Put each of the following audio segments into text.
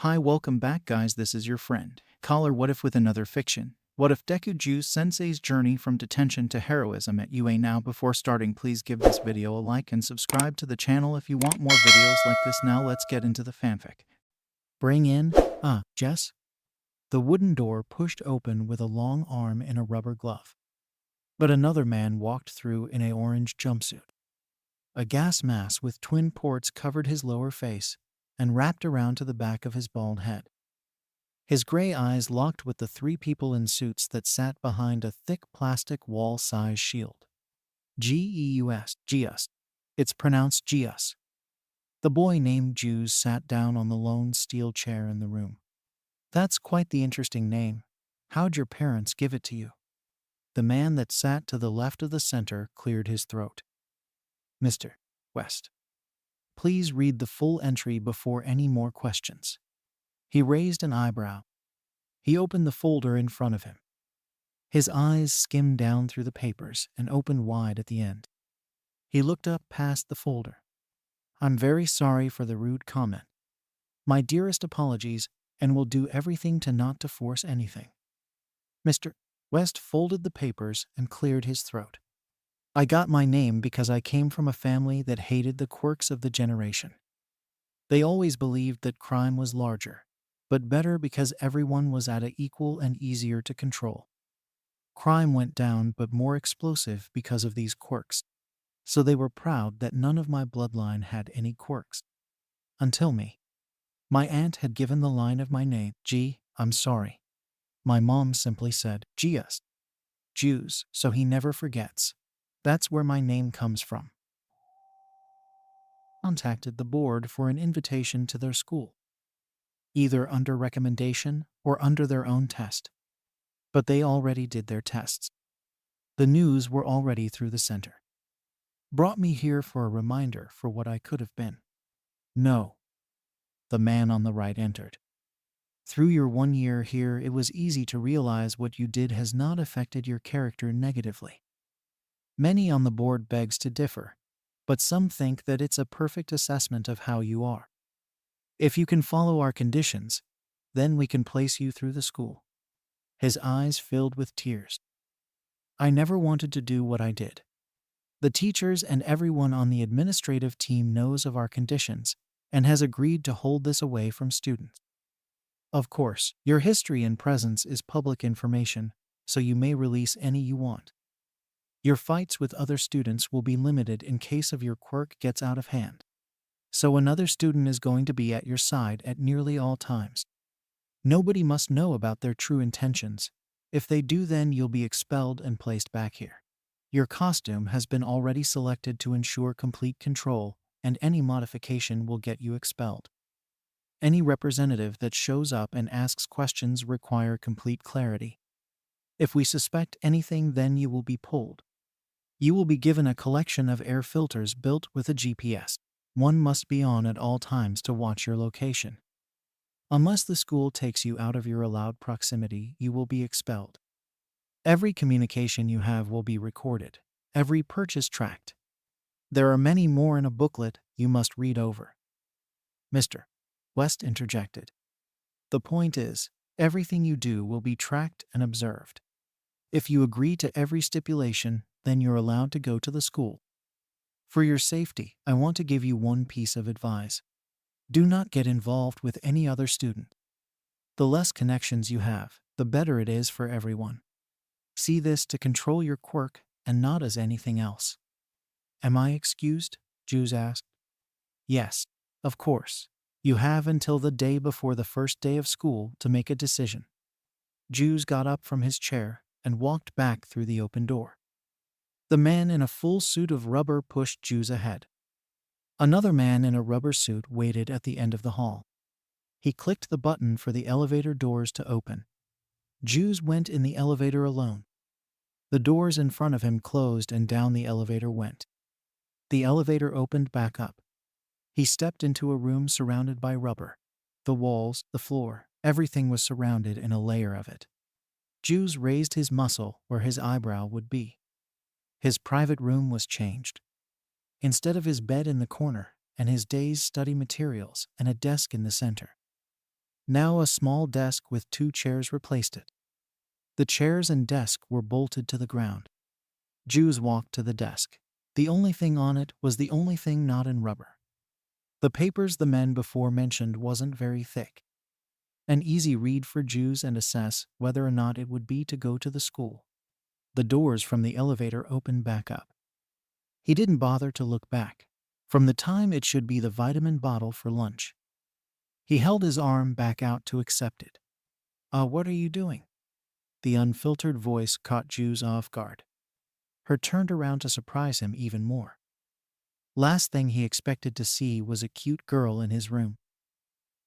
Hi, welcome back, guys. This is your friend Caller. What if with another fiction? What if Deku Juice Sensei's journey from detention to heroism at UA? Now, before starting, please give this video a like and subscribe to the channel if you want more videos like this. Now, let's get into the fanfic. Bring in, Jess? The wooden door pushed open with a long arm in a rubber glove. But another man walked through in an orange jumpsuit. A gas mask with twin ports covered his lower face and wrapped around to the back of his bald head. His gray eyes locked with the three people in suits that sat behind a thick plastic wall-sized shield. Geus. It's pronounced Geus. The boy named Juice sat down on the lone steel chair in the room. That's quite the interesting name. How'd your parents give it to you? The man that sat to the left of the center cleared his throat. Mr. West, please read the full entry before any more questions. He raised an eyebrow. He opened the folder in front of him. His eyes skimmed down through the papers and opened wide at the end. He looked up past the folder. I'm very sorry for the rude comment. My dearest apologies, and will do everything to not to force anything. Mr. West folded the papers and cleared his throat. I got my name because I came from a family that hated the quirks of the generation. They always believed that crime was larger, but better because everyone was at an equal and easier to control. Crime went down but more explosive because of these quirks, so they were proud that none of my bloodline had any quirks. Until me. My aunt had given the line of my name, I'm sorry. My mom simply said, Jews, so he never forgets. That's where my name comes from. Contacted the board for an invitation to their school, either under recommendation or under their own test. But they already did their tests. The news were already through the center. Brought me here for a reminder for what I could have been. No. The man on the right entered. Through your 1 year here, it was easy to realize what you did has not affected your character negatively. Many on the board begs to differ, but some think that it's a perfect assessment of how you are. If you can follow our conditions, then we can place you through the school. His eyes filled with tears. I never wanted to do what I did. The teachers and everyone on the administrative team knows of our conditions and has agreed to hold this away from students. Of course, your history and presence is public information, so you may release any you want. Your fights with other students will be limited in case of your quirk gets out of hand. So another student is going to be at your side at nearly all times. Nobody must know about their true intentions. If they do, then you'll be expelled and placed back here. Your costume has been already selected to ensure complete control, and any modification will get you expelled. Any representative that shows up and asks questions require complete clarity. If we suspect anything, then you will be pulled. You will be given a collection of air filters built with a GPS. One must be on at all times to watch your location. Unless the school takes you out of your allowed proximity, you will be expelled. Every communication you have will be recorded, every purchase tracked. There are many more in a booklet you must read over. Mr. West interjected. The point is, everything you do will be tracked and observed. If you agree to every stipulation, then you're allowed to go to the school. For your safety, I want to give you one piece of advice. Do not get involved with any other student. The less connections you have, the better it is for everyone. See this to control your quirk and not as anything else. Am I excused? Juice asked. Yes, of course. You have until the day before the first day of school to make a decision. Juice got up from his chair and walked back through the open door. The man in a full suit of rubber pushed Juice ahead. Another man in a rubber suit waited at the end of the hall. He clicked the button for the elevator doors to open. Juice went in the elevator alone. The doors in front of him closed and down the elevator went. The elevator opened back up. He stepped into a room surrounded by rubber. The walls, the floor, everything was surrounded in a layer of it. Juice raised his muscle where his eyebrow would be. His private room was changed. Instead of his bed in the corner and his day's study materials and a desk in the center, Now a small desk with 2 chairs replaced it. The chairs and desk were bolted to the ground. Geus walked to the desk. The only thing on it was the only thing not in rubber. The papers the men before mentioned wasn't very thick. An easy read for Geus and assess whether or not it would be to go to the school. The doors from the elevator opened back up. He didn't bother to look back. From the time it should be the vitamin bottle for lunch. He held his arm back out to accept it. What are you doing?" The unfiltered voice caught Geus off guard. Her turned around to surprise him even more. Last thing he expected to see was a cute girl in his room.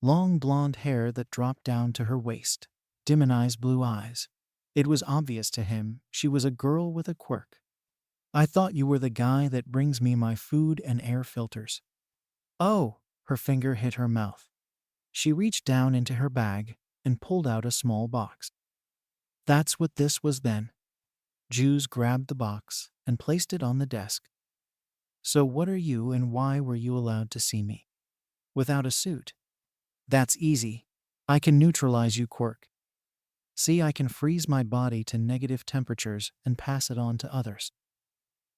Long blonde hair that dropped down to her waist, demonized blue eyes. It was obvious to him she was a girl with a quirk. "I thought you were the guy that brings me my food and air filters." "Oh," her finger hit her mouth. She reached down into her bag and pulled out a small box. "That's what this was then." Geus grabbed the box and placed it on the desk. "So what are you and why were you allowed to see me? Without a suit?" "That's easy. I can neutralize you quirk. See, I can freeze my body to negative temperatures and pass it on to others.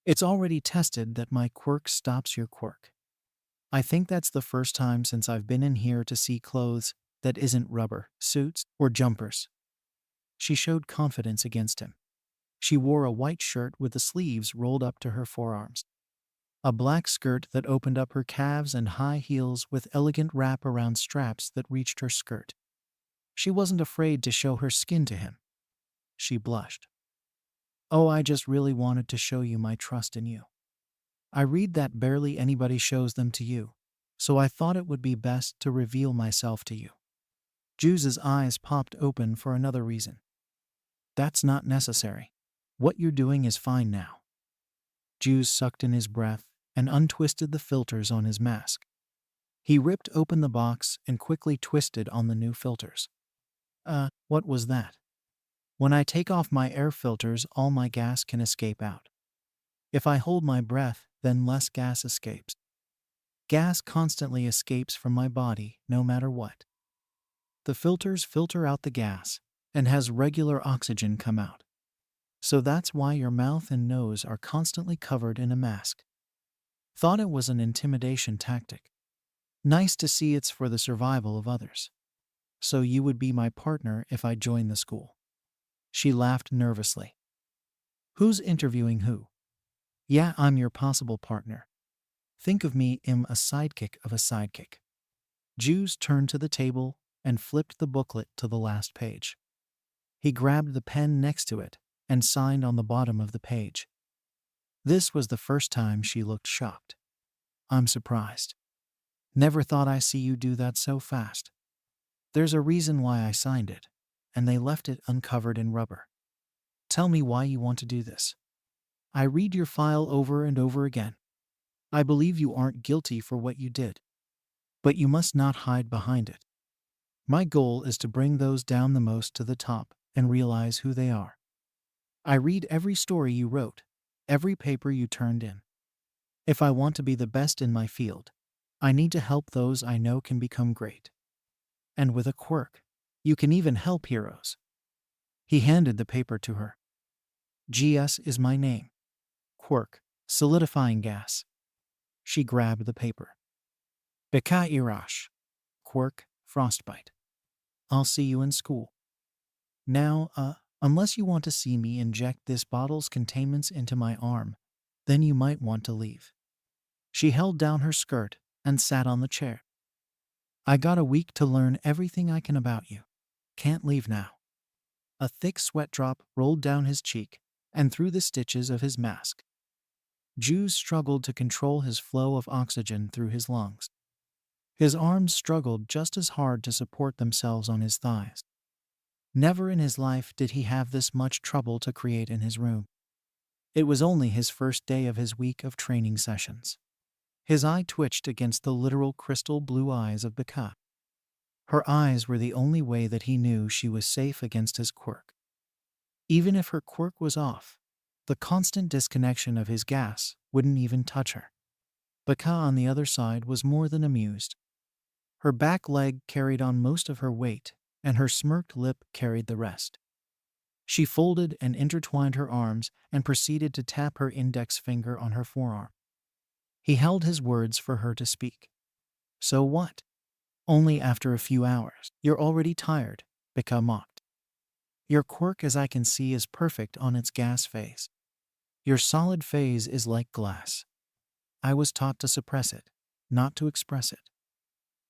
It's already tested that my quirk stops your quirk. I think that's the first time since I've been in here to see clothes that isn't rubber, suits, or jumpers." She showed confidence against him. She wore a white shirt with the sleeves rolled up to her forearms, a black skirt that opened up her calves, and high heels with elegant wrap-around straps that reached her skirt. She wasn't afraid to show her skin to him. She blushed. "Oh, I just really wanted to show you my trust in you. I read that barely anybody shows them to you, so I thought it would be best to reveal myself to you." Geus's eyes popped open for another reason. "That's not necessary. What you're doing is fine now." Geus sucked in his breath and untwisted the filters on his mask. He ripped open the box and quickly twisted on the new filters. What was that?" "When I take off my air filters, all my gas can escape out. If I hold my breath, then less gas escapes. Gas constantly escapes from my body, no matter what. The filters filter out the gas and has regular oxygen come out. So that's why your mouth and nose are constantly covered in a mask." Thought it was an intimidation tactic. Nice to see it's for the survival of others. "So you would be my partner if I joined the school?" She laughed nervously. "Who's interviewing who?" "Yeah, I'm your possible partner. Think of me as a sidekick of a sidekick." Geus turned to the table and flipped the booklet to the last page. He grabbed the pen next to it and signed on the bottom of the page. This was the first time she looked shocked. "I'm surprised. Never thought I'd see you do that so fast. There's a reason why I signed it, and they left it uncovered in rubber. Tell me why you want to do this. I read your file over and over again. I believe you aren't guilty for what you did. But you must not hide behind it. My goal is to bring those down the most to the top and realize who they are. I read every story you wrote, every paper you turned in. If I want to be the best in my field, I need to help those I know can become great. And with a quirk, you can even help heroes." He handed the paper to her. "GS is my name. Quirk, solidifying gas." She grabbed the paper. "Beka Irash. Quirk, frostbite. I'll see you in school. Now, unless you want to see me inject this bottle's containments into my arm, then you might want to leave." She held down her skirt and sat on the chair. "I got a week to learn everything I can about you. Can't leave now." A thick sweat drop rolled down his cheek and through the stitches of his mask. Geus struggled to control his flow of oxygen through his lungs. His arms struggled just as hard to support themselves on his thighs. Never in his life did he have this much trouble to create in his room. It was only his first day of his week of training sessions. His eye twitched against the literal crystal blue eyes of Beka. Her eyes were the only way that he knew she was safe against his quirk. Even if her quirk was off, the constant disconnection of his gas wouldn't even touch her. Beka on the other side was more than amused. Her back leg carried on most of her weight, and her smirked lip carried the rest. She folded and intertwined her arms and proceeded to tap her index finger on her forearm. He held his words for her to speak. So what? Only after a few hours. You're already tired, Bika mocked. Your quirk, as I can see, is perfect on its gas phase. Your solid phase is like glass. I was taught to suppress it, not to express it.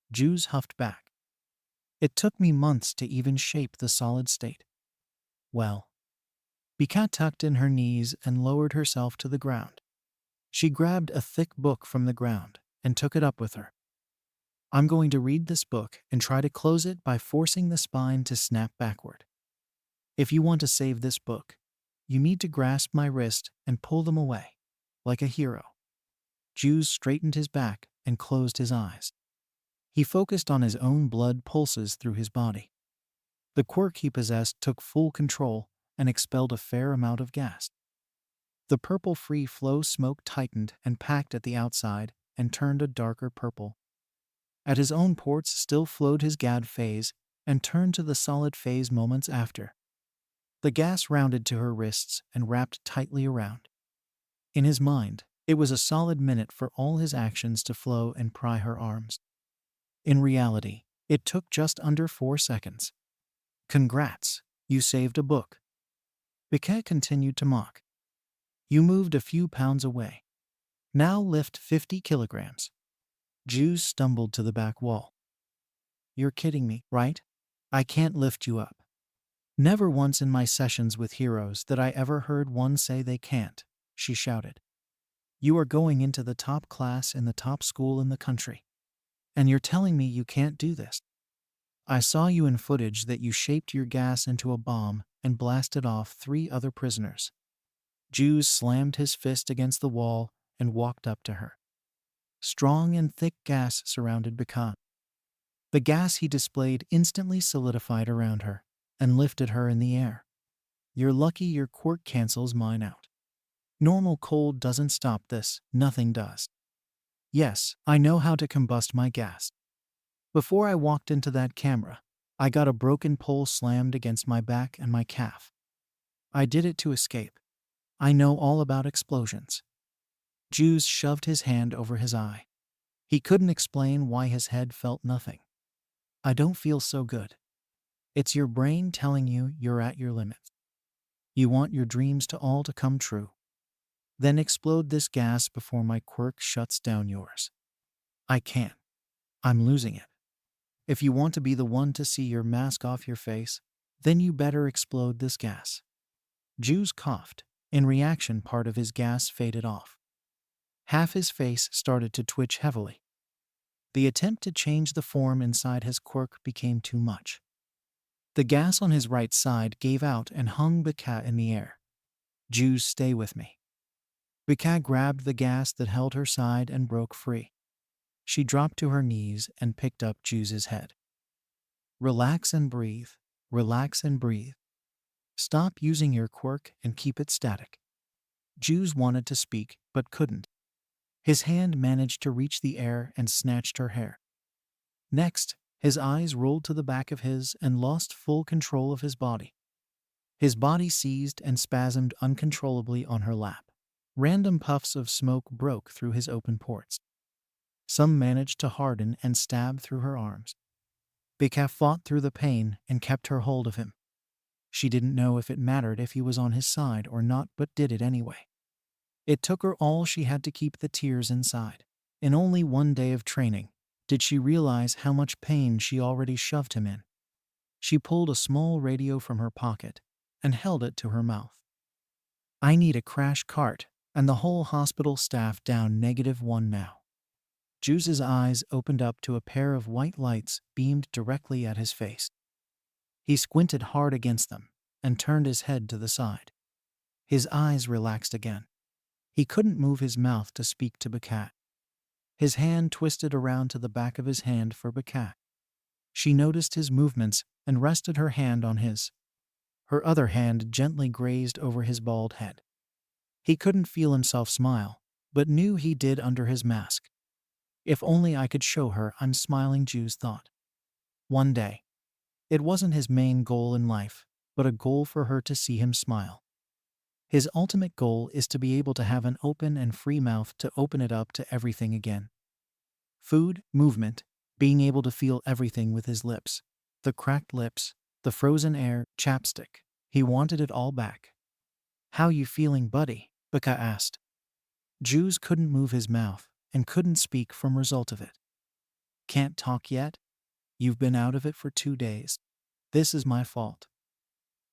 Jews huffed back. It took me months to even shape the solid state. Well. Bika tucked in her knees and lowered herself to the ground. She grabbed a thick book from the ground and took it up with her. I'm going to read this book and try to close it by forcing the spine to snap backward. If you want to save this book, you need to grasp my wrist and pull them away, like a hero. Jews straightened his back and closed his eyes. He focused on his own blood pulses through his body. The quirk he possessed took full control and expelled a fair amount of gas. The purple free flow smoke tightened and packed at the outside and turned a darker purple. At his own ports still flowed his gad phase and turned to the solid phase moments after. The gas rounded to her wrists and wrapped tightly around. In his mind, it was a solid minute for all his actions to flow and pry her arms. In reality, it took just under 4 seconds. Congrats, you saved a book. Bika continued to mock. You moved a few pounds away. Now lift 50 kilograms. Jews stumbled to the back wall. You're kidding me, right? I can't lift you up. Never once in my sessions with heroes that I ever heard one say they can't, she shouted. You are going into the top class in the top school in the country. And you're telling me you can't do this? I saw you in footage that you shaped your gas into a bomb and blasted off 3 other prisoners. Jews slammed his fist against the wall and walked up to her. Strong and thick gas surrounded Bika. The gas he displayed instantly solidified around her and lifted her in the air. You're lucky your quirk cancels mine out. Normal cold doesn't stop this, nothing does. Yes, I know how to combust my gas. Before I walked into that camera, I got a broken pole slammed against my back and my calf. I did it to escape. I know all about explosions. Jews shoved his hand over his eye. He couldn't explain why his head felt nothing. I don't feel so good. It's your brain telling you you're at your limit. You want your dreams to come true. Then explode this gas before my quirk shuts down yours. I can't. I'm losing it. If you want to be the one to see your mask off your face, then you better explode this gas. Jews coughed. In reaction, part of his gas faded off. Half his face started to twitch heavily. The attempt to change the form inside his quirk became too much. The gas on his right side gave out and hung Bika in the air. Jews, stay with me. Bika grabbed the gas that held her side and broke free. She dropped to her knees and picked up Jews' head. Relax and breathe. Relax and breathe. Stop using your quirk and keep it static. Jews wanted to speak but couldn't. His hand managed to reach the air and snatched her hair. Next, his eyes rolled to the back of his and lost full control of his body. His body seized and spasmed uncontrollably on her lap. Random puffs of smoke broke through his open ports. Some managed to harden and stab through her arms. Bika fought through the pain and kept her hold of him. She didn't know if it mattered if he was on his side or not, but did it anyway. It took her all she had to keep the tears inside. In only 1 day of training, did she realize how much pain she already shoved him in. She pulled a small radio from her pocket and held it to her mouth. I need a crash cart and the whole hospital staff down -1 now. Jew's eyes opened up to a pair of white lights beamed directly at his face. He squinted hard against them and turned his head to the side. His eyes relaxed again. He couldn't move his mouth to speak to Bika. His hand twisted around to the back of his hand for Bika. She noticed his movements and rested her hand on his. Her other hand gently grazed over his bald head. He couldn't feel himself smile, but knew he did under his mask. If only I could show her I'm smiling, Juice thought. One day. It wasn't his main goal in life, but a goal for her to see him smile. His ultimate goal is to be able to have an open and free mouth to open it up to everything again. Food, movement, being able to feel everything with his lips. The cracked lips, the frozen air, chapstick. He wanted it all back. How you feeling, buddy? Bika asked. Juice couldn't move his mouth and couldn't speak from result of it. Can't talk yet? You've been out of it for 2 days. This is my fault.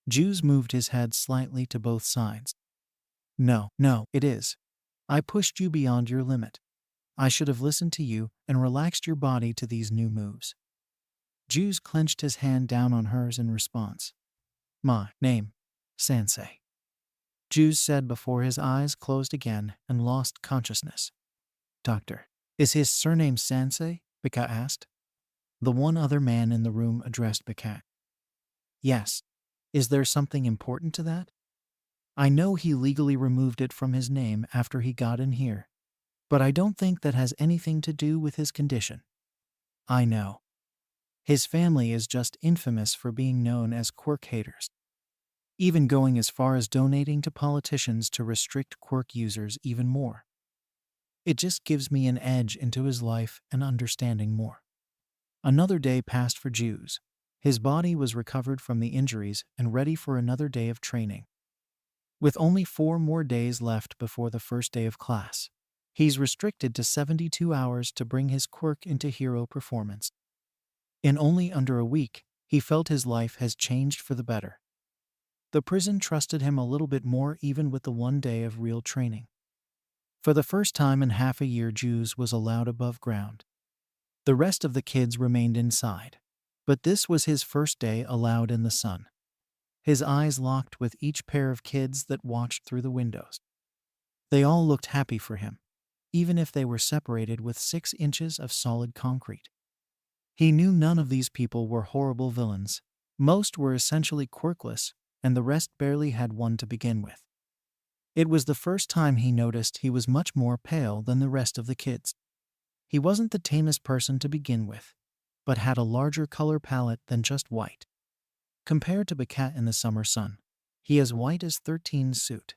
Juice moved his head slightly to both sides. No, it is. I pushed you beyond your limit. I should have listened to you and relaxed your body to these new moves. Juice clenched his hand down on hers in response. My name, Sensei. Juice said before his eyes closed again and lost consciousness. Doctor. Is his surname Sensei? Bika asked. The one other man in the room addressed Bika. Yes. Is there something important to that? I know he legally removed it from his name after he got in here, but I don't think that has anything to do with his condition. I know. His family is just infamous for being known as quirk haters, even going as far as donating to politicians to restrict quirk users even more. It just gives me an edge into his life and understanding more. Another day passed for Juice. His body was recovered from the injuries and ready for another day of training. With only 4 more days left before the first day of class, he's restricted to 72 hours to bring his quirk into hero performance. In only under a week, he felt his life has changed for the better. The prison trusted him a little bit more even with the 1 day of real training. For the first time in half a year, Juice was allowed above ground. The rest of the kids remained inside, but this was his first day allowed in the sun. His eyes locked with each pair of kids that watched through the windows. They all looked happy for him, even if they were separated with 6 inches of solid concrete. He knew none of these people were horrible villains. Most were essentially quirkless, and the rest barely had one to begin with. It was the first time he noticed he was much more pale than the rest of the kids. He wasn't the tamest person to begin with, but had a larger color palette than just white. Compared to Bika in the summer sun, he is white as 13's suit.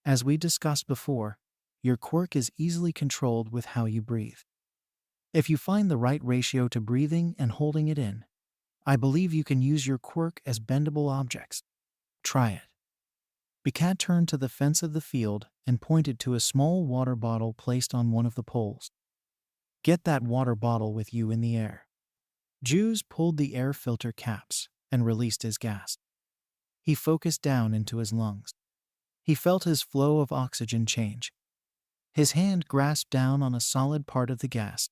As we discussed before, your quirk is easily controlled with how you breathe. If you find the right ratio to breathing and holding it in, I believe you can use your quirk as bendable objects. Try it. Bika turned to the fence of the field and pointed to a small water bottle placed on one of the poles. Get that water bottle with you in the air. Juice pulled the air filter caps and released his gas. He focused down into his lungs. He felt his flow of oxygen change. His hand grasped down on a solid part of the gas.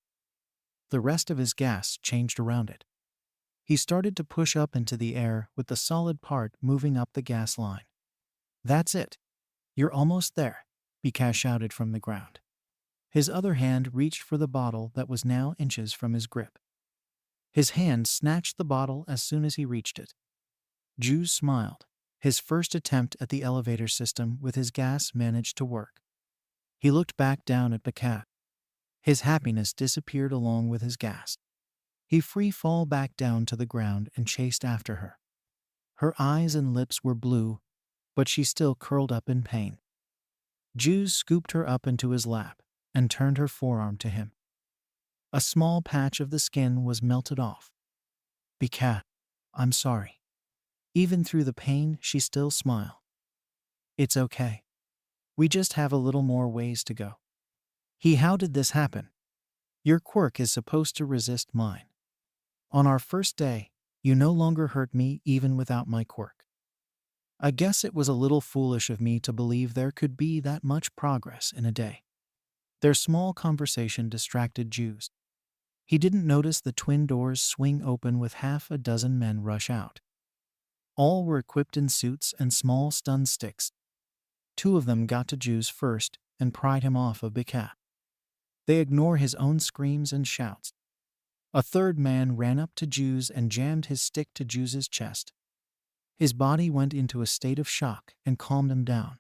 The rest of his gas changed around it. He started to push up into the air with the solid part moving up the gas line. That's it. You're almost there, Bika shouted from the ground. His other hand reached for the bottle that was now inches from his grip. His hand snatched the bottle as soon as he reached it. Juice smiled. His first attempt at the elevator system with his gas managed to work. He looked back down at Bika. His happiness disappeared along with his gas. He free fall back down to the ground and chased after her. Her eyes and lips were blue, but she still curled up in pain. Juice scooped her up into his lap and turned her forearm to him. A small patch of the skin was melted off. Bika, I'm sorry. Even through the pain, she still smiled. It's okay. We just have a little more ways to go. How did this happen? Your quirk is supposed to resist mine. On our first day, you no longer hurt me even without my quirk. I guess it was a little foolish of me to believe there could be that much progress in a day. Their small conversation distracted Juice. He didn't notice the twin doors swing open with half a dozen men rush out. All were equipped in suits and small stun sticks. 2 of them got to Juice first and pried him off of Bika. They ignore his own screams and shouts. A third man ran up to Juice and jammed his stick to Juice's chest. His body went into a state of shock and calmed him down.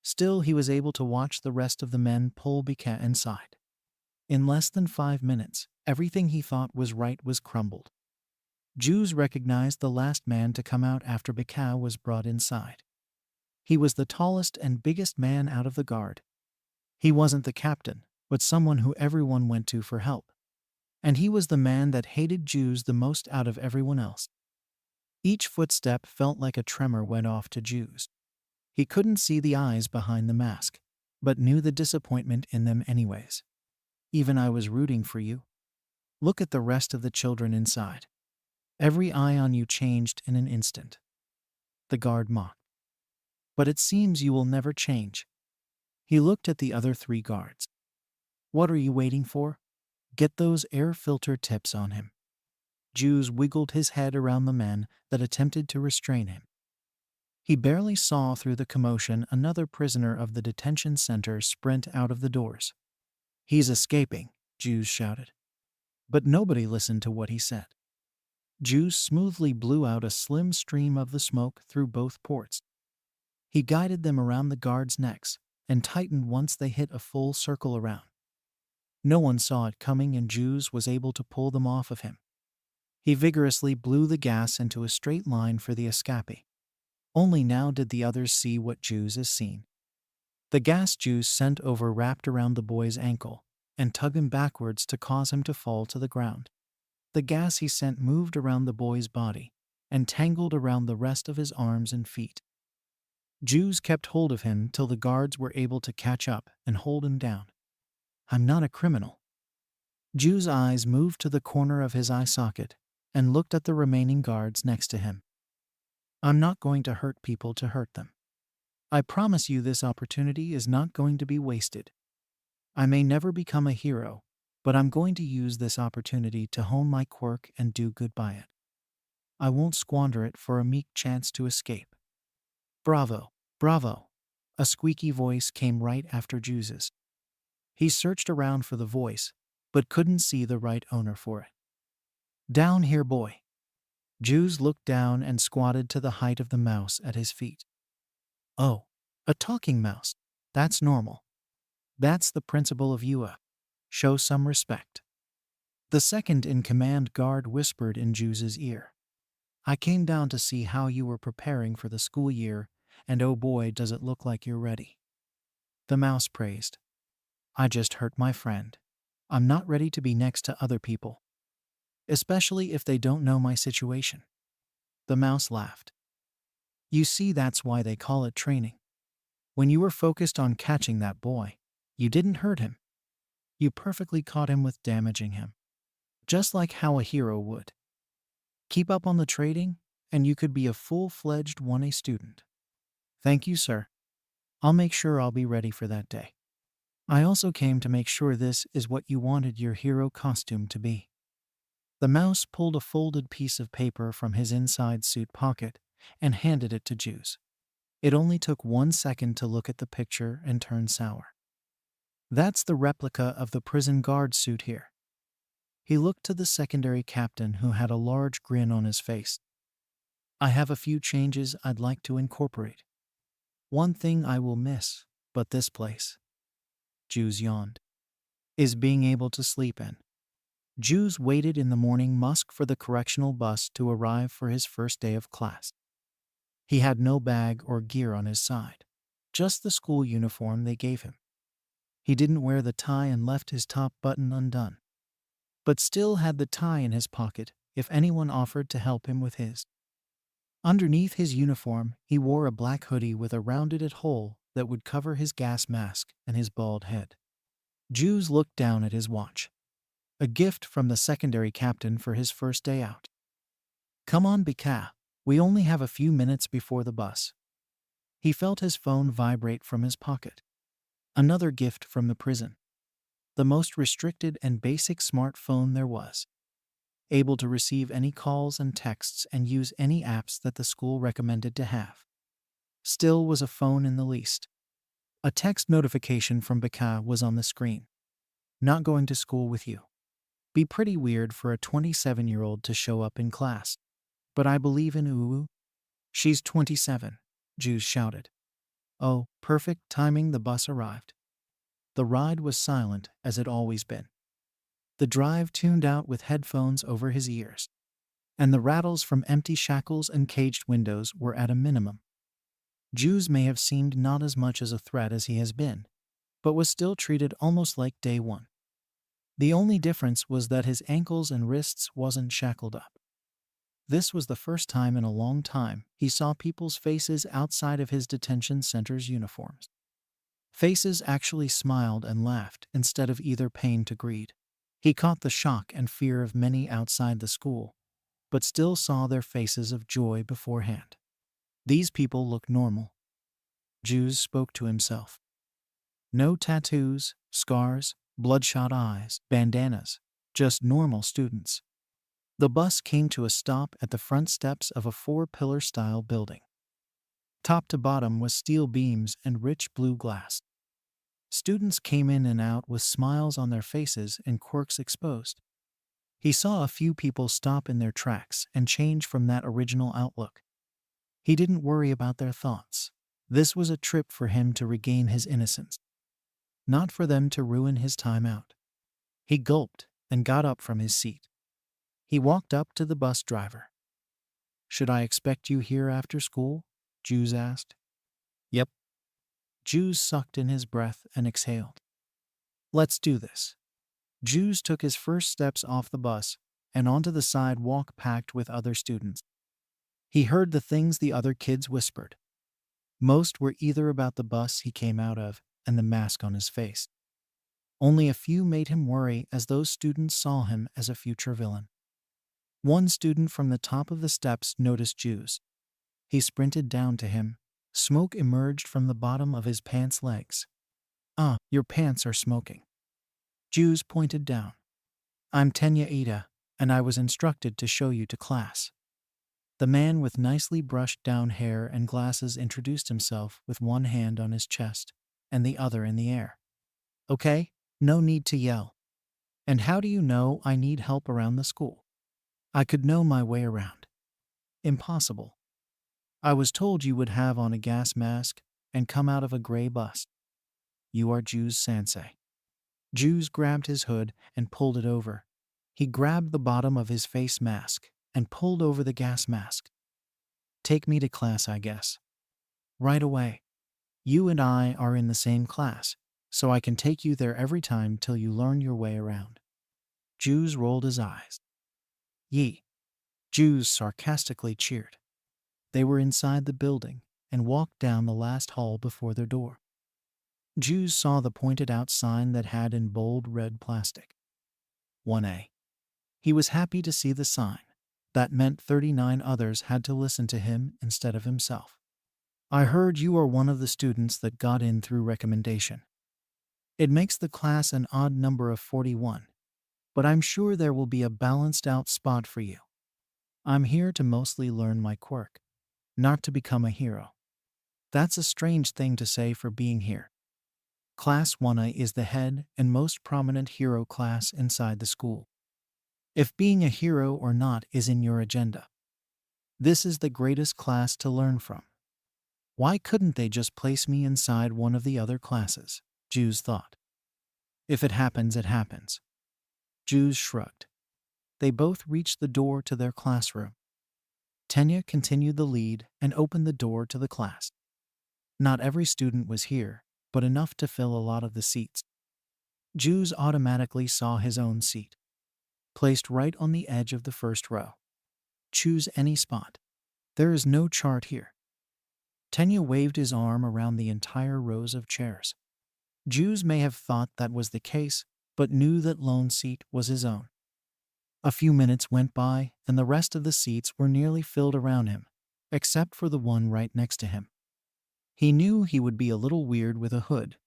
Still, he was able to watch the rest of the men pull Bika inside. In less than 5 minutes, everything he thought was right was crumbled. Jews recognized the last man to come out after Deku was brought inside. He was the tallest and biggest man out of the guard. He wasn't the captain, but someone who everyone went to for help. And he was the man that hated Jews the most out of everyone else. Each footstep felt like a tremor went off to Jews. He couldn't see the eyes behind the mask, but knew the disappointment in them anyways. Even I was rooting for you. Look at the rest of the children inside. Every eye on you changed in an instant. The guard mocked. But it seems you will never change. He looked at the other 3 guards. What are you waiting for? Get those air filter tips on him. Jews wiggled his head around the men that attempted to restrain him. He barely saw through the commotion another prisoner of the detention center sprint out of the doors. He's escaping, Jews shouted. But nobody listened to what he said. Jews smoothly blew out a slim stream of the smoke through both ports. He guided them around the guards' necks and tightened once they hit a full circle around. No one saw it coming and Jews was able to pull them off of him. He vigorously blew the gas into a straight line for the escapee. Only now did the others see what Jews has seen. The gas Jews sent over wrapped around the boy's ankle and tugged him backwards to cause him to fall to the ground. The gas he sent moved around the boy's body and tangled around the rest of his arms and feet. Jews kept hold of him till the guards were able to catch up and hold him down. I'm not a criminal. Jew's eyes moved to the corner of his eye socket and looked at the remaining guards next to him. I'm not going to hurt people to hurt them. I promise you this opportunity is not going to be wasted. I may never become a hero, but I'm going to use this opportunity to hone my quirk and do good by it. I won't squander it for a meek chance to escape. Bravo, bravo. A squeaky voice came right after Jew's. He searched around for the voice, but couldn't see the right owner for it. Down here, boy. Jews looked down and squatted to the height of the mouse at his feet. Oh, a talking mouse. That's normal. That's the principle of UA. Show some respect. The second-in-command guard whispered in Jew's ear. I came down to see how you were preparing for the school year, and oh boy does it look like you're ready. The mouse praised. I just hurt my friend. I'm not ready to be next to other people, especially if they don't know my situation. The mouse laughed. You see, that's why they call it training. When you were focused on catching that boy, you didn't hurt him. You perfectly caught him with damaging him, just like how a hero would. Keep up on the trading, and you could be a full-fledged 1A student. Thank you, sir. I'll make sure I'll be ready for that day. I also came to make sure this is what you wanted your hero costume to be. The mouse pulled a folded piece of paper from his inside suit pocket and handed it to Jews. It only took 1 second to look at the picture and turn sour. That's the replica of the prison guard suit here. He looked to the secondary captain who had a large grin on his face. I have a few changes I'd like to incorporate. One thing I will miss, but this place. Jews yawned. Is being able to sleep in. Jews waited in the morning musk for the correctional bus to arrive for his first day of class. He had no bag or gear on his side, just the school uniform they gave him. He didn't wear the tie and left his top button undone, but still had the tie in his pocket if anyone offered to help him with his. Underneath his uniform, he wore a black hoodie with a rounded hole that would cover his gas mask and his bald head. Jews looked down at his watch. A gift from the secondary captain for his first day out. Come on, Deku. We only have a few minutes before the bus. He felt his phone vibrate from his pocket. Another gift from the prison. The most restricted and basic smartphone there was. Able to receive any calls and texts and use any apps that the school recommended to have. Still was a phone in the least. A text notification from Deku was on the screen. Not going to school with you. Be pretty weird for a 27-year-old to show up in class. But I believe in Uwu. She's 27, Jews shouted. Oh, perfect timing, the bus arrived. The ride was silent as it always been. the drive tuned out with headphones over his ears, and the rattles from empty shackles and caged windows were at a minimum. Geus may have seemed not as much as a threat as he has been, but was still treated almost like day one. The only difference was that his ankles and wrists wasn't shackled up. This was the first time in a long time he saw people's faces outside of his detention center's uniforms. Faces actually smiled and laughed instead of either pain to greed. He caught the shock and fear of many outside the school, but still saw their faces of joy beforehand. These people look normal. Geus spoke to himself. No tattoos, scars, bloodshot eyes, bandanas, just normal students. The bus came to a stop at the front steps of a 4-pillar style building. Top to bottom was steel beams and rich blue glass. Students came in and out with smiles on their faces and quirks exposed. He saw a few people stop in their tracks and change from that original outlook. He didn't worry about their thoughts. This was a trip for him to regain his innocence, not for them to ruin his time out. He gulped and got up from his seat. He walked up to the bus driver. "Should I expect you here after school?" Geus asked. "Yep." Geus sucked in his breath and exhaled. "Let's do this." Geus took his first steps off the bus and onto the sidewalk packed with other students. He heard the things the other kids whispered. Most were either about the bus he came out of and the mask on his face. Only a few made him worry, as those students saw him as a future villain. One student from the top of the steps noticed Geus. He sprinted down to him. Smoke emerged from the bottom of his pants legs. "Ah, your pants are smoking." Geus pointed down. "I'm Tenya Ida, and I was instructed to show you to class." The man with nicely brushed down hair and glasses introduced himself with one hand on his chest and the other in the air. "Okay, no need to yell. And how do you know I need help around the school?" "I could know my way around." "Impossible. I was told you would have on a gas mask and come out of a gray bus." "You are Geus' sensei." Geus grabbed his hood and pulled it over. He grabbed the bottom of his face mask and pulled over the gas mask. "Take me to class, I guess." "Right away. You and I are in the same class, so I can take you there every time till you learn your way around." Geus rolled his eyes. "Yee." Geus sarcastically cheered. They were inside the building and walked down the last hall before their door. Geus saw the pointed out sign that had in bold red plastic 1A. He was happy to see the sign. That meant 39 others had to listen to him instead of himself. "I heard you are one of the students that got in through recommendation. It makes the class an odd number of 41, but I'm sure there will be a balanced out spot for you. I'm here to mostly learn my quirk, not to become a hero." That's a strange thing to say for being here. Class 1A is the head and most prominent hero class inside the school. If being a hero or not is in your agenda, this is the greatest class to learn from. Why couldn't they just place me inside one of the other classes? Geus thought. If it happens, it happens. Geus shrugged. They both reached the door to their classroom. Tenya continued the lead and opened the door to the class. Not every student was here, but enough to fill a lot of the seats. Geus automatically saw his own seat, placed right on the edge of the first row. "Choose any spot. There is no chart here." Tenya waved his arm around the entire rows of chairs. Geus may have thought that was the case, but knew that lone seat was his own. A few minutes went by, and the rest of the seats were nearly filled around him, except for the one right next to him. He knew he would be a little weird with a hood,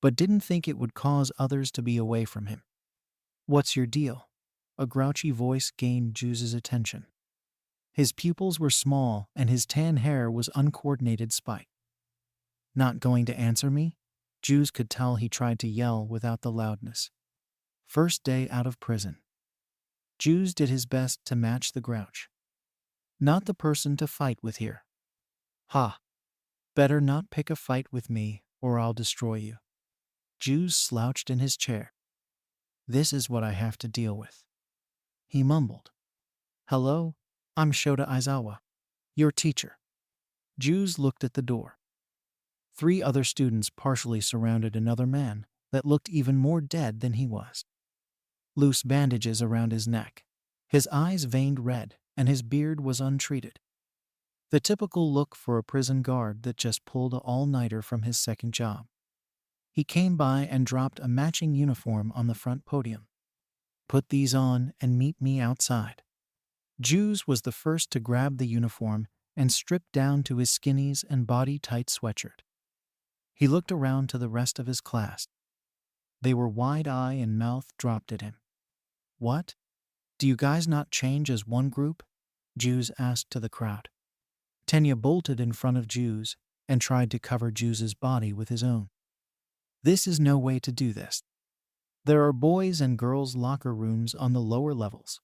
but didn't think it would cause others to be away from him. "What's your deal?" A grouchy voice gained Geus' attention. His pupils were small and his tan hair was uncoordinated spite. "Not going to answer me?" Geus could tell he tried to yell without the loudness. First day out of prison. Geus did his best to match the grouch. "Not the person to fight with here." "Ha! Better not pick a fight with me or I'll destroy you." Geus slouched in his chair. This is what I have to deal with. He mumbled. Hello, I'm Shota Aizawa, your teacher. Jews looked at the door. 3 other students partially surrounded another man that looked even more dead than he was. Loose bandages around his neck. His eyes veined red, and his beard was untreated. The typical look for a prison guard that just pulled an all-nighter from his second job. He came by and dropped a matching uniform on the front podium. Put these on and meet me outside. Jews was the first to grab the uniform and strip down to his skinnies and body-tight sweatshirt. He looked around to the rest of his class. They were wide-eye and mouth dropped at him. What? Do you guys not change as one group? Jews asked to the crowd. Tenya bolted in front of Jews and tried to cover Jews's body with his own. This is no way to do this. There are boys' and girls' locker rooms on the lower levels.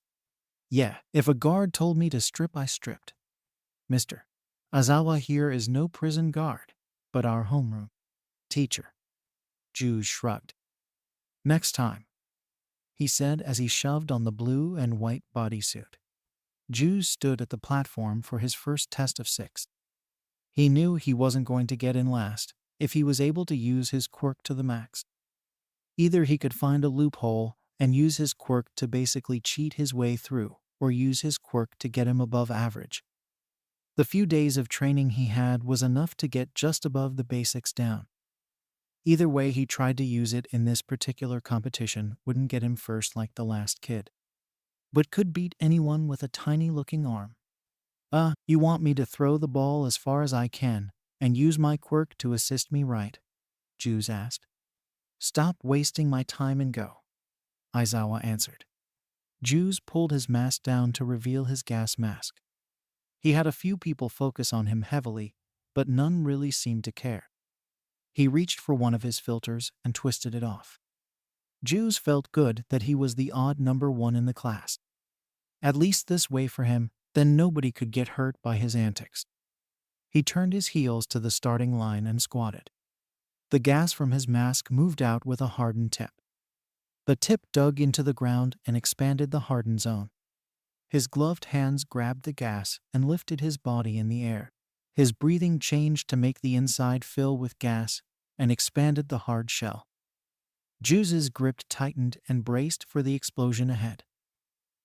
Yeah, if a guard told me to strip, I stripped. Mr. Aizawa here is no prison guard, but our homeroom. Teacher. Jews shrugged. Next time, he said as he shoved on the blue and white bodysuit. Jews stood at the platform for his first test of 6. He knew he wasn't going to get in last if he was able to use his quirk to the max. Either he could find a loophole and use his quirk to basically cheat his way through, or use his quirk to get him above average. The few days of training he had was enough to get just above the basics down. Either way he tried to use it in this particular competition wouldn't get him first like the last kid, but could beat anyone with a tiny-looking arm. You want me to throw the ball as far as I can and use my quirk to assist me, right? Jews asked. Stop wasting my time and go, Aizawa answered. Jews pulled his mask down to reveal his gas mask. He had a few people focus on him heavily, but none really seemed to care. He reached for one of his filters and twisted it off. Jews felt good that he was the odd number 1 in the class. At least this way for him, then nobody could get hurt by his antics. He turned his heels to the starting line and squatted. The gas from his mask moved out with a hardened tip. The tip dug into the ground and expanded the hardened zone. His gloved hands grabbed the gas and lifted his body in the air. His breathing changed to make the inside fill with gas and expanded the hard shell. Jews's grip tightened and braced for the explosion ahead.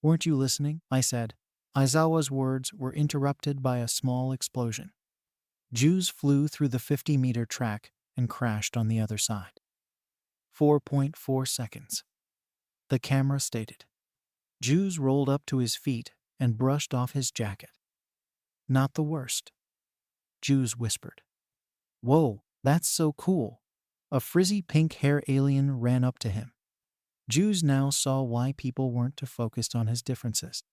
Weren't you listening? I said. Aizawa's words were interrupted by a small explosion. Jews flew through the 50-meter track and crashed on the other side. 4.4 seconds. The camera stated. Jews rolled up to his feet and brushed off his jacket. Not the worst. Jews whispered. Whoa, that's so cool. A frizzy pink hair alien ran up to him. Jews now saw why people weren't too focused on his differences.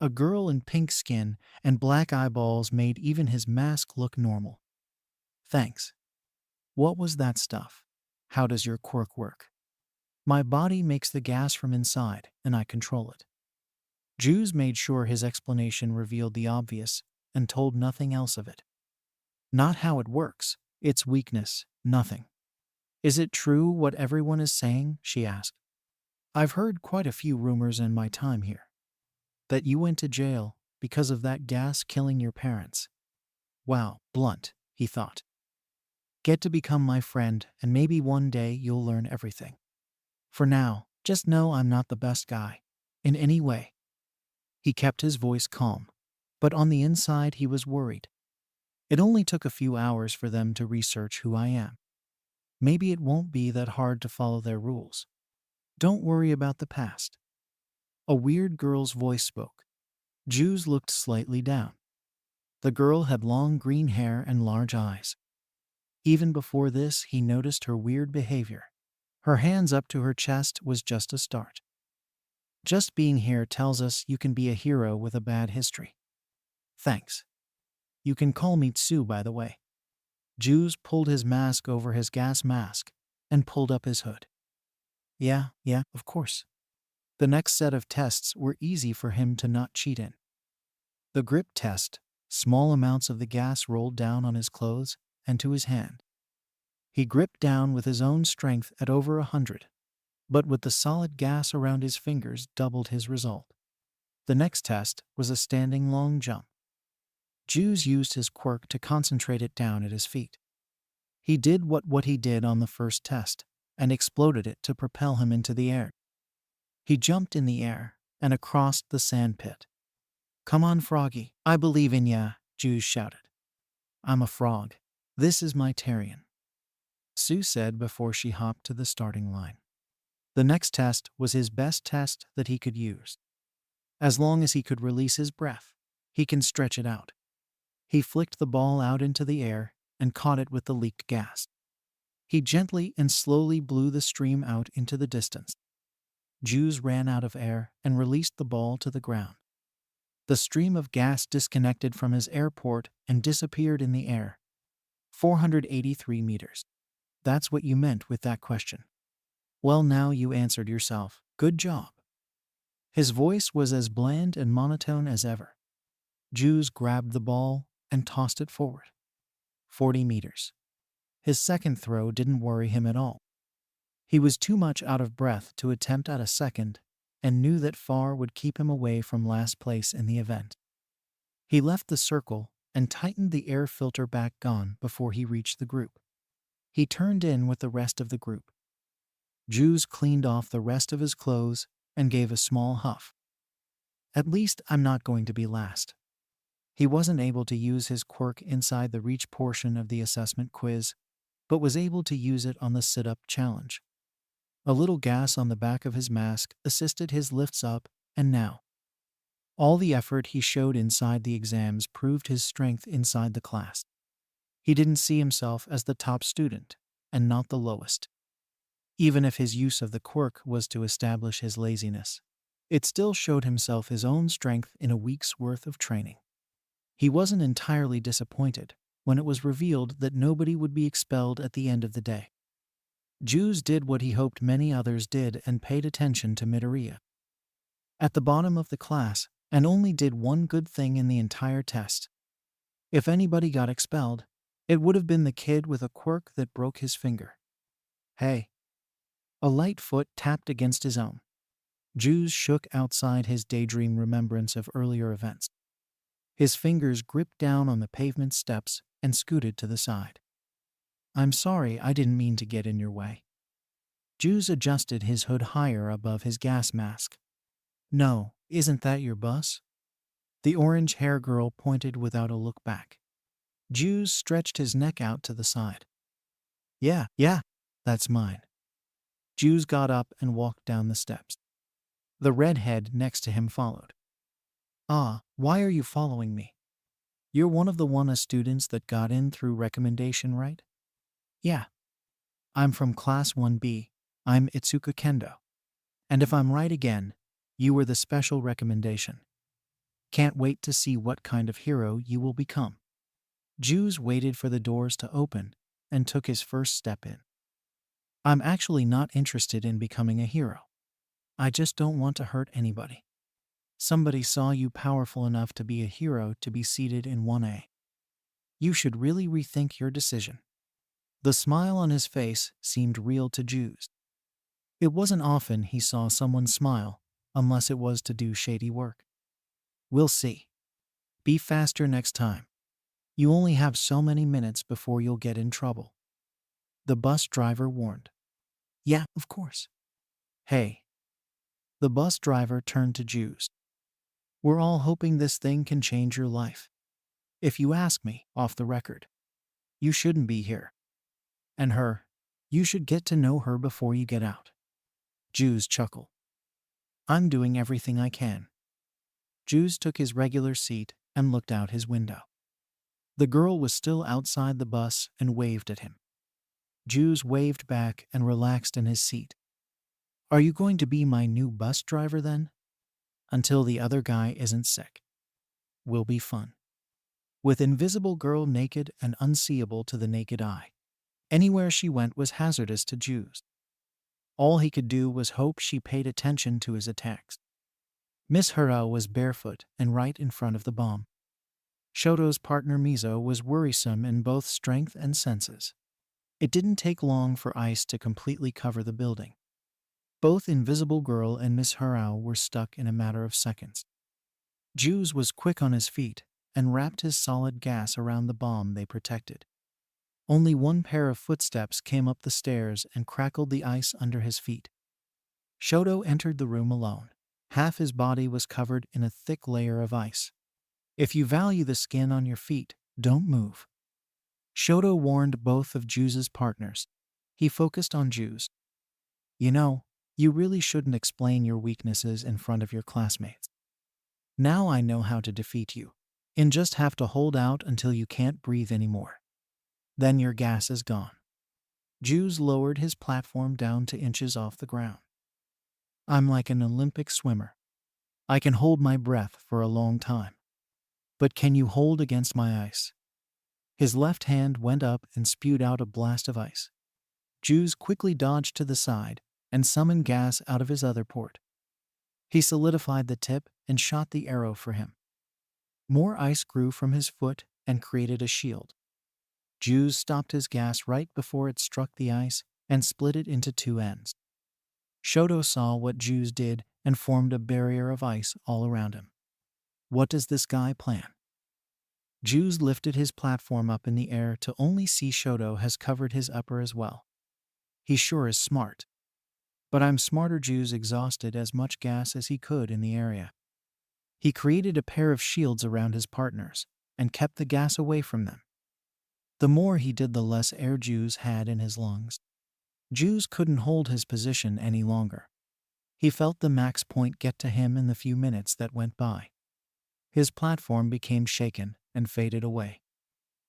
A girl in pink skin and black eyeballs made even his mask look normal. Thanks. What was that stuff? How does your quirk work? My body makes the gas from inside, and I control it. Jews made sure his explanation revealed the obvious and told nothing else of it. Not how it works, its weakness, nothing. Is it true what everyone is saying? She asked. I've heard quite a few rumors in my time here. That you went to jail because of that gas killing your parents. Wow, blunt, he thought. Get to become my friend and maybe one day you'll learn everything. For now, just know I'm not the best guy. In any way. He kept his voice calm, but on the inside he was worried. It only took a few hours for them to research who I am. Maybe it won't be that hard to follow their rules. Don't worry about the past. A weird girl's voice spoke. Jews looked slightly down. The girl had long green hair and large eyes. Even before this, he noticed her weird behavior. Her hands up to her chest was just a start. Just being here tells us you can be a hero with a bad history. Thanks. You can call me Tsu, by the way. Jews pulled his mask over his gas mask and pulled up his hood. Yeah, of course. The next set of tests were easy for him to not cheat in. The grip test, small amounts of the gas rolled down on his clothes and to his hand. He gripped down with his own strength at over 100. but with the solid gas around his fingers doubled his result. The next test was a standing long jump. Geus used his quirk to concentrate it down at his feet. He did what he did on the first test, and exploded it to propel him into the air. He jumped in the air and across the sand pit. "Come on, Froggy, I believe in ya," Geus shouted. "I'm a frog. This is my Tarian," Sue said before she hopped to the starting line. The next test was his best test that he could use. As long as he could release his breath, he can stretch it out. He flicked the ball out into the air and caught it with the leaked gas. He gently and slowly blew the stream out into the distance. Geus ran out of air and released the ball to the ground. The stream of gas disconnected from his airport and disappeared in the air. 483 meters. That's what you meant with that question. Well, now you answered yourself. Good job. His voice was as bland and monotone as ever. Geus grabbed the ball and tossed it forward. 40 meters. His second throw didn't worry him at all. He was too much out of breath to attempt at a second and knew that far would keep him away from last place in the event. He left the circle and tightened the air filter back on before he reached the group. He turned in with the rest of the group. Geus cleaned off the rest of his clothes and gave a small huff. At least I'm not going to be last. He wasn't able to use his quirk inside the reach portion of the assessment quiz, but was able to use it on the sit-up challenge. A little gas on the back of his mask assisted his lifts up, and now all the effort he showed inside the exams proved his strength inside the class. He didn't see himself as the top student, and not the lowest. Even if his use of the quirk was to establish his laziness, it still showed himself his own strength in a week's worth of training. He wasn't entirely disappointed when it was revealed that nobody would be expelled at the end of the day. Geus did what he hoped many others did and paid attention to Midoriya. At the bottom of the class, and only did one good thing in the entire test. If anybody got expelled, it would have been the kid with a quirk that broke his finger. Hey. A light foot tapped against his own. Geus shook outside his daydream remembrance of earlier events. His fingers gripped down on the pavement steps and scooted to the side. "I'm sorry, I didn't mean to get in your way." Geus adjusted his hood higher above his gas mask. "No, isn't that your bus?" The orange hair girl pointed without a look back. Geus stretched his neck out to the side. Yeah, that's mine." Geus got up and walked down the steps. The redhead next to him followed. Why are you following me? You're one of the WANA students that got in through recommendation, right? Yeah. I'm from Class 1B. I'm Izuku Kendo. And if I'm right again, you were the special recommendation. Can't wait to see what kind of hero you will become." Geus waited for the doors to open and took his first step in. "I'm actually not interested in becoming a hero. I just don't want to hurt anybody. Somebody saw you powerful enough to be a hero to be seated in 1A. You should really rethink your decision." The smile on his face seemed real to Geus. It wasn't often he saw someone smile, unless it was to do shady work. "We'll see. Be faster next time. You only have so many minutes before you'll get in trouble," the bus driver warned. "Yeah, of course." "Hey." The bus driver turned to Geus. "We're all hoping this thing can change your life. If you ask me, off the record, you shouldn't be here. And her, you should get to know her before you get out." Geus chuckled. "I'm doing everything I can." Geus took his regular seat and looked out his window. The girl was still outside the bus and waved at him. Geus waved back and relaxed in his seat. "Are you going to be my new bus driver then? Until the other guy isn't sick. Will be fun." With Invisible Girl naked and unseeable to the naked eye, anywhere she went was hazardous to Geus. All he could do was hope she paid attention to his attacks. Miss Hura was barefoot and right in front of the bomb. Shoto's partner Mizo was worrisome in both strength and senses. It didn't take long for ice to completely cover the building. Both Invisible Girl and Miss Harao were stuck in a matter of seconds. Geus was quick on his feet and wrapped his solid gas around the bomb they protected. Only one pair of footsteps came up the stairs and crackled the ice under his feet. Shoto entered the room alone. Half his body was covered in a thick layer of ice. If you value the skin on your feet, don't move. Shoto warned both of Geus' partners. He focused on Geus. You know, you really shouldn't explain your weaknesses in front of your classmates. Now I know how to defeat you. And just have to hold out until you can't breathe anymore. Then your gas is gone. Geus lowered his platform down to inches off the ground. I'm like an Olympic swimmer. I can hold my breath for a long time. But can you hold against my ice? His left hand went up and spewed out a blast of ice. Geus quickly dodged to the side and summoned gas out of his other port. He solidified the tip and shot the arrow for him. More ice grew from his foot and created a shield. Geus stopped his gas right before it struck the ice and split it into two ends. Shoto saw what Geus did and formed a barrier of ice all around him. What does this guy plan? Geus lifted his platform up in the air to only see Shoto has covered his upper as well. He sure is smart. But I'm smarter. Geus exhausted as much gas as he could in the area. He created a pair of shields around his partners and kept the gas away from them. The more he did, the less air Geus had in his lungs. Geus couldn't hold his position any longer. He felt the max point get to him in the few minutes that went by. His platform became shaken and faded away.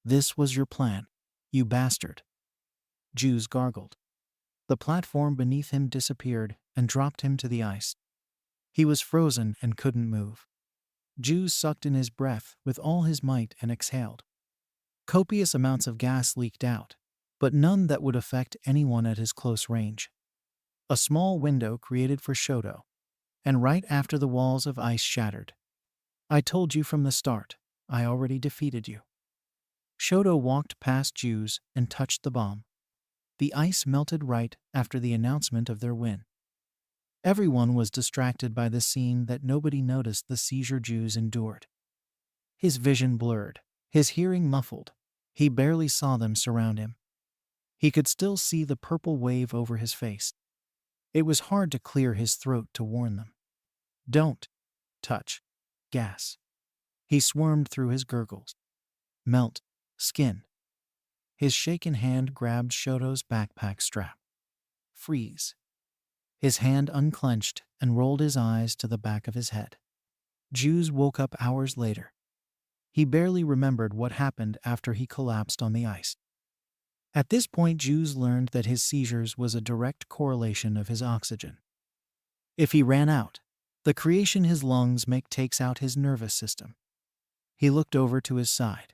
This was your plan, you bastard. Geus gargled. The platform beneath him disappeared and dropped him to the ice. He was frozen and couldn't move. Geus sucked in his breath with all his might and exhaled. Copious amounts of gas leaked out, but none that would affect anyone at his close range. A small window created for Shoto, and right after the walls of ice shattered. I told you from the start, I already defeated you. Shoto walked past Geus and touched the bomb. The ice melted right after the announcement of their win. Everyone was distracted by the scene that nobody noticed the seizure Geus endured. His vision blurred, his hearing muffled. He barely saw them surround him. He could still see the purple wave over his face. It was hard to clear his throat to warn them. Don't touch gas. He squirmed through his gurgles. Melt skin. His shaken hand grabbed Shoto's backpack strap. Freeze. His hand unclenched and rolled his eyes to the back of his head. Geus woke up hours later. He barely remembered what happened after he collapsed on the ice. At this point, Geus learned that his seizures was a direct correlation of his oxygen. If he ran out, the creation his lungs make takes out his nervous system. He looked over to his side.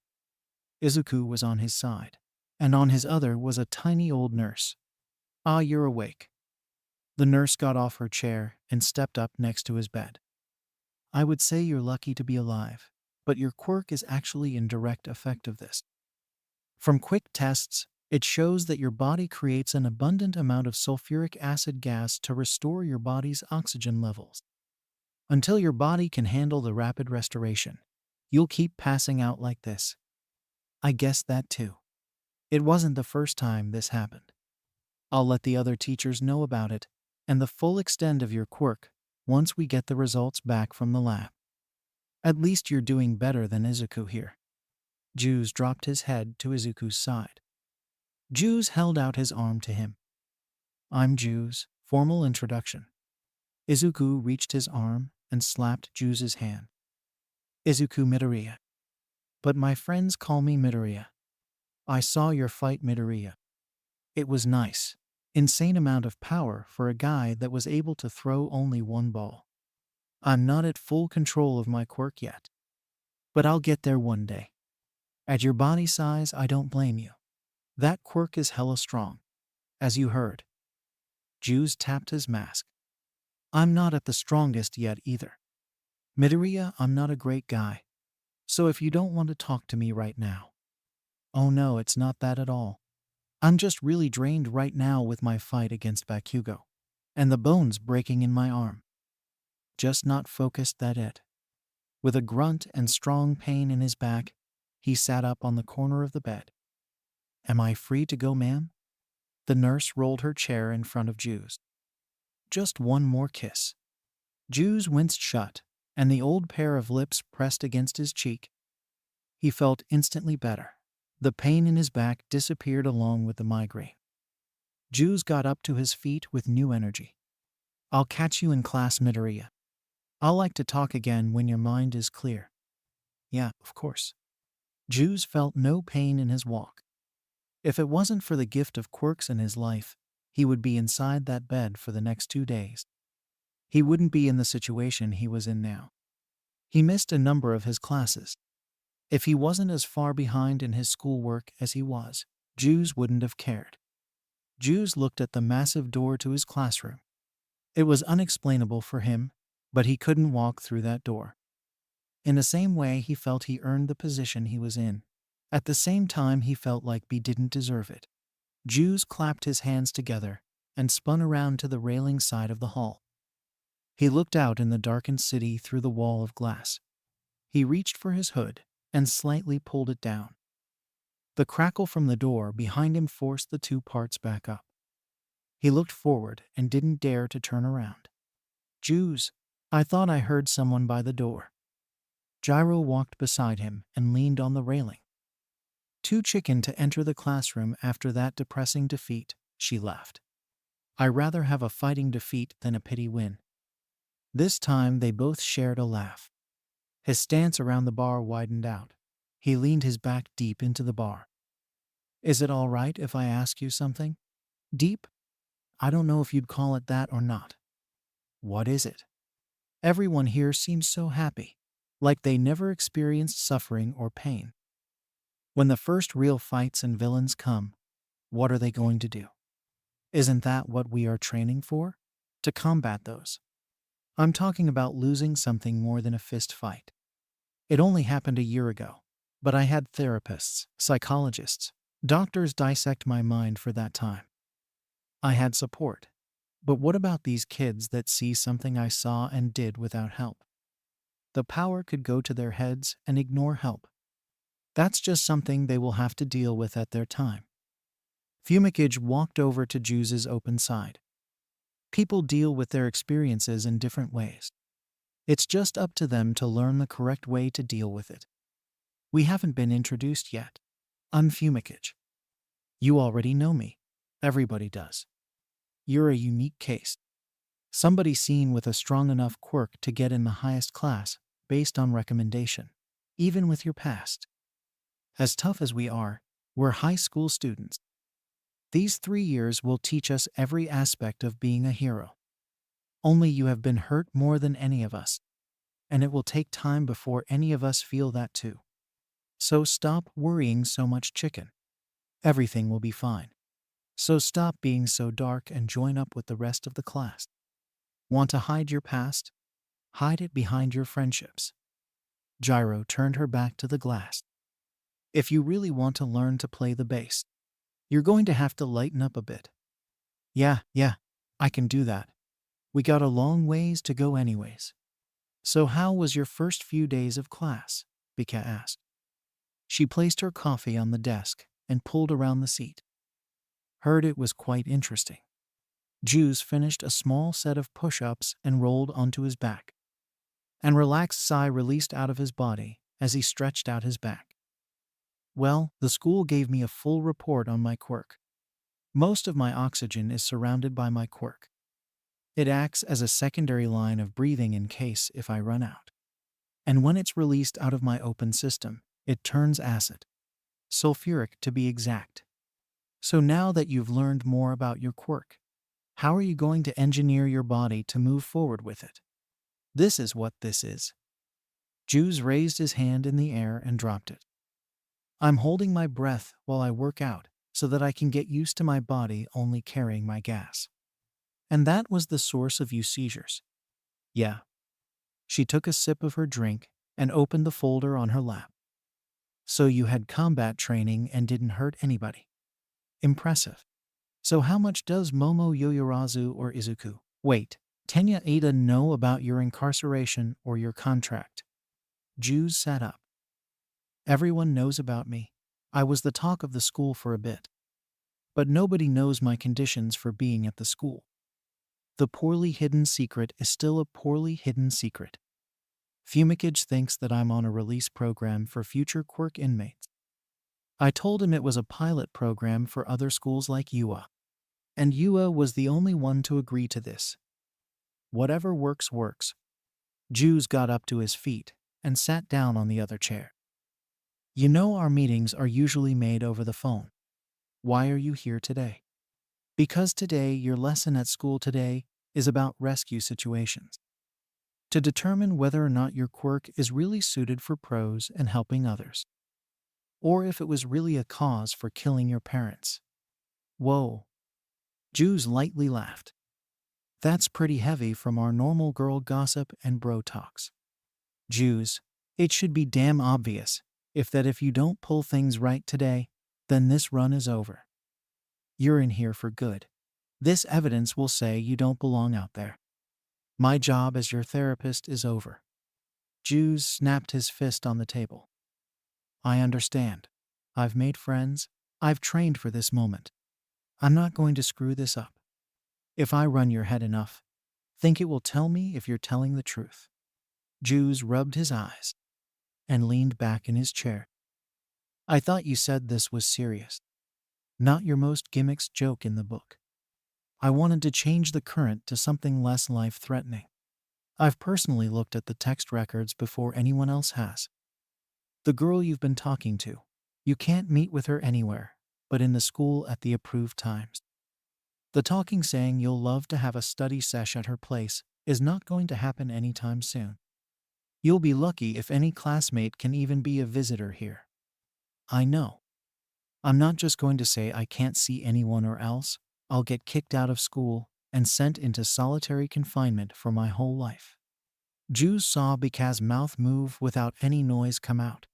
Izuku was on his side, and on his other was a tiny old nurse. Ah, you're awake. The nurse got off her chair and stepped up next to his bed. I would say you're lucky to be alive, but your quirk is actually in direct effect of this. From quick tests, it shows that your body creates an abundant amount of sulfuric acid gas to restore your body's oxygen levels. Until your body can handle the rapid restoration, you'll keep passing out like this. I guessed that too. It wasn't the first time this happened. I'll let the other teachers know about it and the full extent of your quirk once we get the results back from the lab. At least you're doing better than Izuku here. Geus dropped his head to Izuku's side. Geus held out his arm to him. I'm Geus, formal introduction. Izuku reached his arm and slapped Geus' hand. Izuku Midoriya. But my friends call me Midoriya. I saw your fight, Midoriya. It was nice. Insane amount of power for a guy that was able to throw only one ball. I'm not at full control of my quirk yet. But I'll get there one day. At your body size, I don't blame you. That quirk is hella strong. As you heard. Geus tapped his mask. I'm not at the strongest yet either. Midoriya, I'm not a great guy. So if you don't want to talk to me right now. Oh no, it's not that at all. I'm just really drained right now with my fight against Bakugo. and the bones breaking in my arm. Just not focused, that it. With a grunt and strong pain in his back, he sat up on the corner of the bed. Am I free to go, ma'am? The nurse rolled her chair in front of Juice. Just one more kiss. Juice winced shut, and the old pair of lips pressed against his cheek. He felt instantly better. The pain in his back disappeared along with the migraine. Juice got up to his feet with new energy. I'll catch you in class, Midoriya. I'll like to talk again when your mind is clear. Yeah, of course. Juice felt no pain in his walk. If it wasn't for the gift of quirks in his life, he would be inside that bed for the next 2 days. He wouldn't be in the situation he was in now. He missed a number of his classes. If he wasn't as far behind in his schoolwork as he was, Juice wouldn't have cared. Juice looked at the massive door to his classroom. It was unexplainable for him, but he couldn't walk through that door. In the same way he felt he earned the position he was in. At the same time he felt like he didn't deserve it. Juice clapped his hands together and spun around to the railing side of the hall. He looked out in the darkened city through the wall of glass. He reached for his hood and slightly pulled it down. The crackle from the door behind him forced the 2 parts back up. He looked forward and didn't dare to turn around. Juice, I thought I heard someone by the door. Gyro walked beside him and leaned on the railing. Too chicken to enter the classroom after that depressing defeat, she laughed. I rather have a fighting defeat than a pity win. This time they both shared a laugh. His stance around the bar widened out. He leaned his back deep into the bar. Is it all right if I ask you something? Deep? I don't know if you'd call it that or not. What is it? Everyone here seems so happy, like they never experienced suffering or pain. When the first real fights and villains come, what are they going to do? Isn't that what we are training for? To combat those. I'm talking about losing something more than a fist fight. It only happened a year ago, but I had therapists, psychologists, doctors dissect my mind for that time. I had support. But what about these kids that see something I saw and did without help? The power could go to their heads and ignore help. That's just something they will have to deal with at their time. Fumikage walked over to Juice's open side. People deal with their experiences in different ways. It's just up to them to learn the correct way to deal with it. We haven't been introduced yet. I'm Fumikage. You already know me. Everybody does. You're a unique case. Somebody seen with a strong enough quirk to get in the highest class based on recommendation, even with your past. As tough as we are, we're high school students. These 3 years will teach us every aspect of being a hero. Only you have been hurt more than any of us, and it will take time before any of us feel that too. So stop worrying so much, chicken. Everything will be fine. So stop being so dark and join up with the rest of the class. Want to hide your past? Hide it behind your friendships. Gyro turned her back to the glass. If you really want to learn to play the bass, you're going to have to lighten up a bit. Yeah, I can do that. We got a long ways to go anyways. So how was your first few days of class? Bika asked. She placed her coffee on the desk and pulled around the seat. Heard it was quite interesting. Juice finished a small set of push-ups and rolled onto his back. An relaxed sigh released out of his body as he stretched out his back. Well, the school gave me a full report on my quirk. Most of my oxygen is surrounded by my quirk. It acts as a secondary line of breathing in case if I run out. And when it's released out of my open system, it turns acid. Sulfuric to be exact. So now that you've learned more about your quirk, how are you going to engineer your body to move forward with it? This is what this is. Juice raised his hand in the air and dropped it. I'm holding my breath while I work out so that I can get used to my body only carrying my gas. And that was the source of you seizures. Yeah. She took a sip of her drink and opened the folder on her lap. So you had combat training and didn't hurt anybody. Impressive. So how much does Momo Yoyorazu or Izuku Wait, Tenya Ada know about your incarceration or your contract? Jews sat up. Everyone knows about me. I was the talk of the school for a bit. But nobody knows my conditions for being at the school. The poorly hidden secret is still a poorly hidden secret. Fumikage thinks that I'm on a release program for future quirk inmates. I told him it was a pilot program for other schools like UA. And UA was the only one to agree to this. Whatever works, works. Jews got up to his feet and sat down on the other chair. You know our meetings are usually made over the phone. Why are you here today? Because today, your lesson at school today is about rescue situations. To determine whether or not your quirk is really suited for pros and helping others. Or if it was really a cause for killing your parents. Whoa. Jews lightly laughed. That's pretty heavy from our normal girl gossip and bro talks. Jews, it should be damn obvious if you don't pull things right today, then this run is over. You're in here for good. This evidence will say you don't belong out there. My job as your therapist is over. Jews snapped his fist on the table. I understand. I've made friends. I've trained for this moment. I'm not going to screw this up. If I run your head enough, think it will tell me if you're telling the truth. Jews rubbed his eyes and leaned back in his chair. I thought you said this was serious. Not your most gimmicks joke in the book. I wanted to change the current to something less life-threatening. I've personally looked at the text records before anyone else has. The girl you've been talking to, you can't meet with her anywhere, but in the school at the approved times. The talking saying you'll love to have a study sesh at her place is not going to happen anytime soon. You'll be lucky if any classmate can even be a visitor here. I know. I'm not just going to say I can't see anyone or else I'll get kicked out of school and sent into solitary confinement for my whole life. Jews saw Bika's mouth move without any noise come out.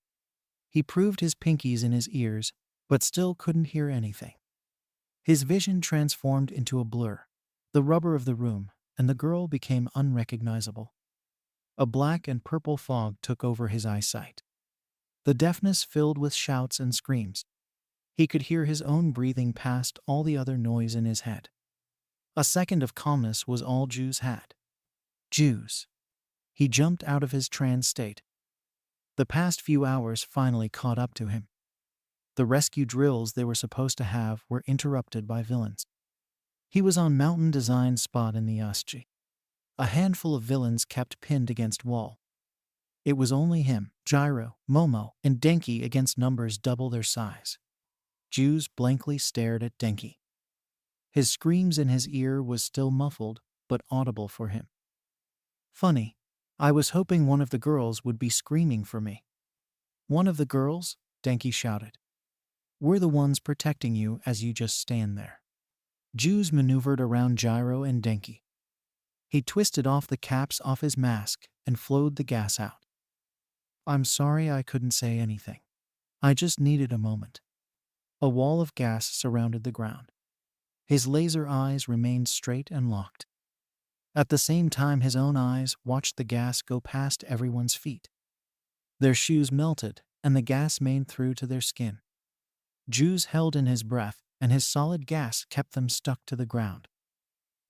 He proved his pinkies in his ears, but still couldn't hear anything. His vision transformed into a blur, the rubber of the room, and the girl became unrecognizable. A black and purple fog took over his eyesight. The deafness filled with shouts and screams. He could hear his own breathing past all the other noise in his head. A second of calmness was all Jews had. Jews. He jumped out of his trance state. The past few hours finally caught up to him. The rescue drills they were supposed to have were interrupted by villains. He was on Mountain Design's spot in the USG. A handful of villains kept pinned against wall. It was only him, Gyro, Momo, and Denki against numbers double their size. Jews blankly stared at Denki. His screams in his ear was still muffled, but audible for him. Funny. I was hoping one of the girls would be screaming for me. One of the girls? Denki shouted. We're the ones protecting you as you just stand there. Jews maneuvered around Gyro and Denki. He twisted off the caps off his mask and flowed the gas out. I'm sorry I couldn't say anything. I just needed a moment. A wall of gas surrounded the ground. His laser eyes remained straight and locked. At the same time, his own eyes watched the gas go past everyone's feet. Their shoes melted, and the gas made through to their skin. Jews held in his breath, and his solid gas kept them stuck to the ground.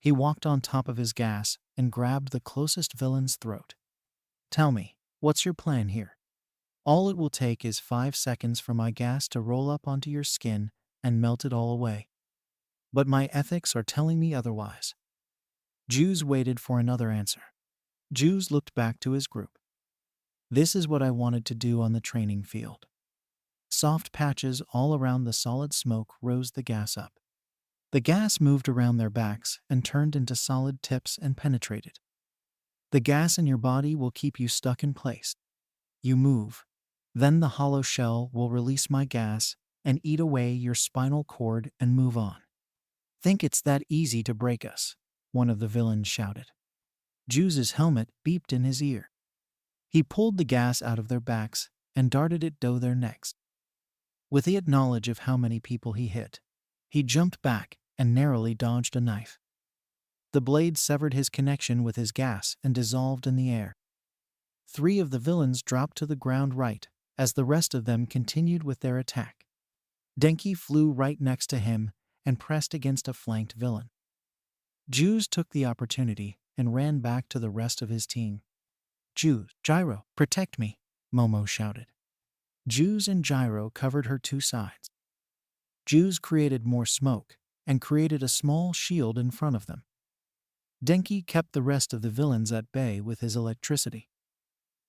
He walked on top of his gas and grabbed the closest villain's throat. Tell me, what's your plan here? All it will take is 5 seconds for my gas to roll up onto your skin and melt it all away. But my ethics are telling me otherwise. Jews waited for another answer. Jews looked back to his group. This is what I wanted to do on the training field. Soft patches all around the solid smoke rose the gas up. The gas moved around their backs and turned into solid tips and penetrated. The gas in your body will keep you stuck in place. You move. Then the hollow shell will release my gas and eat away your spinal cord and move on. Think it's that easy to break us, one of the villains shouted. Jew's helmet beeped in his ear. He pulled the gas out of their backs and darted it to their necks. With the knowledge of how many people he hit, he jumped back and narrowly dodged a knife. The blade severed his connection with his gas and dissolved in the air. 3 of the villains dropped to the ground right, as the rest of them continued with their attack. Denki flew right next to him and pressed against a flanked villain. Geus took the opportunity and ran back to the rest of his team. "Geus, Gyro, protect me," Momo shouted. Geus and Gyro covered her 2 sides. Geus created more smoke and created a small shield in front of them. Denki kept the rest of the villains at bay with his electricity.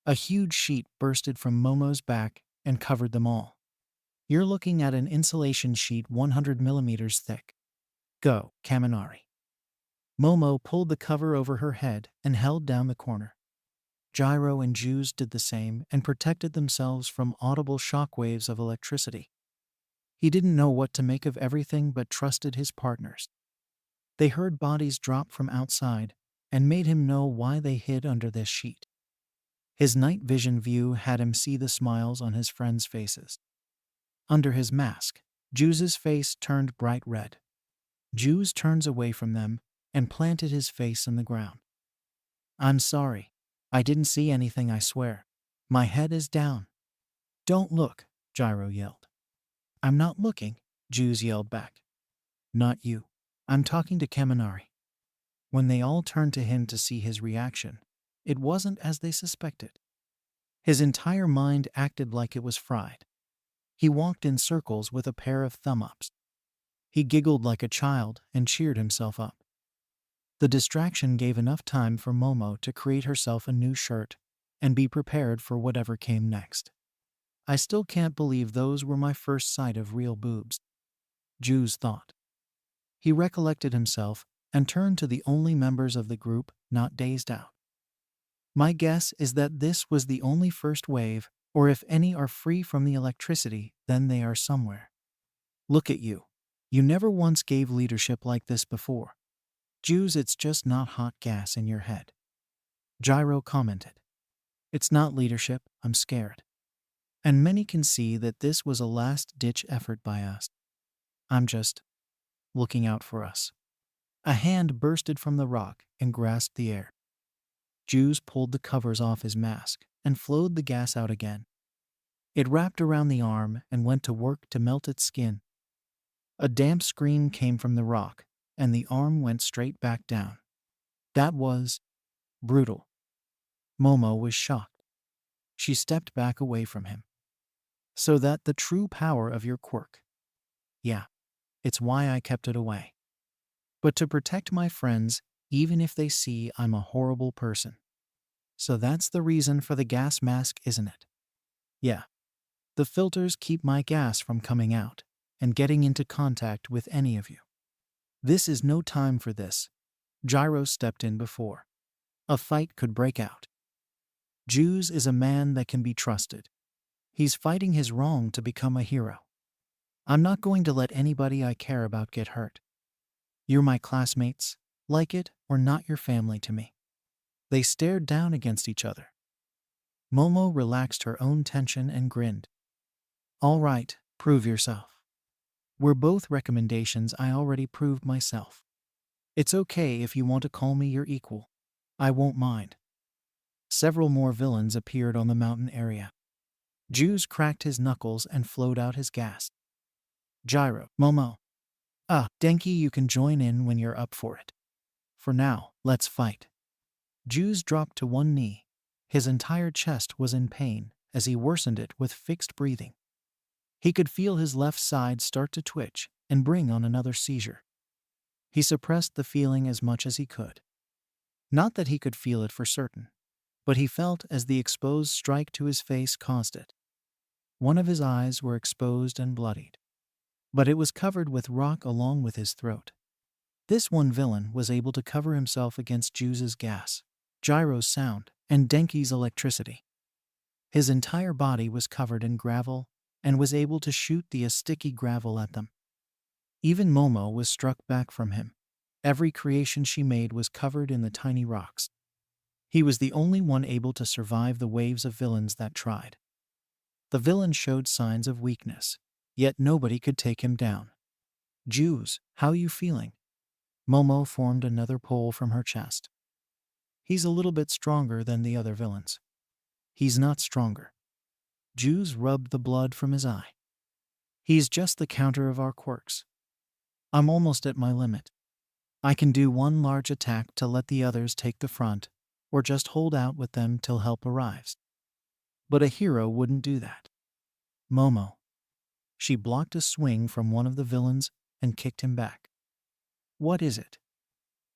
A huge sheet bursted from Momo's back and covered them all. "You're looking at an insulation sheet 100 millimeters thick. Go, Kaminari." Momo pulled the cover over her head and held down the corner. Gyro and Geus did the same and protected themselves from audible shockwaves of electricity. He didn't know what to make of everything but trusted his partners. They heard bodies drop from outside and made him know why they hid under this sheet. His night vision view had him see the smiles on his friends' faces. Under his mask, Geus's face turned bright red. Geus turns away from them and planted his face in the ground. "I'm sorry. I didn't see anything, I swear. My head is down." "Don't look," Gyro yelled. "I'm not looking," Geus yelled back. "Not you. I'm talking to Kaminari." When they all turned to him to see his reaction, it wasn't as they suspected. His entire mind acted like it was fried. He walked in circles with a pair of thumb-ups. He giggled like a child and cheered himself up. The distraction gave enough time for Momo to create herself a new shirt and be prepared for whatever came next. "I still can't believe those were my first sight of real boobs," Geus thought. He recollected himself and turned to the only members of the group not dazed out. "My guess is that this was the only first wave, or if any are free from the electricity, then they are somewhere. Look at you. You never once gave leadership like this before. Geus, it's just not hot gas in your head." Gyro commented. "It's not leadership, I'm scared. And many can see that this was a last-ditch effort by us. I'm just looking out for us." A hand bursted from the rock and grasped the air. Geus pulled the covers off his mask and flowed the gas out again. It wrapped around the arm and went to work to melt its skin. A damp scream came from the rock, and the arm went straight back down. That was brutal. Momo was shocked. She stepped back away from him. "So that the true power of your quirk." "Yeah, it's why I kept it away. But to protect my friends, even if they see I'm a horrible person. So that's the reason for the gas mask, isn't it?" "Yeah. The filters keep my gas from coming out and getting into contact with any of you." "This is no time for this." Gyro stepped in before a fight could break out. "Geus is a man that can be trusted. He's fighting his wrong to become a hero. I'm not going to let anybody I care about get hurt. You're my classmates, like it or not your family to me." They stared down against each other. Momo relaxed her own tension and grinned. "All right, prove yourself. We're both recommendations I already proved myself. It's okay if you want to call me your equal. I won't mind." Several more villains appeared on the mountain area. Geus cracked his knuckles and flowed out his gas. "Gyro, Momo. Denki, you can join in when you're up for it. For now, let's fight." Geus dropped to one knee. His entire chest was in pain as he worsened it with fixed breathing. He could feel his left side start to twitch and bring on another seizure. He suppressed the feeling as much as he could. Not that he could feel it for certain, but he felt as the exposed strike to his face caused it. One of his eyes were exposed and bloodied, but it was covered with rock along with his throat. This one villain was able to cover himself against Geus's gas, Gyro's sound, and Denki's electricity. His entire body was covered in gravel and was able to shoot the sticky gravel at them. Even Momo was struck back from him. Every creation she made was covered in the tiny rocks. He was the only one able to survive the waves of villains that tried. The villain showed signs of weakness, yet nobody could take him down. "Geus, how you feeling?" Momo formed another pole from her chest. He's a little bit stronger than the other villains. He's not stronger. Geus rubbed the blood from his eye. He's just the counter of our quirks. I'm almost at my limit. I can do one large attack to let the others take the front, or just hold out with them till help arrives. But a hero wouldn't do that. Momo. She blocked a swing from one of the villains and kicked him back. What is it?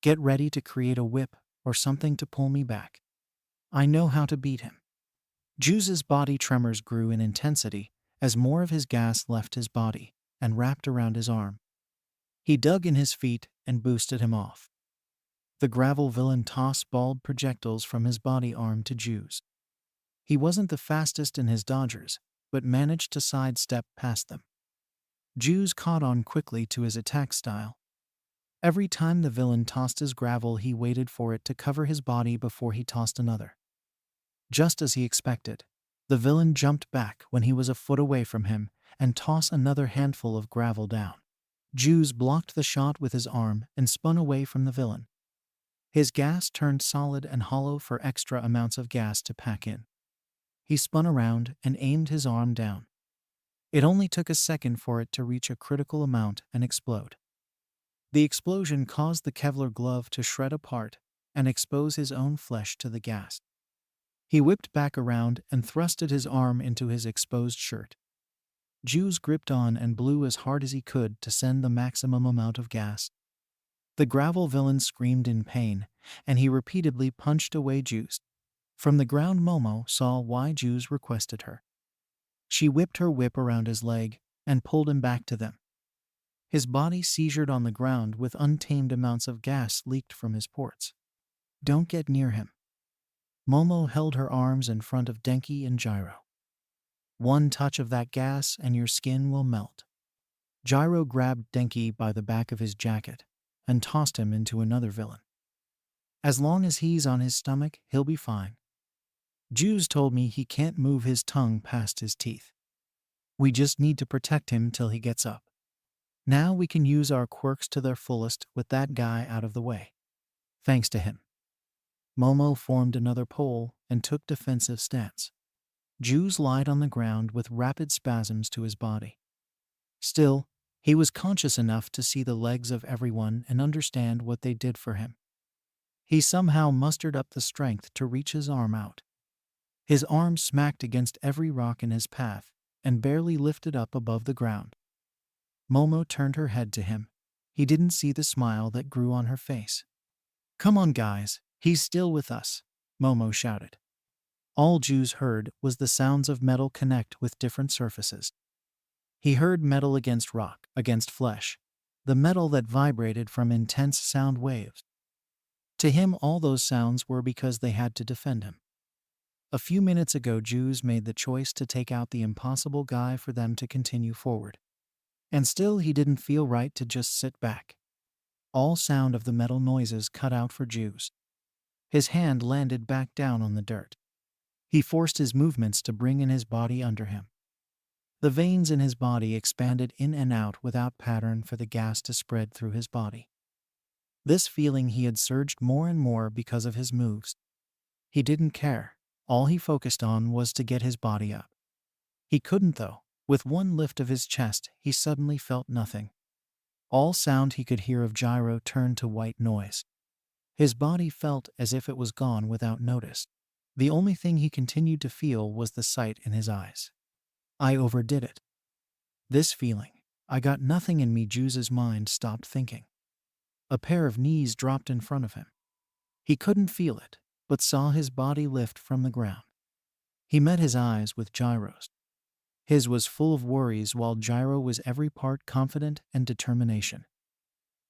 Get ready to create a whip or something to pull me back. I know how to beat him. Geus's body tremors grew in intensity as more of his gas left his body and wrapped around his arm. He dug in his feet and boosted him off. The gravel villain tossed balled projectiles from his body arm to Geus. He wasn't the fastest in his dodgers, but managed to sidestep past them. Geus caught on quickly to his attack style. Every time the villain tossed his gravel, he waited for it to cover his body before he tossed another. Just as he expected, the villain jumped back when he was a foot away from him and tossed another handful of gravel down. Geus blocked the shot with his arm and spun away from the villain. His gas turned solid and hollow for extra amounts of gas to pack in. He spun around and aimed his arm down. It only took a second for it to reach a critical amount and explode. The explosion caused the Kevlar glove to shred apart and expose his own flesh to the gas. He whipped back around and thrusted his arm into his exposed shirt. Geus gripped on and blew as hard as he could to send the maximum amount of gas. The gravel villain screamed in pain, and he repeatedly punched away Geus. From the ground, Momo saw why Geus requested her. She whipped her whip around his leg and pulled him back to them. His body seizured on the ground with untamed amounts of gas leaked from his ports. Don't get near him. Momo held her arms in front of Denki and Gyro. One touch of that gas and your skin will melt. Gyro grabbed Denki by the back of his jacket and tossed him into another villain. As long as he's on his stomach, he'll be fine. Geus told me he can't move his tongue past his teeth. We just need to protect him till he gets up. Now we can use our quirks to their fullest with that guy out of the way. Thanks to him. Momo formed another pole and took defensive stance. Geus lied on the ground with rapid spasms to his body. Still, he was conscious enough to see the legs of everyone and understand what they did for him. He somehow mustered up the strength to reach his arm out. His arm smacked against every rock in his path and barely lifted up above the ground. Momo turned her head to him. He didn't see the smile that grew on her face. Come on, guys, he's still with us, Momo shouted. All Geus heard was the sounds of metal connect with different surfaces. He heard metal against rock, against flesh, the metal that vibrated from intense sound waves. To him, all those sounds were because they had to defend him. A few minutes ago, Geus made the choice to take out the impossible guy for them to continue forward. And still he didn't feel right to just sit back. All sound of the metal noises cut out for Geus. His hand landed back down on the dirt. He forced his movements to bring in his body under him. The veins in his body expanded in and out without pattern for the gas to spread through his body. This feeling he had surged more and more because of his moves. He didn't care. All he focused on was to get his body up. He couldn't though. With one lift of his chest, he suddenly felt nothing. All sound he could hear of Gyro turned to white noise. His body felt as if it was gone without notice. The only thing he continued to feel was the sight in his eyes. I overdid it. This feeling, I got nothing in me. Geus's mind stopped thinking. A pair of knees dropped in front of him. He couldn't feel it, but saw his body lift from the ground. He met his eyes with Gyro's. His was full of worries while Gyro was every part confident and determination.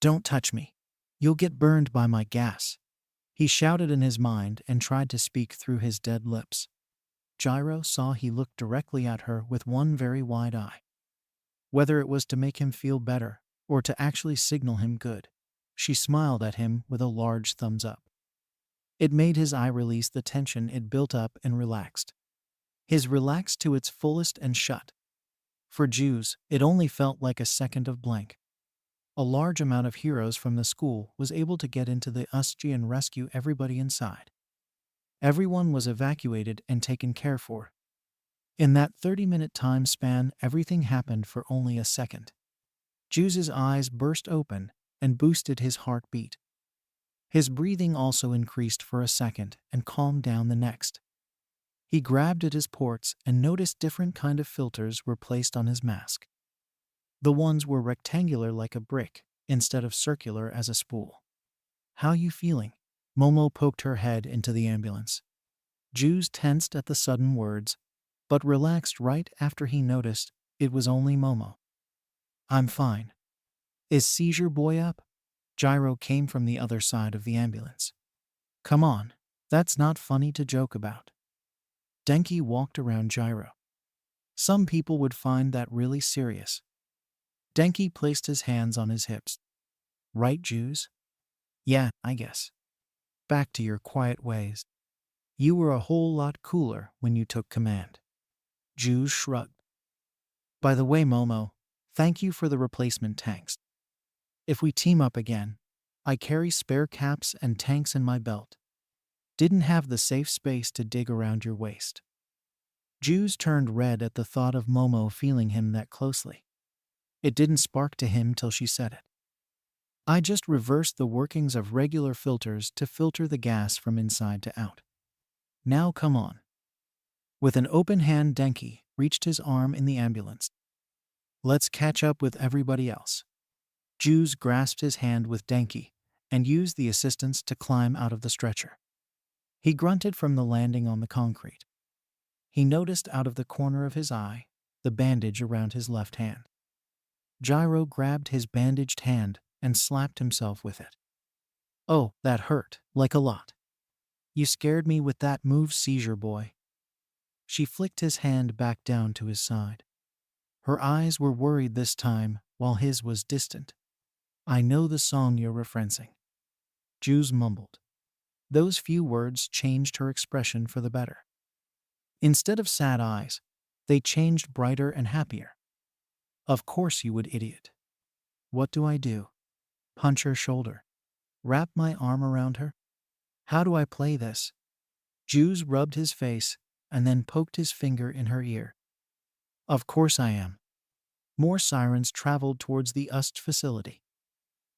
Don't touch me. You'll get burned by my gas. He shouted in his mind and tried to speak through his dead lips. Gyro saw he looked directly at her with one very wide eye. Whether it was to make him feel better or to actually signal him good, she smiled at him with a large thumbs up. It made his eye release the tension it built up and relaxed. His relaxed to its fullest and shut. For Geus, it only felt like a second of blank. a large amount of heroes from the school was able to get into the USG and rescue everybody inside. Everyone was evacuated and taken care for. In that 30-minute time span, everything happened for only a second. Juice's eyes burst open and boosted his heartbeat. His breathing also increased for a second and calmed down the next. He grabbed at his ports and noticed different kind of filters were placed on his mask. The ones were rectangular like a brick, instead of circular as a spool. "How you feeling?" Momo poked her head into the ambulance. Juice tensed at the sudden words, but relaxed right after he noticed it was only Momo. "I'm fine." "Is Seizure Boy up?" Gyro came from the other side of the ambulance. "Come on, that's not funny to joke about." Denki walked around Gyro. "Some people would find that really serious." Denki placed his hands on his hips. "Right, Juice?" "Yeah, I guess." "Back to your quiet ways. You were a whole lot cooler when you took command." Juice shrugged. "By the way, Momo, thank you for the replacement tanks. If we team up again, I carry spare caps and tanks in my belt. Didn't have the safe space to dig around your waist." Juice turned red at the thought of Momo feeling him that closely. It didn't spark to him till she said it. "I just reversed the workings of regular filters to filter the gas from inside to out. Now come on." With an open hand, Denki reached his arm in the ambulance. "Let's catch up with everybody else." Juice grasped his hand with Denki and used the assistance to climb out of the stretcher. He grunted from the landing on the concrete. He noticed out of the corner of his eye the bandage around his left hand. Gyro grabbed his bandaged hand and slapped himself with it. "Oh, that hurt, like a lot. You scared me with that move, Seizure Boy." She flicked his hand back down to his side. Her eyes were worried this time, while his was distant. "I know the song you're referencing," Juice mumbled. Those few words changed her expression for the better. Instead of sad eyes, they changed brighter and happier. "Of course you would, idiot. What do I do? Punch her shoulder? Wrap my arm around her? How do I play this?" Juice rubbed his face and then poked his finger in her ear. "Of course I am." More sirens traveled towards the UST facility.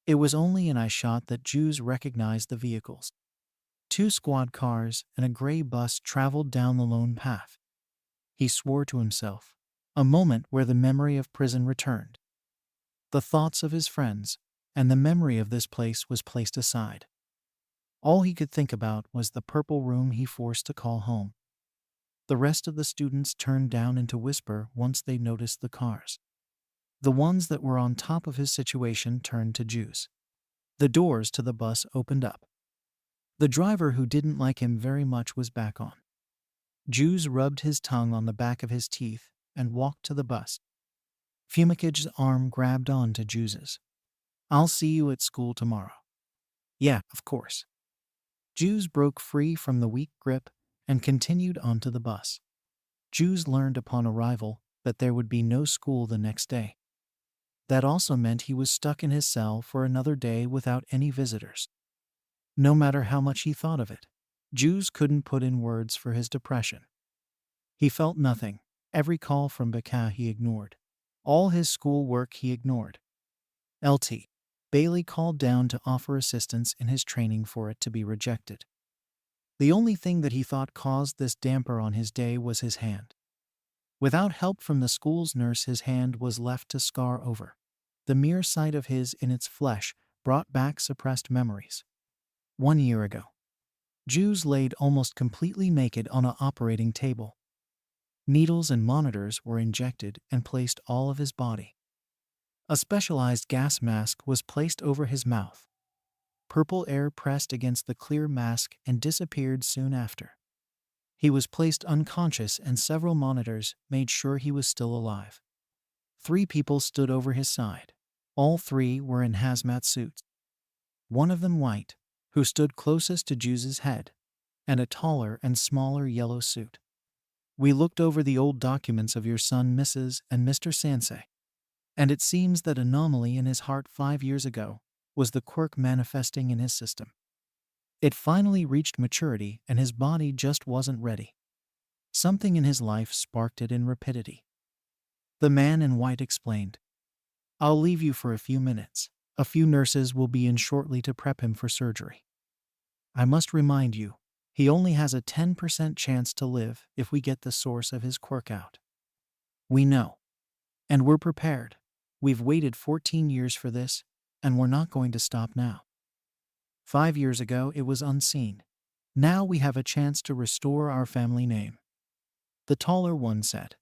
It was only in eye shot that Juice recognized the vehicles. 2 squad cars and a gray bus traveled down the lone path. He swore to himself, a moment where the memory of prison returned. The thoughts of his friends and the memory of this place was placed aside. All he could think about was the purple room he forced to call home. The rest of the students turned down into whisper once they noticed the cars. The ones that were on top of his situation turned to Juice. The doors to the bus opened up. The driver, who didn't like him very much, was back on. Juice rubbed his tongue on the back of his teeth and walked to the bus. Fumicage's arm grabbed on to Juice's. "I'll see you at school tomorrow." "Yeah, of course." Juice broke free from the weak grip and continued onto the bus. Juice learned upon arrival that there would be no school the next day. That also meant he was stuck in his cell for another day without any visitors. No matter how much he thought of it, Juice couldn't put in words for his depression. He felt nothing. Every call from Beka he ignored. All his school work he ignored. LT. Bailey called down to offer assistance in his training for it to be rejected. The only thing that he thought caused this damper on his day was his hand. Without help from the school's nurse, his hand was left to scar over. The mere sight of his in its flesh brought back suppressed memories. 1 year ago, Juice laid almost completely naked on an operating table. Needles and monitors were injected and placed all of his body. A specialized gas mask was placed over his mouth. Purple air pressed against the clear mask and disappeared soon after. He was placed unconscious and several monitors made sure he was still alive. 3 people stood over his side. All 3 were in hazmat suits. One of them white, who stood closest to Juice's head, and a taller and smaller yellow suit. "We looked over the old documents of your son, Mrs. and Mr. Sensei. And it seems that anomaly in his heart 5 years ago was the quirk manifesting in his system. It finally reached maturity and his body just wasn't ready. Something in his life sparked it in rapidity. The man in white explained, "I'll leave you for a few minutes. A few nurses will be in shortly to prep him for surgery. I must remind you, he only has a 10% chance to live if we get the source of his quirk out. We know. And we're prepared. We've waited 14 years for this, and we're not going to stop now. 5 years ago, it was unseen. Now we have a chance to restore our family name." The taller one said,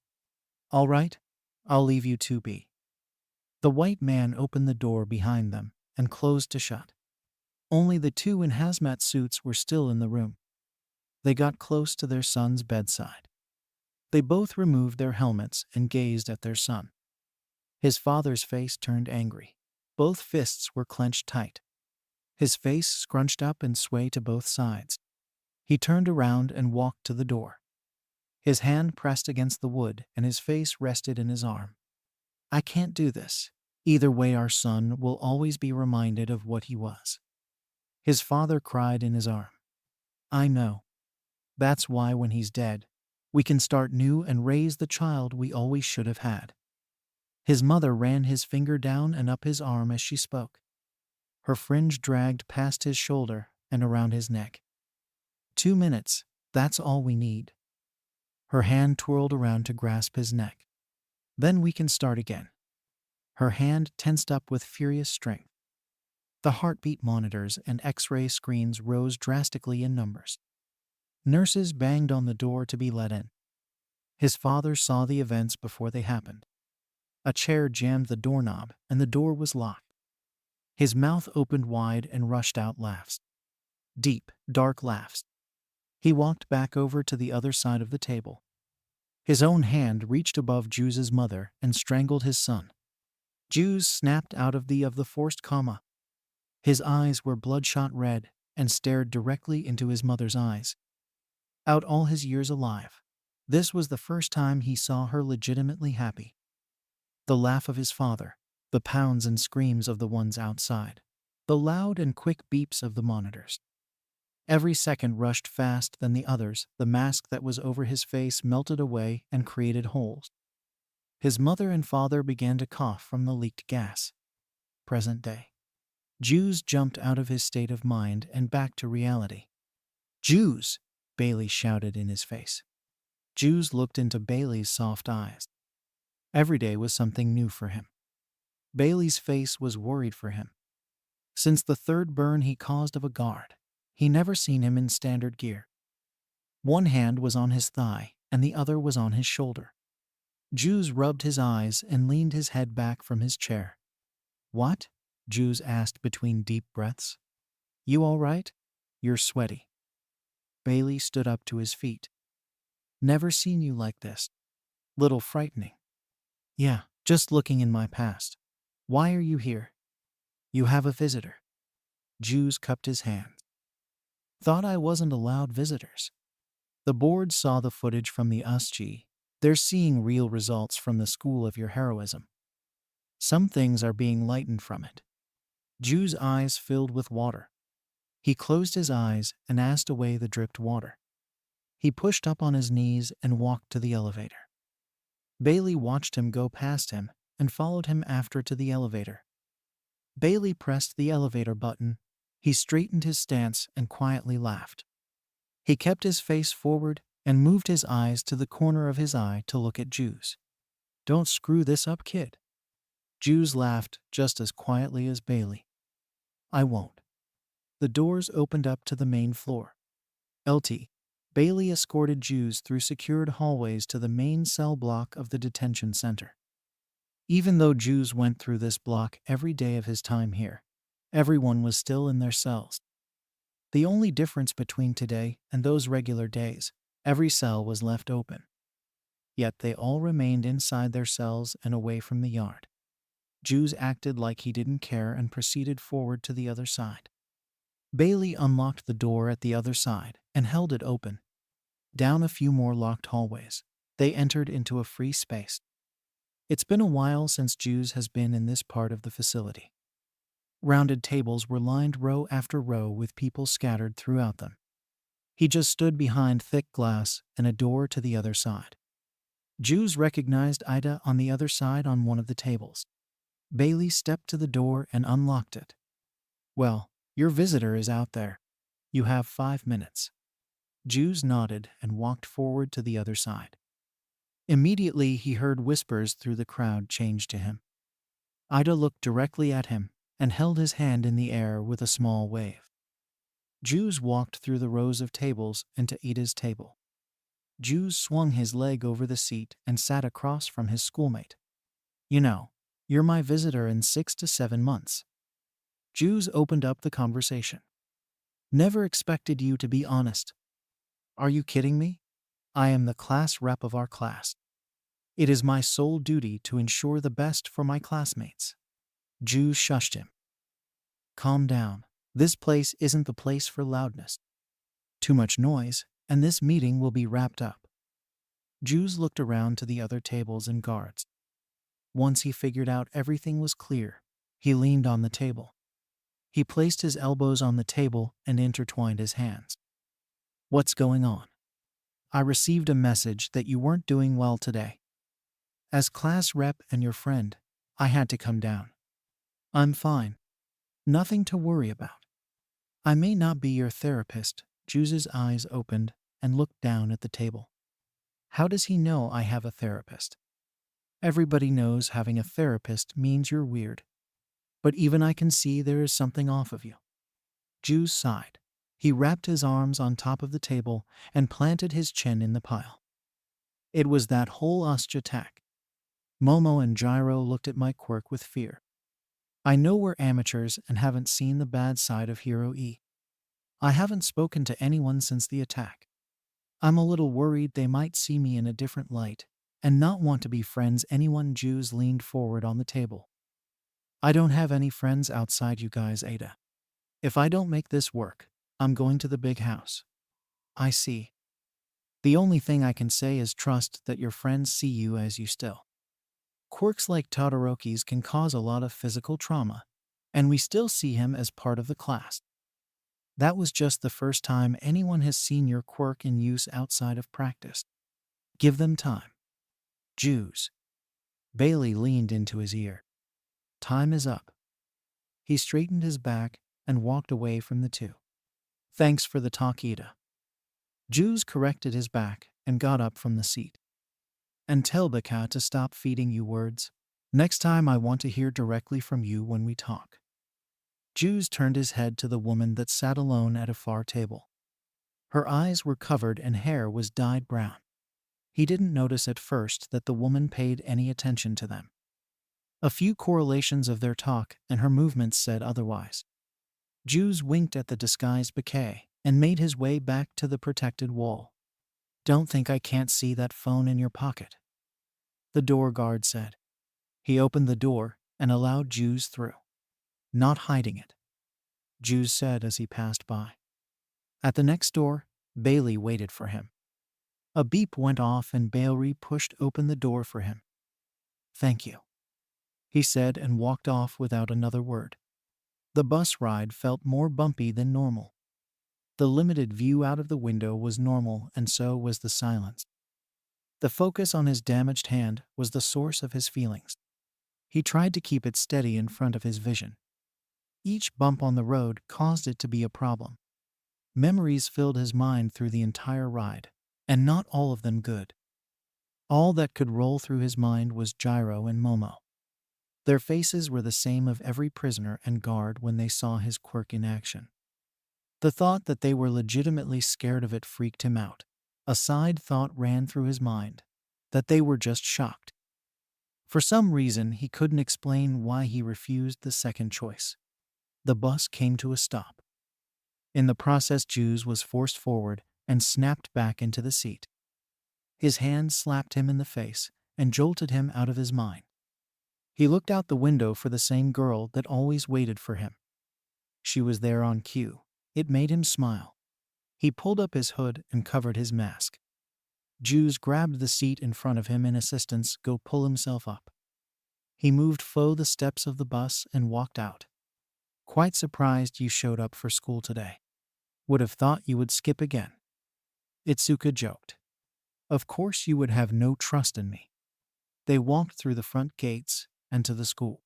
"All right, I'll leave you two be." The white man opened the door behind them and closed to shut. Only the two in hazmat suits were still in the room. They got close to their son's bedside. They both removed their helmets and gazed at their son. His father's face turned angry. Both fists were clenched tight. His face scrunched up and swayed to both sides. He turned around and walked to the door. His hand pressed against the wood and his face rested in his arm. "I can't do this. Either way, our son will always be reminded of what he was." His father cried in his arm. "I know. That's why when he's dead, we can start new and raise the child we always should have had." His mother ran his finger down and up his arm as she spoke. Her fringe dragged past his shoulder and around his neck. 2 minutes, that's all we need." Her hand twirled around to grasp his neck. "Then we can start again." Her hand tensed up with furious strength. The heartbeat monitors and X-ray screens rose drastically in numbers. Nurses banged on the door to be let in. His father saw the events before they happened. A chair jammed the doorknob and the door was locked. His mouth opened wide and rushed out laughs. Deep, dark laughs. He walked back over to the other side of the table. His own hand reached above Jew's mother and strangled his son. Jew snapped out of the forced coma. His eyes were bloodshot red and stared directly into his mother's eyes. Out all his years alive, this was the first time he saw her legitimately happy. The laugh of his father, the pounds and screams of the ones outside, the loud and quick beeps of the monitors. Every second rushed fast than the others. The mask that was over his face melted away and created holes. His mother and father began to cough from the leaked gas. Present day. Jews jumped out of his state of mind and back to reality. "Jews!" Bailey shouted in his face. Jews looked into Bailey's soft eyes. Every day was something new for him. Bailey's face was worried for him. Since the third burn he caused of a guard, he never seen him in standard gear. One hand was on his thigh and the other was on his shoulder. Jews rubbed his eyes and leaned his head back from his chair. "What?" Jews asked between deep breaths. "You all right? You're sweaty." Bailey stood up to his feet. "Never seen you like this. Little frightening." "Yeah, just looking in my past. Why are you here?" "You have a visitor." Jews cupped his hands. "Thought I wasn't allowed visitors." The board saw the footage from the USG. They're seeing real results from the school of your heroism. Some things are being lightened from it. Jew's eyes filled with water. He closed his eyes and asked away the dripped water. He pushed up on his knees and walked to the elevator. Bailey watched him go past him and followed him after to the elevator. Bailey pressed the elevator button. He straightened his stance and quietly laughed. He kept his face forward and moved his eyes to the corner of his eye to look at Jews. "Don't screw this up, kid." Jews laughed just as quietly as Bailey. "I won't." The doors opened up to the main floor. LT. Bailey escorted Jews through secured hallways to the main cell block of the detention center. Even though Jews went through this block every day of his time here, everyone was still in their cells. The only difference between today and those regular days, every cell was left open. Yet they all remained inside their cells and away from the yard. Jews acted like he didn't care and proceeded forward to the other side. Bailey unlocked the door at the other side and held it open. Down a few more locked hallways, they entered into a free space. It's been a while since Jews has been in this part of the facility. Rounded tables were lined row after row with people scattered throughout them. He just stood behind thick glass and a door to the other side. Jews recognized Ida on the other side on one of the tables. Bailey stepped to the door and unlocked it. "Well, your visitor is out there. You have 5 minutes." Jews nodded and walked forward to the other side. Immediately he heard whispers through the crowd change to him. Ida looked directly at him and held his hand in the air with a small wave. Jews walked through the rows of tables and to Ida's table. Jews swung his leg over the seat and sat across from his schoolmate. "You know, you're my visitor in 6 to 7 months." Jews opened up the conversation. "Never expected you to be honest." "Are you kidding me? I am the class rep of our class. It is my sole duty to ensure the best for my classmates." Jews shushed him. "Calm down. This place isn't the place for loudness. Too much noise, and this meeting will be wrapped up." Jews looked around to the other tables and guards. Once he figured out everything was clear, he leaned on the table. He placed his elbows on the table and intertwined his hands. "What's going on?" "I received a message that you weren't doing well today. As class rep and your friend, I had to come down." "I'm fine. Nothing to worry about." "I may not be your therapist." Jew's eyes opened and looked down at the table. "How does he know I have a therapist?" "Everybody knows having a therapist means you're weird. But even I can see there is something off of you." Jew sighed. He wrapped his arms on top of the table and planted his chin in the pile. "It was that whole Ustya attack." Momo and Gyro looked at my quirk with fear. "I know we're amateurs and haven't seen the bad side of Hero E. I haven't spoken to anyone since the attack. I'm a little worried they might see me in a different light and not want to be friends." Anyone? Jews leaned forward on the table. "I don't have any friends outside you guys, Ada. If I don't make this work, I'm going to the big house." "I see. The only thing I can say is trust that your friends see you as you still. Quirks like Todoroki's can cause a lot of physical trauma, and we still see him as part of the class. That was just the first time anyone has seen your quirk in use outside of practice. Give them time." "Jews." Bailey leaned into his ear. "Time is up." He straightened his back and walked away from the two. "Thanks for the talk, Ida." Jews corrected his back and got up from the seat. "And tell Beka to stop feeding you words. Next time I want to hear directly from you when we talk." Jews turned his head to the woman that sat alone at a far table. Her eyes were covered and hair was dyed brown. He didn't notice at first that the woman paid any attention to them. A few correlations of their talk and her movements said otherwise. Jews winked at the disguised Beka and made his way back to the protected wall. "Don't think I can't see that phone in your pocket," the door guard said. He opened the door and allowed Jews through. "Not hiding it," Jews said as he passed by. At the next door, Bailey waited for him. A beep went off and Bailey pushed open the door for him. "Thank you," he said and walked off without another word. The bus ride felt more bumpy than normal. The limited view out of the window was normal, and so was the silence. The focus on his damaged hand was the source of his feelings. He tried to keep it steady in front of his vision. Each bump on the road caused it to be a problem. Memories filled his mind through the entire ride, and not all of them good. All that could roll through his mind was Gyro and Momo. Their faces were the same of every prisoner and guard when they saw his quirk in action. The thought that they were legitimately scared of it freaked him out. A side thought ran through his mind, that they were just shocked. For some reason, he couldn't explain why he refused the second choice. The bus came to a stop. In the process, Jews was forced forward and snapped back into the seat. His hand slapped him in the face and jolted him out of his mind. He looked out the window for the same girl that always waited for him. She was there on cue. It made him smile. He pulled up his hood and covered his mask. Jews grabbed the seat in front of him in assistance, go pull himself up. He moved the steps of the bus and walked out. Quite surprised you showed up for school today. Would have thought you would skip again. Izuku joked. Of course you would have no trust in me. They walked through the front gates and to the school.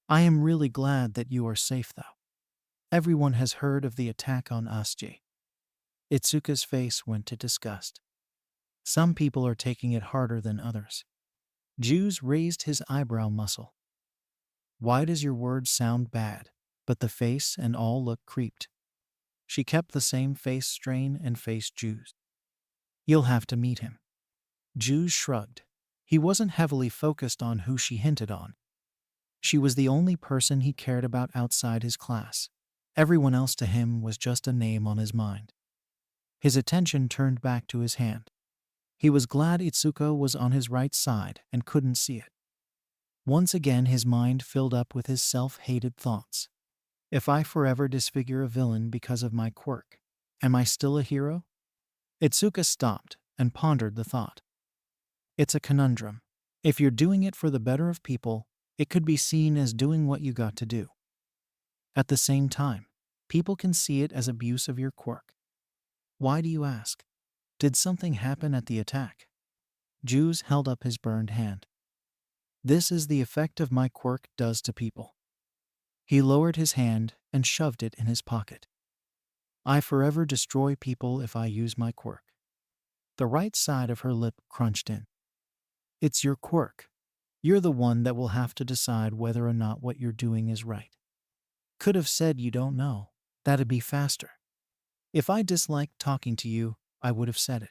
I am really glad that you are safe though. Everyone has heard of the attack on Asji. Itsuka's face went to disgust. Some people are taking it harder than others. Geus raised his eyebrow muscle. Why does your words sound bad, but the face and all look creeped? She kept the same face strain and faced Geus. You'll have to meet him. Geus shrugged. He wasn't heavily focused on who she hinted on. She was the only person he cared about outside his class. Everyone else to him was just a name on his mind. His attention turned back to his hand. He was glad Izuku was on his right side and couldn't see it. Once again his mind filled up with his self-hated thoughts. If I forever disfigure a villain because of my quirk, am I still a hero? Itsuka stopped and pondered the thought. It's a conundrum. If you're doing it for the better of people, it could be seen as doing what you got to do. At the same time, people can see it as abuse of your quirk. Why do you ask? Did something happen at the attack? Geus held up his burned hand. This is the effect of my quirk does to people. He lowered his hand and shoved it in his pocket. I forever destroy people if I use my quirk. The right side of her lip crunched in. It's your quirk. You're the one that will have to decide whether or not what you're doing is right. Could have said you don't know. That'd be faster. If I disliked talking to you, I would have said it.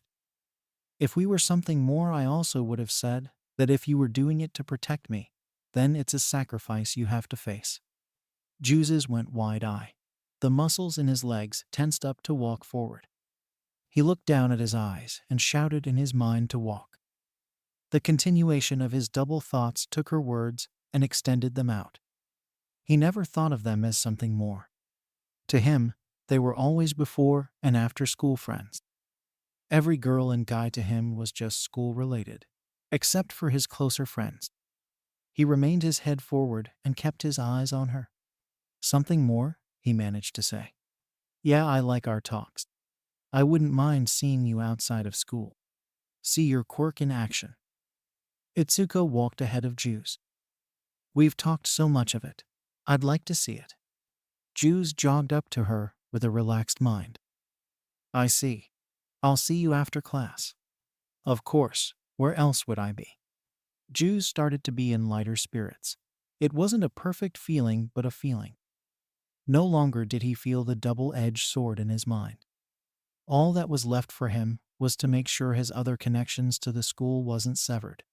If we were something more, I also would have said that if you were doing it to protect me, then it's a sacrifice you have to face. Geus's went wide-eyed. The muscles in his legs tensed up to walk forward. He looked down at his eyes and shouted in his mind to walk. The continuation of his double thoughts took her words and extended them out. He never thought of them as something more. To him, they were always before and after school friends. Every girl and guy to him was just school-related, except for his closer friends. He remained his head forward and kept his eyes on her. Something more, he managed to say. Yeah, I like our talks. I wouldn't mind seeing you outside of school. See your quirk in action. Izuku walked ahead of Geus. We've talked so much of it. I'd like to see it. Geus jogged up to her with a relaxed mind. I see. I'll see you after class. Of course, where else would I be? Geus started to be in lighter spirits. It wasn't a perfect feeling, but a feeling. No longer did he feel the double-edged sword in his mind. All that was left for him was to make sure his other connections to the school wasn't severed.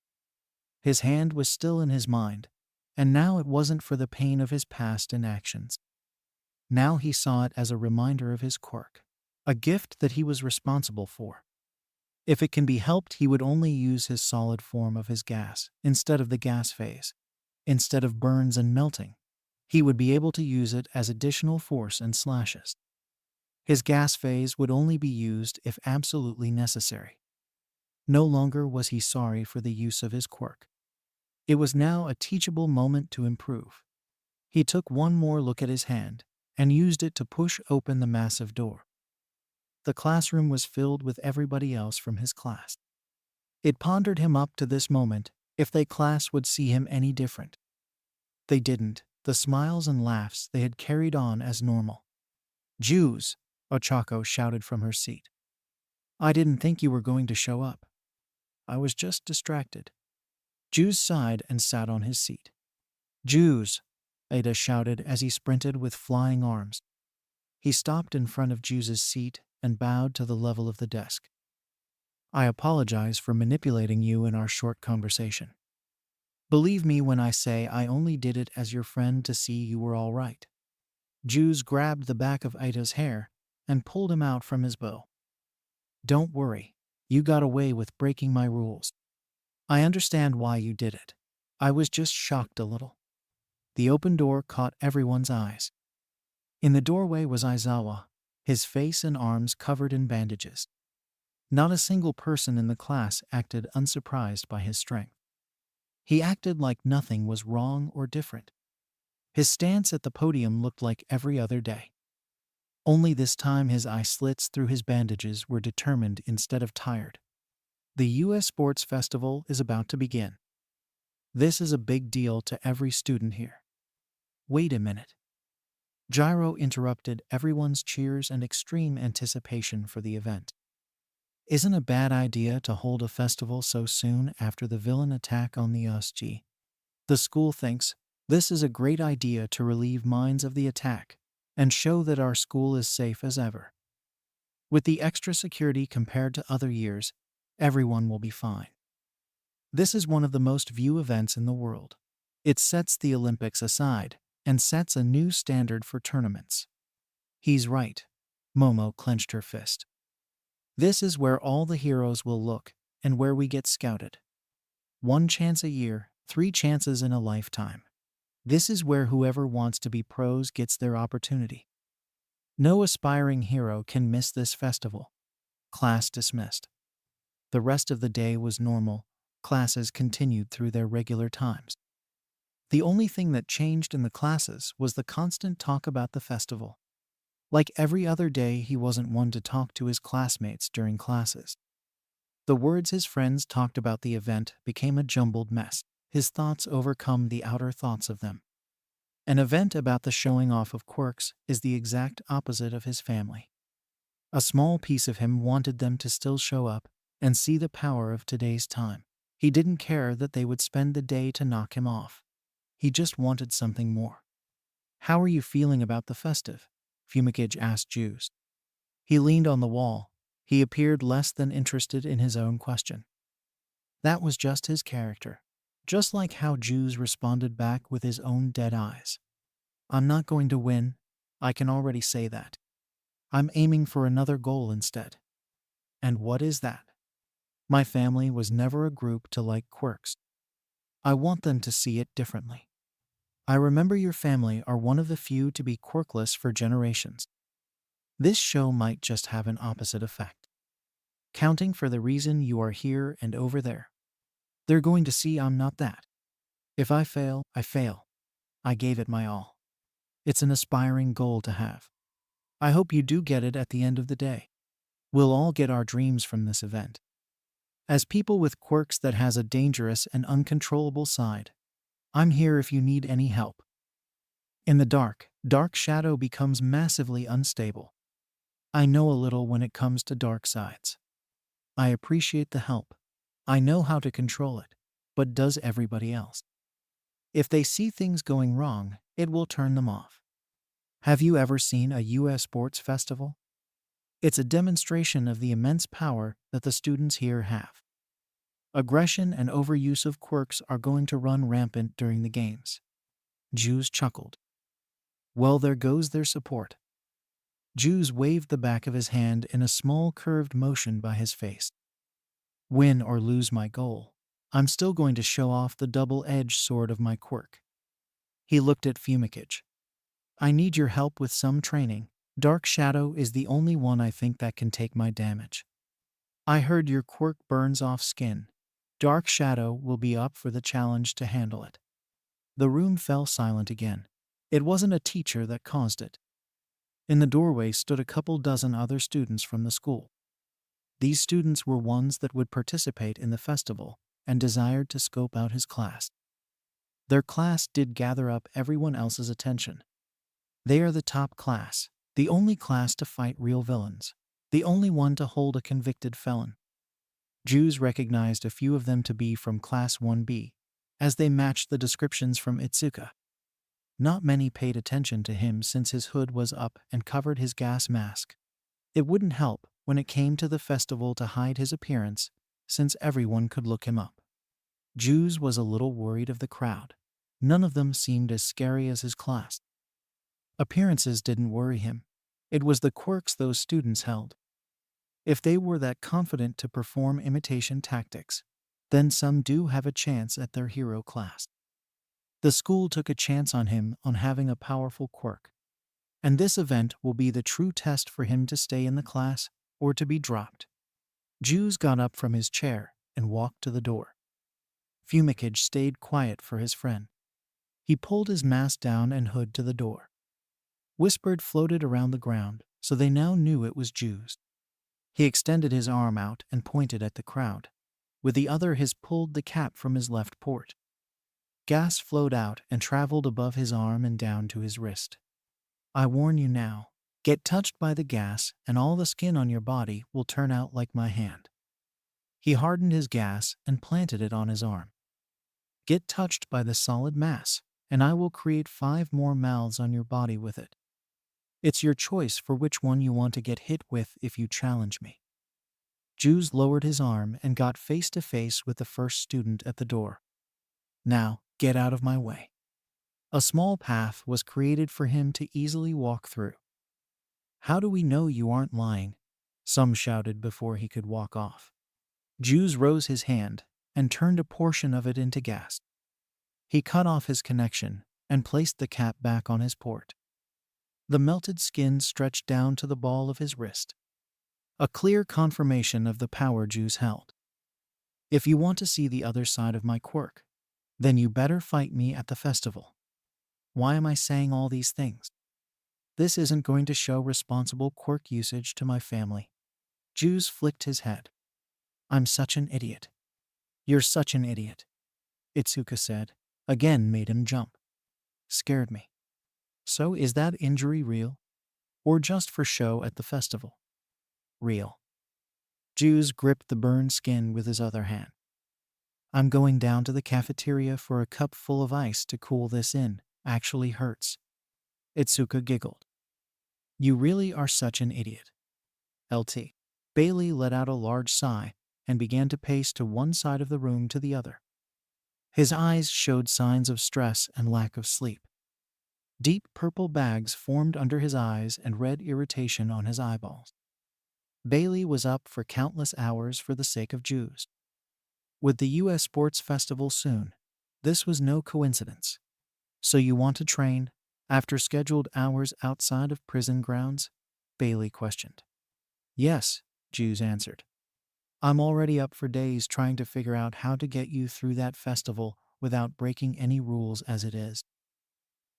His hand was still in his mind, and now it wasn't for the pain of his past inactions. Now he saw it as a reminder of his quirk, a gift that he was responsible for. If it can be helped, he would only use his solid form of his gas instead of the gas phase. Instead of burns and melting, he would be able to use it as additional force and slashes. His gas phase would only be used if absolutely necessary. No longer was he sorry for the use of his quirk. It was now a teachable moment to improve. He took one more look at his hand and used it to push open the massive door. The classroom was filled with everybody else from his class. It pondered him up to this moment if they class would see him any different. They didn't. The smiles and laughs they had carried on as normal. Geus, Ochako shouted from her seat. I didn't think you were going to show up. I was just distracted. Geus sighed and sat on his seat. Geus, Ada shouted as he sprinted with flying arms. He stopped in front of Geus's seat and bowed to the level of the desk. I apologize for manipulating you in our short conversation. Believe me when I say I only did it as your friend to see you were all right. Geus grabbed the back of Ida's hair and pulled him out from his bow. Don't worry, you got away with breaking my rules. I understand why you did it. I was just shocked a little. The open door caught everyone's eyes. In the doorway was Aizawa, his face and arms covered in bandages. Not a single person in the class acted unsurprised by his strength. He acted like nothing was wrong or different. His stance at the podium looked like every other day. Only this time his eye slits through his bandages were determined instead of tired. The U.S. Sports Festival is about to begin. This is a big deal to every student here. Wait a minute. Gyro interrupted everyone's cheers and extreme anticipation for the event. Isn't a bad idea to hold a festival so soon after the villain attack on the USG? The school thinks this is a great idea to relieve minds of the attack and show that our school is safe as ever. With the extra security compared to other years, everyone will be fine. This is one of the most viewed events in the world. It sets the Olympics aside and sets a new standard for tournaments. He's right. Momo clenched her fist. This is where all the heroes will look and where we get scouted. 1 chance a year, 3 chances in a lifetime. This is where whoever wants to be pros gets their opportunity. No aspiring hero can miss this festival. Class dismissed. The rest of the day was normal. Classes continued through their regular times. The only thing that changed in the classes was the constant talk about the festival. Like every other day, he wasn't one to talk to his classmates during classes. The words his friends talked about the event became a jumbled mess. His thoughts overcome the outer thoughts of them. An event about the showing off of quirks is the exact opposite of his family. A small piece of him wanted them to still show up and see the power of today's time. He didn't care that they would spend the day to knock him off. He just wanted something more. How are you feeling about the festive? Fumikage asked Geus. He leaned on the wall. He appeared less than interested in his own question. That was just his character. Just like how Geus responded back with his own dead eyes. I'm not going to win. I can already say that. I'm aiming for another goal instead. And what is that? My family was never a group to like quirks. I want them to see it differently. I remember your family are one of the few to be quirkless for generations. This show might just have an opposite effect. Counting for the reason you are here and over there. They're going to see I'm not that. If I fail, I fail. I gave it my all. It's an aspiring goal to have. I hope you do get it at the end of the day. We'll all get our dreams from this event. As people with quirks that has a dangerous and uncontrollable side, I'm here if you need any help. In the dark shadow becomes massively unstable. I know a little when it comes to dark sides. I appreciate the help. I know how to control it, but does everybody else? If they see things going wrong, it will turn them off. Have you ever seen a U.S. sports festival? It's a demonstration of the immense power that the students here have. Aggression and overuse of quirks are going to run rampant during the games. Geus chuckled. Well, there goes their support. Geus waved the back of his hand in a small curved motion by his face. Win or lose my goal, I'm still going to show off the double-edged sword of my quirk. He looked at Fumikage. I need your help with some training. Dark Shadow is the only one I think that can take my damage. I heard your quirk burns off skin. Dark Shadow will be up for the challenge to handle it. The room fell silent again. It wasn't a teacher that caused it. In the doorway stood a couple dozen other students from the school. These students were ones that would participate in the festival and desired to scope out his class. Their class did gather up everyone else's attention. They are the top class, the only class to fight real villains, the only one to hold a convicted felon. Geus recognized a few of them to be from Class 1B, as they matched the descriptions from Izuku. Not many paid attention to him since his hood was up and covered his gas mask. It wouldn't help when it came to the festival to hide his appearance, since everyone could look him up. Geus was a little worried of the crowd. None of them seemed as scary as his class. Appearances didn't worry him. It was the quirks those students held. If they were that confident to perform imitation tactics, then some do have a chance at their hero class. The school took a chance on him on having a powerful quirk. And this event will be the true test for him to stay in the class or to be dropped. Geus got up from his chair and walked to the door. Fumicage stayed quiet for his friend. He pulled his mask down and hood to the door. Whispered floated around the ground, so they now knew it was Jews. He extended his arm out and pointed at the crowd. With the other his pulled the cap from his left port. Gas flowed out and traveled above his arm and down to his wrist. I warn you now, get touched by the gas and all the skin on your body will turn out like my hand. He hardened his gas and planted it on his arm. Get touched by the solid mass, and I will create 5 more mouths on your body with it. It's your choice for which one you want to get hit with if you challenge me. Jews lowered his arm and got face to face with the first student at the door. Now, get out of my way. A small path was created for him to easily walk through. How do we know you aren't lying? Some shouted before he could walk off. Jews rose his hand and turned a portion of it into gas. He cut off his connection and placed the cap back on his port. The melted skin stretched down to the ball of his wrist. A clear confirmation of the power Jews held. If you want to see the other side of my quirk, then you better fight me at the festival. Why am I saying all these things? This isn't going to show responsible quirk usage to my family. Jews flicked his head. I'm such an idiot. You're such an idiot, Izuku said. Again made him jump. Scared me. So is that injury real? Or just for show at the festival? Real. Jews gripped the burned skin with his other hand. I'm going down to the cafeteria for a cup full of ice to cool this in. Actually hurts. Izuku giggled. You really are such an idiot. LT. Bailey let out a large sigh and began to pace to one side of the room to the other. His eyes showed signs of stress and lack of sleep. Deep purple bags formed under his eyes and red irritation on his eyeballs. Bailey was up for countless hours for the sake of Jews. With the U.S. Sports Festival soon, this was no coincidence. So you want to train after scheduled hours outside of prison grounds? Bailey questioned. Yes, Jews answered. I'm already up for days trying to figure out how to get you through that festival without breaking any rules as it is.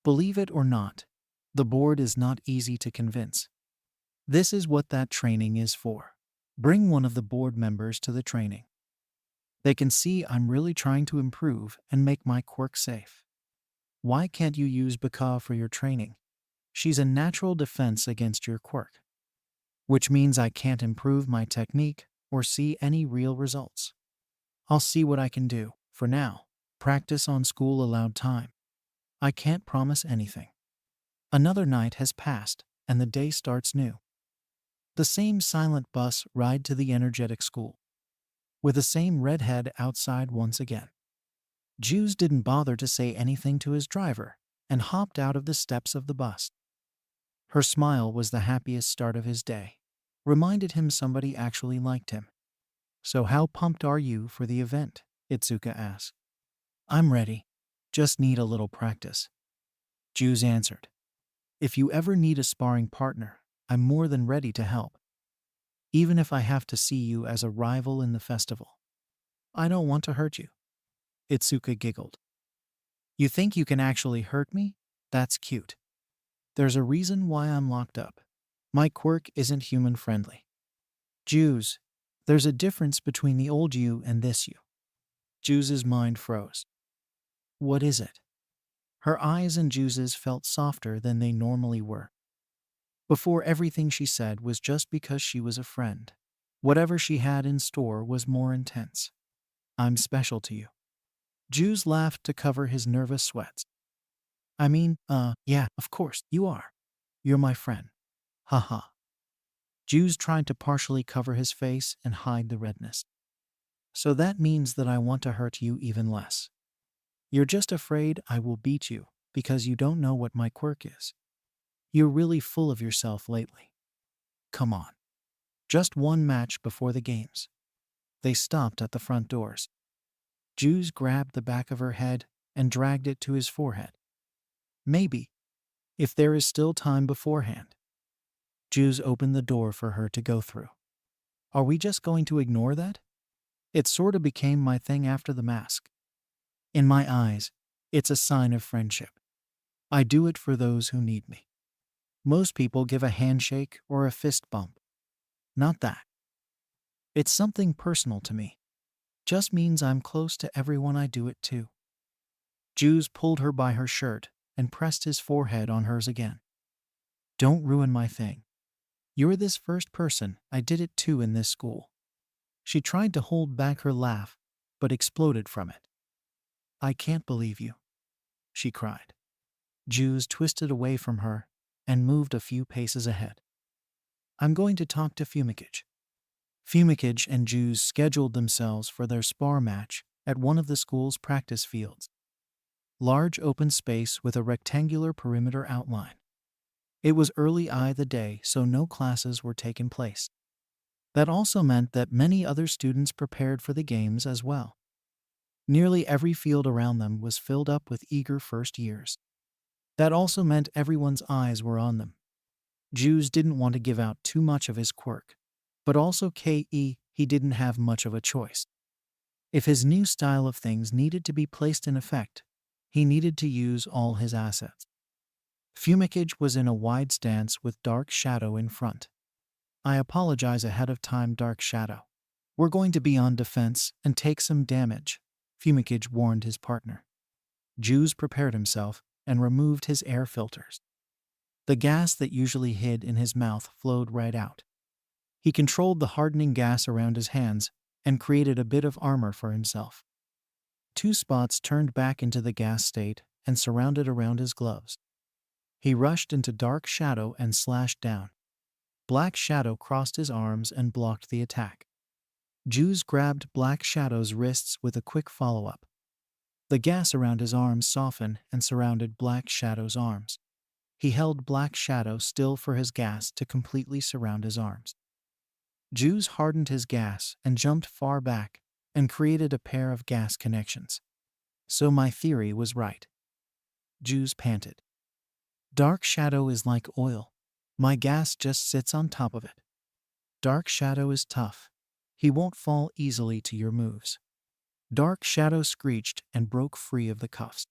Believe it or not, the board is not easy to convince. This is what that training is for. Bring one of the board members to the training. They can see I'm really trying to improve and make my quirk safe. Why can't you use Baka for your training? She's a natural defense against your quirk. Which means I can't improve my technique or see any real results. I'll see what I can do. For now, practice on school-allowed time. I can't promise anything. Another night has passed, and the day starts new. The same silent bus ride to the energetic school. With the same redhead outside once again. Jews didn't bother to say anything to his driver and hopped out of the steps of the bus. Her smile was the happiest start of his day. Reminded him somebody actually liked him. So how pumped are you for the event? Izuku asked. I'm ready. Just need a little practice. Jews answered. If you ever need a sparring partner, I'm more than ready to help. Even if I have to see you as a rival in the festival. I don't want to hurt you. Izuku giggled. You think you can actually hurt me? That's cute. There's a reason why I'm locked up. My quirk isn't human-friendly. Jews, there's a difference between the old you and this you. Jews' mind froze. What is it? Her eyes and Jews' felt softer than they normally were. Before, everything she said was just because she was a friend. Whatever she had in store was more intense. I'm special to you. Jews laughed to cover his nervous sweats. Yeah, of course, you are. You're my friend. Haha. Jews tried to partially cover his face and hide the redness. So that means that I want to hurt you even less. You're just afraid I will beat you because you don't know what my quirk is. You're really full of yourself lately. Come on. Just one match before the games. They stopped at the front doors. Jews grabbed the back of her head and dragged it to his forehead. Maybe, if there is still time beforehand. Jews opened the door for her to go through. Are we just going to ignore that? It sort of became my thing after the mask. In my eyes, it's a sign of friendship. I do it for those who need me. Most people give a handshake or a fist bump. Not that. It's something personal to me. Just means I'm close to everyone I do it to. Geus pulled her by her shirt and pressed his forehead on hers again. Don't ruin my thing. You're this first person I did it to in this school. She tried to hold back her laugh, but exploded from it. I can't believe you, she cried. Geus twisted away from her and moved a few paces ahead. I'm going to talk to Fumikage. Fumikage and Geus scheduled themselves for their spar match at one of the school's practice fields. Large open space with a rectangular perimeter outline. It was early the day, so no classes were taking place. That also meant that many other students prepared for the games as well. Nearly every field around them was filled up with eager first years. That also meant everyone's eyes were on them. Geus didn't want to give out too much of his quirk, but also he didn't have much of a choice. If his new style of things needed to be placed in effect, he needed to use all his assets. Fumikage was in a wide stance with Dark Shadow in front. I apologize ahead of time, Dark Shadow. We're going to be on defense and take some damage, Fumikage warned his partner. Geus prepared himself and removed his air filters. The gas that usually hid in his mouth flowed right out. He controlled the hardening gas around his hands and created a bit of armor for himself. 2 spots turned back into the gas state and surrounded around his gloves. He rushed into Dark Shadow and slashed down. Black Shadow crossed his arms and blocked the attack. Geus grabbed Black Shadow's wrists with a quick follow-up. The gas around his arms softened and surrounded Black Shadow's arms. He held Black Shadow still for his gas to completely surround his arms. Geus hardened his gas and jumped far back and created a pair of gas connections. So my theory was right. Geus panted. Dark Shadow is like oil. My gas just sits on top of it. Dark Shadow is tough. He won't fall easily to your moves. Dark Shadow screeched and broke free of the cuffs.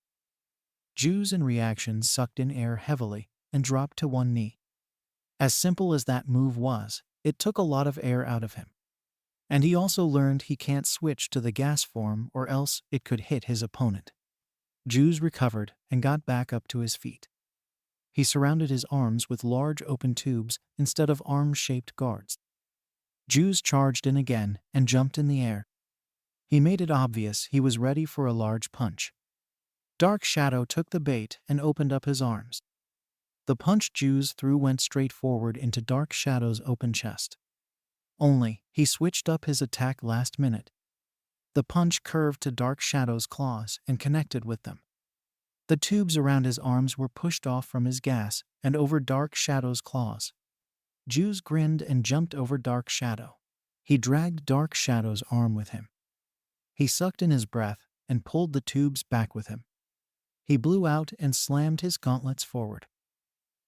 Geus in reaction sucked in air heavily and dropped to one knee. As simple as that move was, it took a lot of air out of him. And he also learned he can't switch to the gas form or else it could hit his opponent. Geus recovered and got back up to his feet. He surrounded his arms with large open tubes instead of arm-shaped guards. Geus charged in again and jumped in the air. He made it obvious he was ready for a large punch. Dark Shadow took the bait and opened up his arms. The punch Geus threw went straight forward into Dark Shadow's open chest. Only, he switched up his attack last minute. The punch curved to Dark Shadow's claws and connected with them. The tubes around his arms were pushed off from his gas and over Dark Shadow's claws. Geus grinned and jumped over Dark Shadow. He dragged Dark Shadow's arm with him. He sucked in his breath and pulled the tubes back with him. He blew out and slammed his gauntlets forward.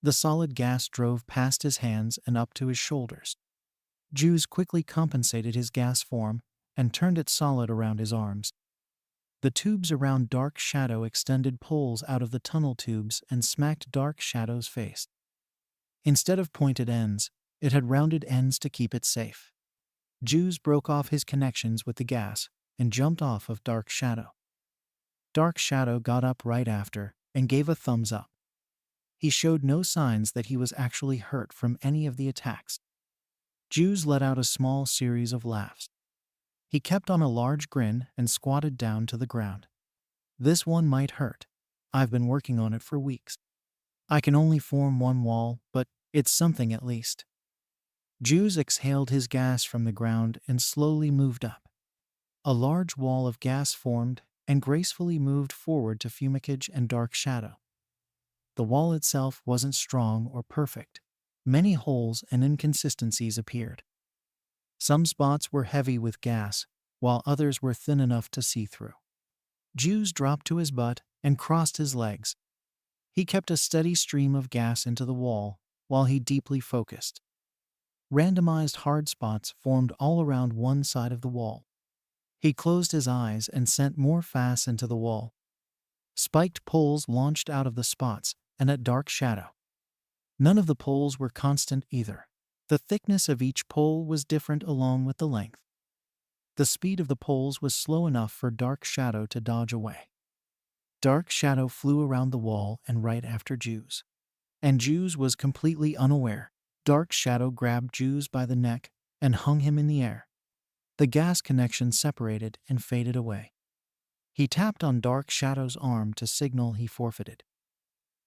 The solid gas drove past his hands and up to his shoulders. Geus quickly compensated his gas form and turned it solid around his arms. The tubes around Dark Shadow extended poles out of the tunnel tubes and smacked Dark Shadow's face. Instead of pointed ends, it had rounded ends to keep it safe. Geus broke off his connections with the gas and jumped off of Dark Shadow. Dark Shadow got up right after and gave a thumbs up. He showed no signs that he was actually hurt from any of the attacks. Geus let out a small series of laughs. He kept on a large grin and squatted down to the ground. This one might hurt. I've been working on it for weeks. I can only form one wall, but it's something at least. Geus exhaled his gas from the ground and slowly moved up. A large wall of gas formed and gracefully moved forward to Fumikage and Dark Shadow. The wall itself wasn't strong or perfect. Many holes and inconsistencies appeared. Some spots were heavy with gas, while others were thin enough to see through. Geus dropped to his butt and crossed his legs. He kept a steady stream of gas into the wall while he deeply focused. Randomized hard spots formed all around one side of the wall. He closed his eyes and sent more fast into the wall. Spiked poles launched out of the spots and at dark shadow. None of the poles were constant either. The thickness of each pole was different along with the length. The speed of the poles was slow enough for Dark Shadow to dodge away. Dark Shadow flew around the wall and right after Geus. And Geus was completely unaware. Dark Shadow grabbed Geus by the neck and hung him in the air. The gas connection separated and faded away. He tapped on Dark Shadow's arm to signal he forfeited.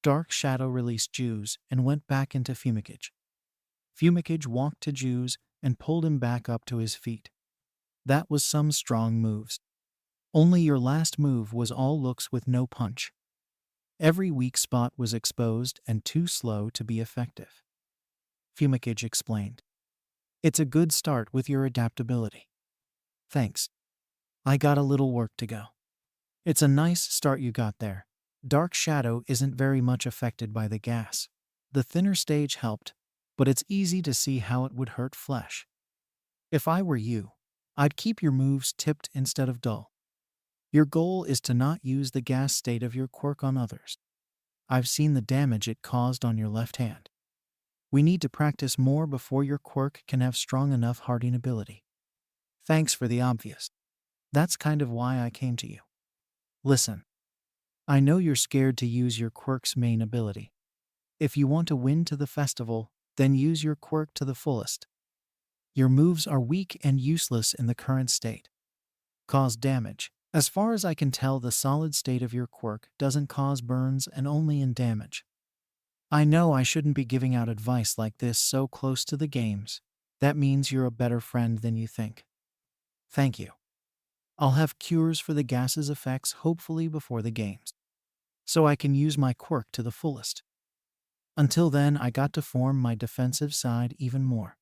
Dark Shadow released Geus and went back into Fumikage. Fumikage walked to Geus and pulled him back up to his feet. That was some strong moves. Only your last move was all looks with no punch. Every weak spot was exposed and too slow to be effective. Fumikage explained. It's a good start with your adaptability. Thanks. I got a little work to go. It's a nice start you got there. Dark Shadow isn't very much affected by the gas. The thinner stage helped, but it's easy to see how it would hurt flesh. If I were you, I'd keep your moves tipped instead of dull. Your goal is to not use the gas state of your quirk on others. I've seen the damage it caused on your left hand. We need to practice more before your quirk can have strong enough hardening ability. Thanks for the obvious. That's kind of why I came to you. Listen. I know you're scared to use your quirk's main ability. If you want to win to the festival, then use your quirk to the fullest. Your moves are weak and useless in the current state. Cause damage. As far as I can tell, the solid state of your quirk doesn't cause burns and only in damage. I know I shouldn't be giving out advice like this so close to the games. That means you're a better friend than you think. Thank you. I'll have cures for the gas's effects hopefully before the games, so I can use my quirk to the fullest. Until then, I got to form my defensive side even more.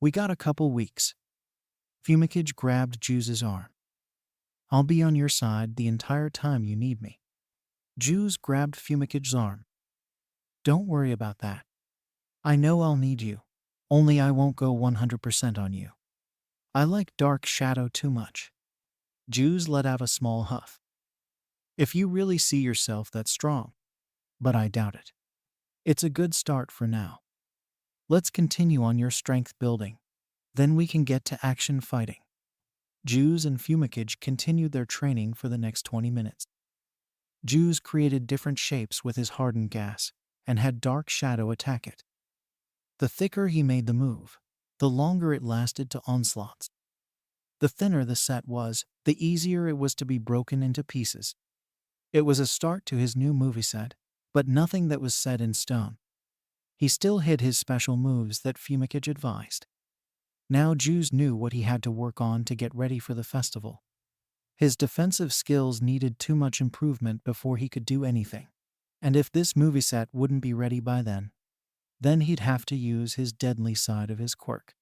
We got a couple weeks. Fumikage grabbed Geus's arm. I'll be on your side the entire time you need me. Geus grabbed Fumikage's arm. Don't worry about that. I know I'll need you, only I won't go 100% on you. I like Dark Shadow too much. Geus let out a small huff. If you really see yourself that strong, but I doubt it. It's a good start for now. Let's continue on your strength building. Then we can get to action fighting. Geus and Fumikage continued their training for the next 20 minutes. Geus created different shapes with his hardened gas and had Dark Shadow attack it. The thicker he made the move, the longer it lasted to onslaughts. The thinner the set was, the easier it was to be broken into pieces. It was a start to his new movie set, but nothing that was set in stone. He still hid his special moves that Fumikage advised. Now Geus knew what he had to work on to get ready for the festival. His defensive skills needed too much improvement before he could do anything. And if this movie set wouldn't be ready by then he'd have to use his deadly side of his quirk.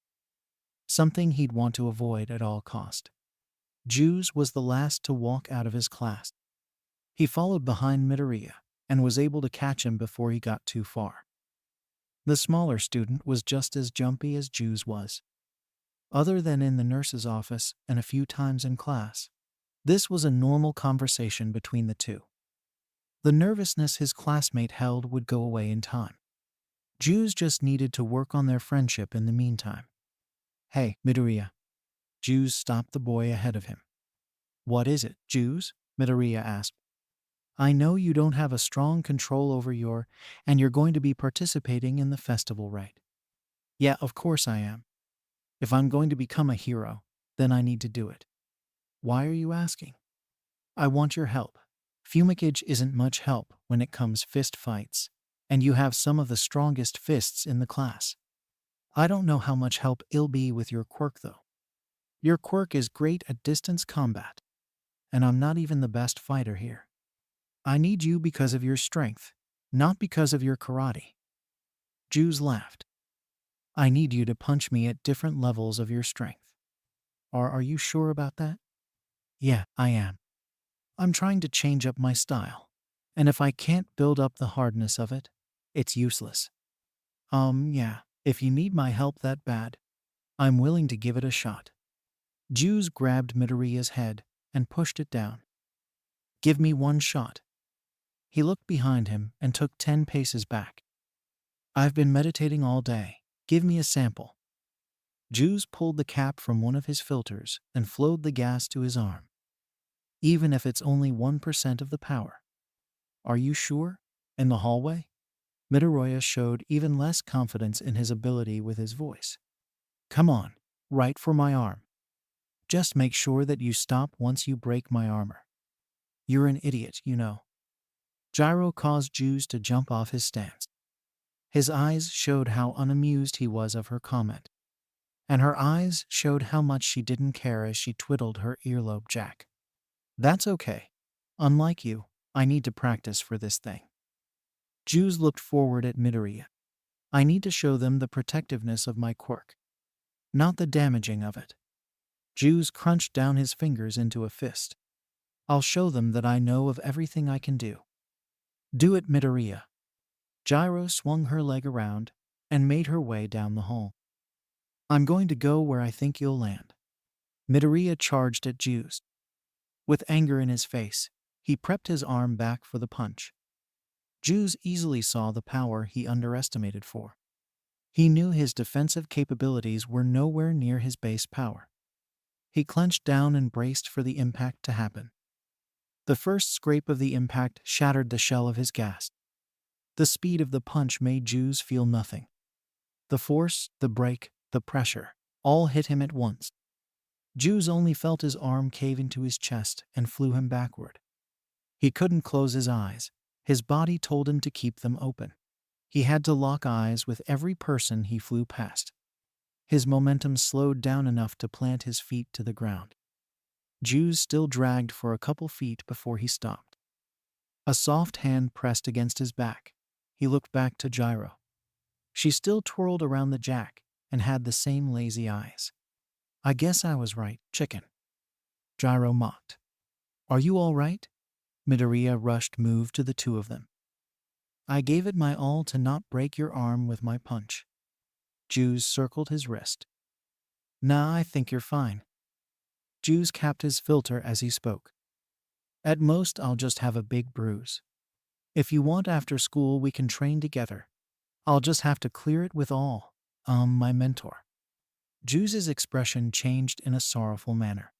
Something he'd want to avoid at all cost. Geus was the last to walk out of his class. He followed behind Midoriya and was able to catch him before he got too far. The smaller student was just as jumpy as Geus was. Other than in the nurse's office and a few times in class, this was a normal conversation between the two. The nervousness his classmate held would go away in time. Geus just needed to work on their friendship in the meantime. Hey, Midoriya. Geus stopped the boy ahead of him. What is it, Geus? Midoriya asked. I know you don't have a strong control over and you're going to be participating in the festival, right? Yeah, of course I am. If I'm going to become a hero, then I need to do it. Why are you asking? I want your help. Fumikage isn't much help when it comes fist fights, and you have some of the strongest fists in the class. I don't know how much help it'll be with your quirk though. Your quirk is great at distance combat, and I'm not even the best fighter here. I need you because of your strength, not because of your karate. Geus laughed. I need you to punch me at different levels of your strength. Are you sure about that? Yeah, I am. I'm trying to change up my style, and if I can't build up the hardness of it, it's useless. Yeah, if you need my help that bad, I'm willing to give it a shot. Geus grabbed Midoriya's head and pushed it down. Give me one shot. He looked behind him and took 10 paces back. I've been meditating all day. Give me a sample. Geus pulled the cap from one of his filters and flowed the gas to his arm. Even if it's only 1% of the power. Are you sure? In the hallway? Midoriya showed even less confidence in his ability with his voice. Come on, right for my arm. Just make sure that you stop once you break my armor. You're an idiot, you know. Gyro caused Geus to jump off his stance. His eyes showed how unamused he was of her comment, and her eyes showed how much she didn't care as she twiddled her earlobe jack. That's okay. Unlike you, I need to practice for this thing. Geus looked forward at Midoriya. I need to show them the protectiveness of my quirk, not the damaging of it. Geus crunched down his fingers into a fist. I'll show them that I know of everything I can do. Do it, Midoriya. Gyro swung her leg around and made her way down the hall. I'm going to go where I think you'll land. Midoriya charged at Geus. With anger in his face, he prepped his arm back for the punch. Geus easily saw the power he underestimated for. He knew his defensive capabilities were nowhere near his base power. He clenched down and braced for the impact to happen. The first scrape of the impact shattered the shell of his gas. The speed of the punch made Geus feel nothing. The force, the break, the pressure, all hit him at once. Geus only felt his arm cave into his chest and flew him backward. He couldn't close his eyes. His body told him to keep them open. He had to lock eyes with every person he flew past. His momentum slowed down enough to plant his feet to the ground. Geus still dragged for a couple feet before he stopped. A soft hand pressed against his back. He looked back to Gyro. She still twirled around the jack and had the same lazy eyes. I guess I was right, chicken. Gyro mocked. Are you all right? Midoriya rushed move to the two of them. I gave it my all to not break your arm with my punch. Geus circled his wrist. Nah, I think you're fine. Geus capped his filter as he spoke. At most, I'll just have a big bruise. If you want after school, we can train together. I'll just have to clear it with all, my mentor. Geus's expression changed in a sorrowful manner.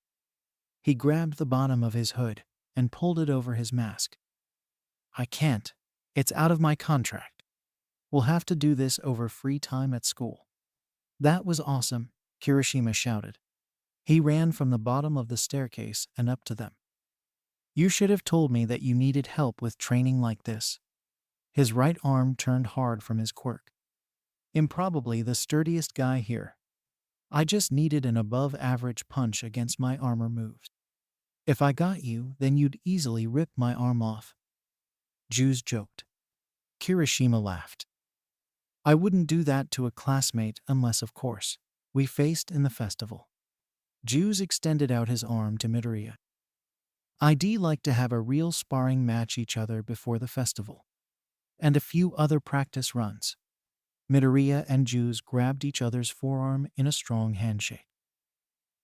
He grabbed the bottom of his hood and pulled it over his mask. I can't. It's out of my contract. We'll have to do this over free time at school. That was awesome, Kirishima shouted. He ran from the bottom of the staircase and up to them. You should have told me that you needed help with training like this. His right arm turned hard from his quirk. Improbably the sturdiest guy here. I just needed an above-average punch against my armor moves. If I got you, then you'd easily rip my arm off. Geus joked. Kirishima laughed. I wouldn't do that to a classmate unless, of course, we faced in the festival. Geus extended out his arm to Midoriya. I'd like to have a real sparring match each other before the festival. And a few other practice runs. Midoriya and Geus grabbed each other's forearm in a strong handshake.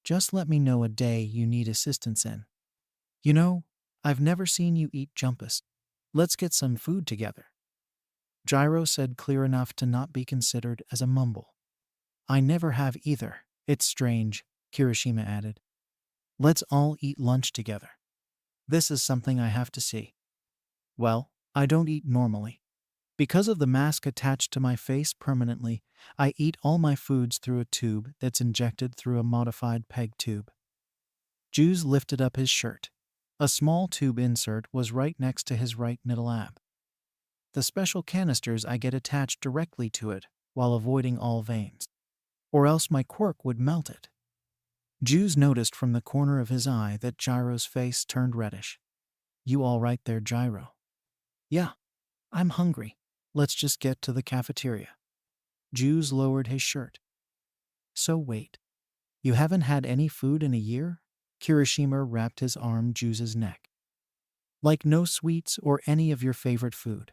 Just let me know a day you need assistance in. You know, I've never seen you eat jumpus. Let's get some food together. Gyro said clear enough to not be considered as a mumble. I never have either. It's strange, Kirishima added. Let's all eat lunch together. This is something I have to see. Well, I don't eat normally. Because of the mask attached to my face permanently, I eat all my foods through a tube that's injected through a modified peg tube. Geus lifted up his shirt. A small tube insert was right next to his right middle ab. The special canisters I get attached directly to it while avoiding all veins. Or else my quirk would melt it. Geus noticed from the corner of his eye that Gyro's face turned reddish. You all right there, Gyro? Yeah. I'm hungry. Let's just get to the cafeteria. Geus lowered his shirt. So wait. You haven't had any food in a year? Kirishima wrapped his arm Geus's neck. Like no sweets or any of your favorite food.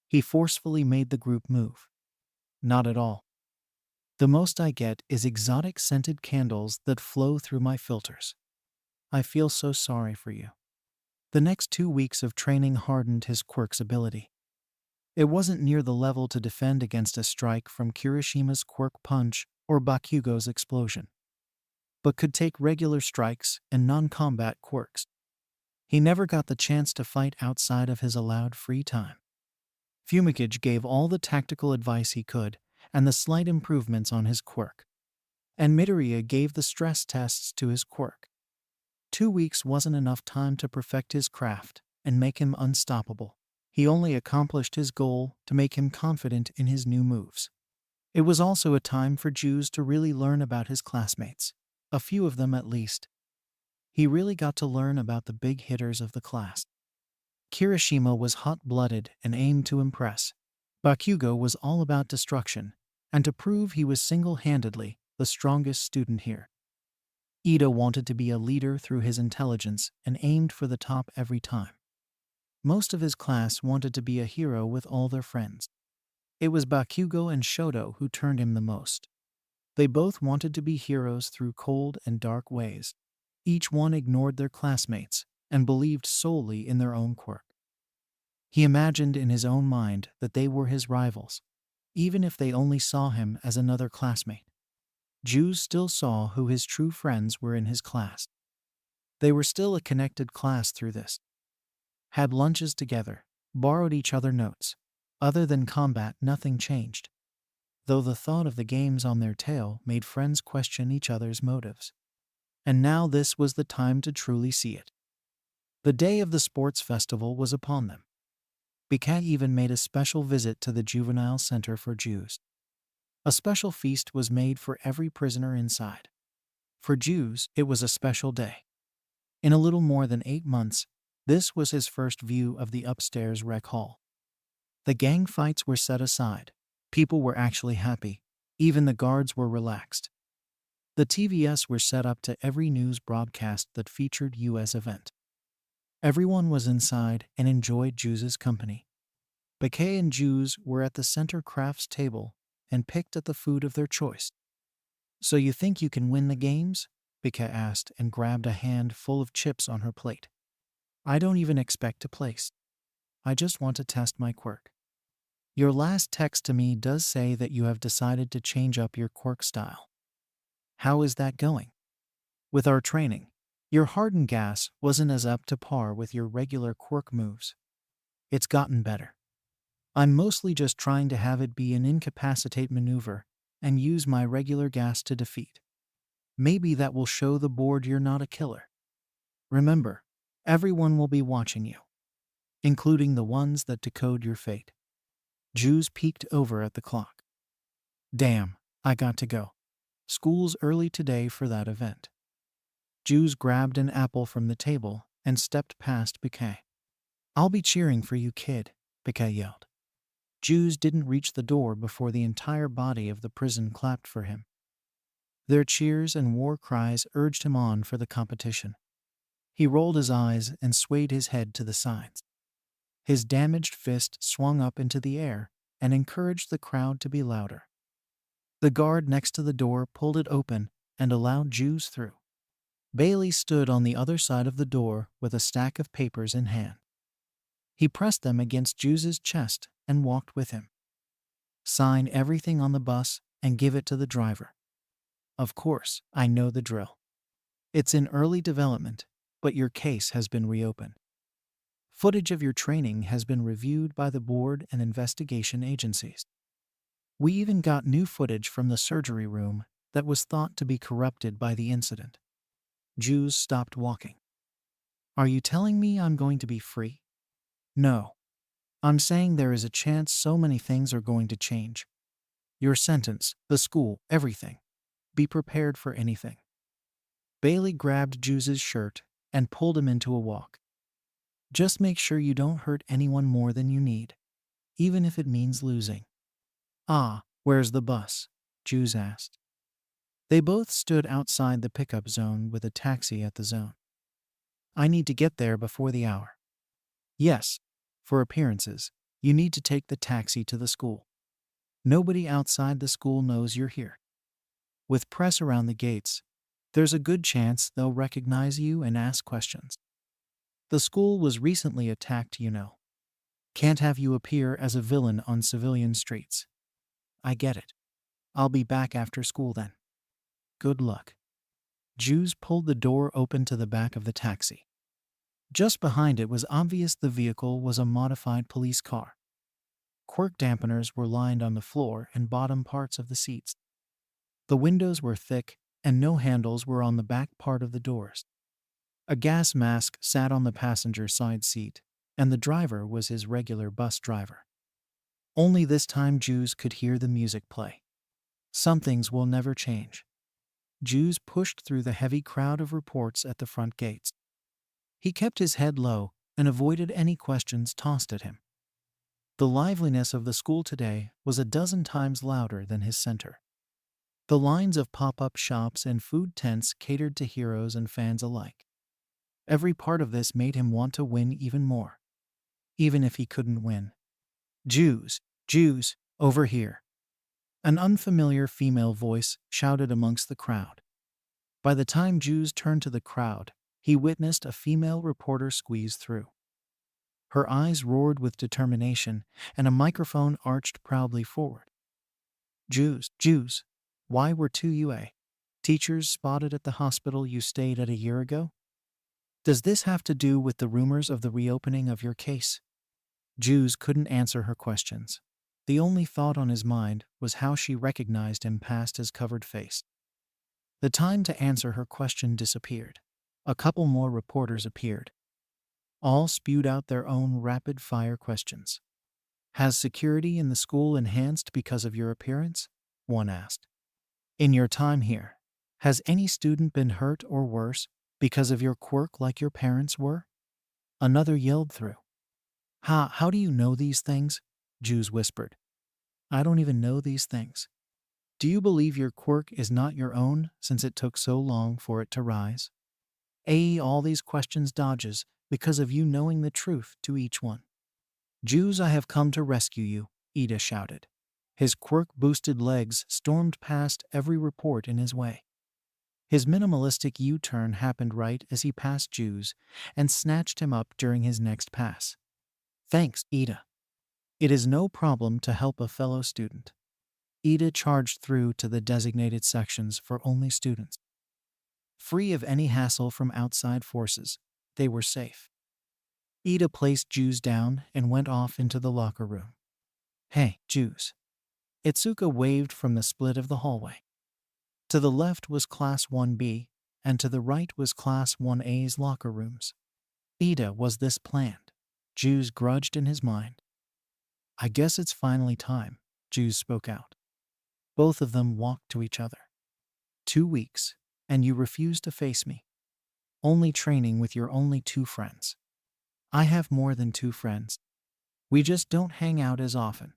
He forcefully made the group move. Not at all. The most I get is exotic scented candles that flow through my filters. I feel so sorry for you. The next 2 weeks of training hardened his quirk's ability. It wasn't near the level to defend against a strike from Kirishima's quirk punch or Bakugo's explosion, but could take regular strikes and non-combat quirks. He never got the chance to fight outside of his allowed free time. Fumikage gave all the tactical advice he could and the slight improvements on his quirk, and Midoriya gave the stress tests to his quirk. 2 weeks wasn't enough time to perfect his craft and make him unstoppable. He only accomplished his goal to make him confident in his new moves. It was also a time for Geus to really learn about his classmates, a few of them at least. He really got to learn about the big hitters of the class. Kirishima was hot-blooded and aimed to impress. Bakugo was all about destruction, and to prove he was single-handedly the strongest student here. Ida wanted to be a leader through his intelligence and aimed for the top every time. Most of his class wanted to be a hero with all their friends. It was Bakugo and Shoto who turned him the most. They both wanted to be heroes through cold and dark ways. Each one ignored their classmates and believed solely in their own quirk. He imagined in his own mind that they were his rivals, even if they only saw him as another classmate. Geus still saw who his true friends were in his class. They were still a connected class through this. Had lunches together, borrowed each other notes. Other than combat, nothing changed, though the thought of the games on their tail made friends question each other's motives. And now this was the time to truly see it. The day of the sports festival was upon them. BGMI even made a special visit to the juvenile center for Geus. A special feast was made for every prisoner inside. For Geus, it was a special day. In a little more than 8 months, this was his first view of the upstairs rec hall. The gang fights were set aside. People were actually happy. Even the guards were relaxed. The TVS were set up to every news broadcast that featured US event. Everyone was inside and enjoyed Geus' company. BGMI and Geus were at the center crafts table and picked at the food of their choice. "So you think you can win the games?" BGMI asked and grabbed a hand full of chips on her plate. "I don't even expect to place. I just want to test my quirk. Your last text to me does say that you have decided to change up your quirk style. How is that going? With our training, your hardened gas wasn't as up to par with your regular quirk moves. It's gotten better. I'm mostly just trying to have it be an incapacitate maneuver and use my regular gas to defeat. Maybe that will show the board you're not a killer. Remember, everyone will be watching you, including the ones that decode your fate." Geus peeked over at the clock. "Damn, I got to go. School's early today for that event." Geus grabbed an apple from the table and stepped past BGMI. "I'll be cheering for you, kid," BGMI yelled. Geus didn't reach the door before the entire body of the prison clapped for him. Their cheers and war cries urged him on for the competition. He rolled his eyes and swayed his head to the sides. His damaged fist swung up into the air and encouraged the crowd to be louder. The guard next to the door pulled it open and allowed Geus through. Bailey stood on the other side of the door with a stack of papers in hand. He pressed them against Geus' chest and walked with him. "Sign everything on the bus and give it to the driver." "Of course, I know the drill. It's in early development, but your case has been reopened. Footage of your training has been reviewed by the board and investigation agencies. We even got new footage from the surgery room that was thought to be corrupted by the incident." Geus stopped walking. "Are you telling me I'm going to be free?" "No. I'm saying there is a chance so many things are going to change. Your sentence, the school, everything. Be prepared for anything." Bailey grabbed Geus' shirt and pulled him into a walk. "Just make sure you don't hurt anyone more than you need, even if it means losing." "Ah, where's the bus?" Geus asked. They both stood outside the pickup zone with a taxi at the zone. "I need to get there before the hour." "Yes, for appearances, you need to take the taxi to the school. Nobody outside the school knows you're here." With press around the gates, there's a good chance they'll recognize you and ask questions. The school was recently attacked, you know. Can't have you appear as a villain on civilian streets. I get it. I'll be back after school then. Good luck. Jews pulled the door open to the back of the taxi. Just behind it was obvious the vehicle was a modified police car. Quirk dampeners were lined on the floor and bottom parts of the seats. The windows were thick, and no handles were on the back part of the doors. A gas mask sat on the passenger side seat, and the driver was his regular bus driver. Only this time Jews could hear the music play. Some things will never change. Jews pushed through the heavy crowd of reports at the front gates. He kept his head low and avoided any questions tossed at him. The liveliness of the school today was a dozen times louder than his center. The lines of pop-up shops and food tents catered to heroes and fans alike. Every part of this made him want to win even more, even if he couldn't win. Jews, over here. An unfamiliar female voice shouted amongst the crowd. By the time Jews turned to the crowd, he witnessed a female reporter squeeze through. Her eyes roared with determination, and a microphone arched proudly forward. Jews, why were two UA teachers spotted at the hospital you stayed at a year ago? Does this have to do with the rumors of the reopening of your case? Jews couldn't answer her questions. The only thought on his mind was how she recognized him past his covered face. The time to answer her question disappeared. A couple more reporters appeared. All spewed out their own rapid-fire questions. Has security in the school enhanced because of your appearance? One asked. In your time here, has any student been hurt or worse because of your quirk like your parents were? Another yelled through. How do you know these things? Jews whispered. I don't even know these things. Do you believe your quirk is not your own since it took so long for it to rise? All these questions dodges because of you knowing the truth to each one. Jews, I have come to rescue you, Ida shouted. His quirk-boosted legs stormed past every report in his way. His minimalistic U-turn happened right as he passed Jews and snatched him up during his next pass. Thanks, Ida. It is no problem to help a fellow student. Ida charged through to the designated sections for only students. Free of any hassle from outside forces, they were safe. Ida placed Jews down and went off into the locker room. Hey, Jews. Izuku waved from the split of the hallway. To the left was Class 1B, and to the right was Class 1A's locker rooms. Ida, was this planned? Jews grudged in his mind. I guess it's finally time, Jews spoke out. Both of them walked to each other. 2 weeks, and you refuse to face me. Only training with your only 2 friends. I have more than 2 friends. We just don't hang out as often.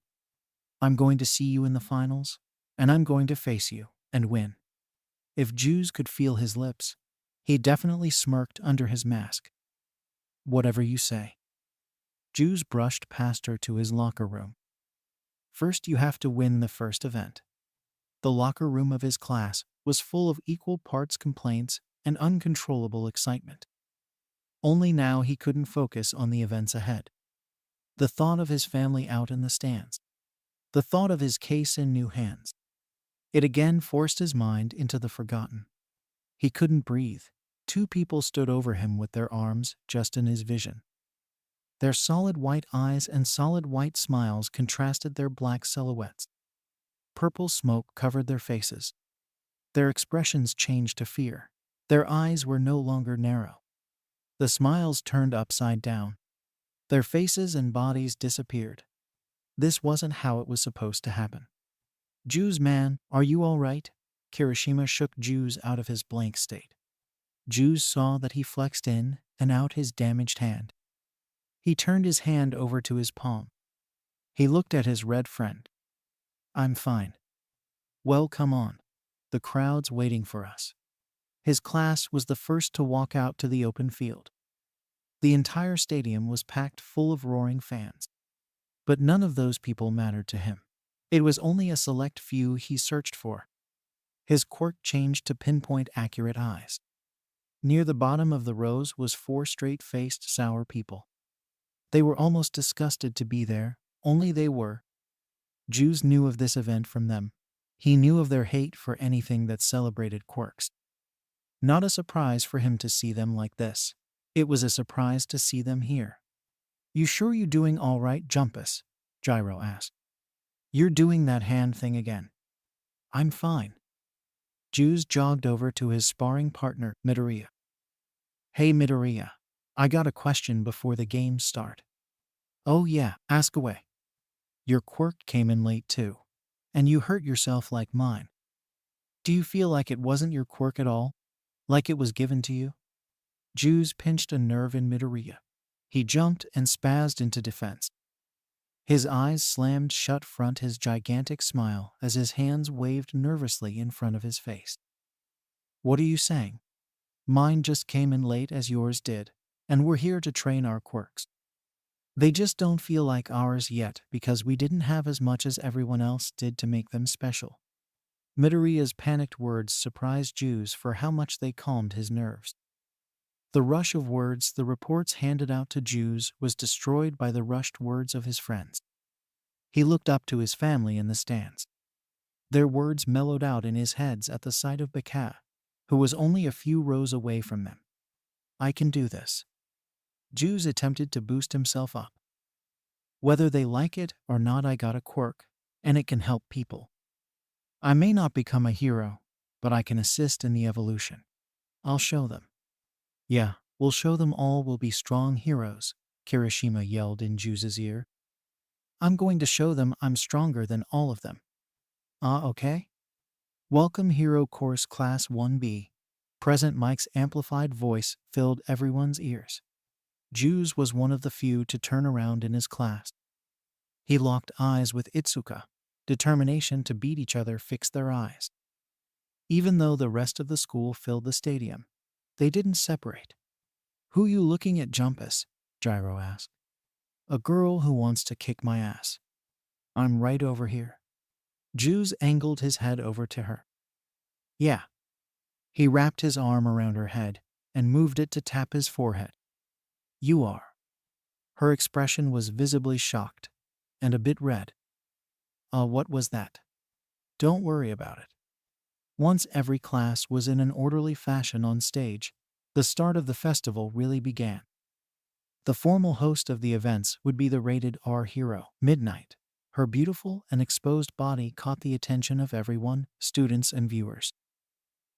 I'm going to see you in the finals, and I'm going to face you and win. If Jews could feel his lips, he definitely smirked under his mask. Whatever you say. Jews brushed past her to his locker room. First, you have to win the first event. The locker room of his class was full of equal parts complaints and uncontrollable excitement. Only now he couldn't focus on the events ahead. The thought of his family out in the stands. The thought of his case in new hands. It again forced his mind into the forgotten. He couldn't breathe. 2 people stood over him with their arms just in his vision. Their solid white eyes and solid white smiles contrasted their black silhouettes. Purple smoke covered their faces. Their expressions changed to fear. Their eyes were no longer narrow. The smiles turned upside down. Their faces and bodies disappeared. This wasn't how it was supposed to happen. Jews, man, are you all right? Kirishima shook Jews out of his blank state. Jews saw that he flexed in and out his damaged hand. He turned his hand over to his palm. He looked at his red friend. I'm fine. Well, come on. The crowd's waiting for us. His class was the first to walk out to the open field. The entire stadium was packed full of roaring fans. But none of those people mattered to him. It was only a select few he searched for. His quirk changed to pinpoint accurate eyes. Near the bottom of the rows was 4 straight-faced sour people. They were almost disgusted to be there, only they were. Jews knew of this event from them. He knew of their hate for anything that celebrated quirks. Not a surprise for him to see them like this. It was a surprise to see them here. "You sure you doing all right, Jumpus?" Gyro asked. "You're doing that hand thing again." "I'm fine." Jews jogged over to his sparring partner, Midoriya. "Hey Midoriya, I got a question before the games start." "Oh yeah, ask away." "Your quirk came in late too. And you hurt yourself like mine. Do you feel like it wasn't your quirk at all? Like it was given to you?" Jews pinched a nerve in Midoriya. He jumped and spazzed into defense. His eyes slammed shut front his gigantic smile as his hands waved nervously in front of his face. "What are you saying? Mine just came in late as yours did, and we're here to train our quirks. They just don't feel like ours yet because we didn't have as much as everyone else did to make them special." Midoriya's panicked words surprised Jews for how much they calmed his nerves. The rush of words the reports handed out to Jews was destroyed by the rushed words of his friends. He looked up to his family in the stands. Their words mellowed out in his head at the sight of Baka, who was only a few rows away from them. "I can do this." Jews attempted to boost himself up. "Whether they like it or not, I got a quirk, and it can help people. I may not become a hero, but I can assist in the evolution. I'll show them." "Yeah, we'll show them all we'll be strong heroes," Kirishima yelled in Jew's ear. "I'm going to show them I'm stronger than all of them." "Ah, okay." "Welcome Hero Course Class 1B. Present." Mike's amplified voice filled everyone's ears. Jews was one of the few to turn around in his class. He locked eyes with Izuku. Determination to beat each other fixed their eyes. Even though the rest of the school filled the stadium, they didn't separate. "Who you looking at, Jumpus?" Gyro asked. "A girl who wants to kick my ass. I'm right over here." Jews angled his head over to her. "Yeah." He wrapped his arm around her head and moved it to tap his forehead. "You are." Her expression was visibly shocked and a bit red. What was that?" "Don't worry about it." Once every class was in an orderly fashion on stage, the start of the festival really began. The formal host of the events would be the rated R hero, Midnight. Her beautiful and exposed body caught the attention of everyone, students and viewers.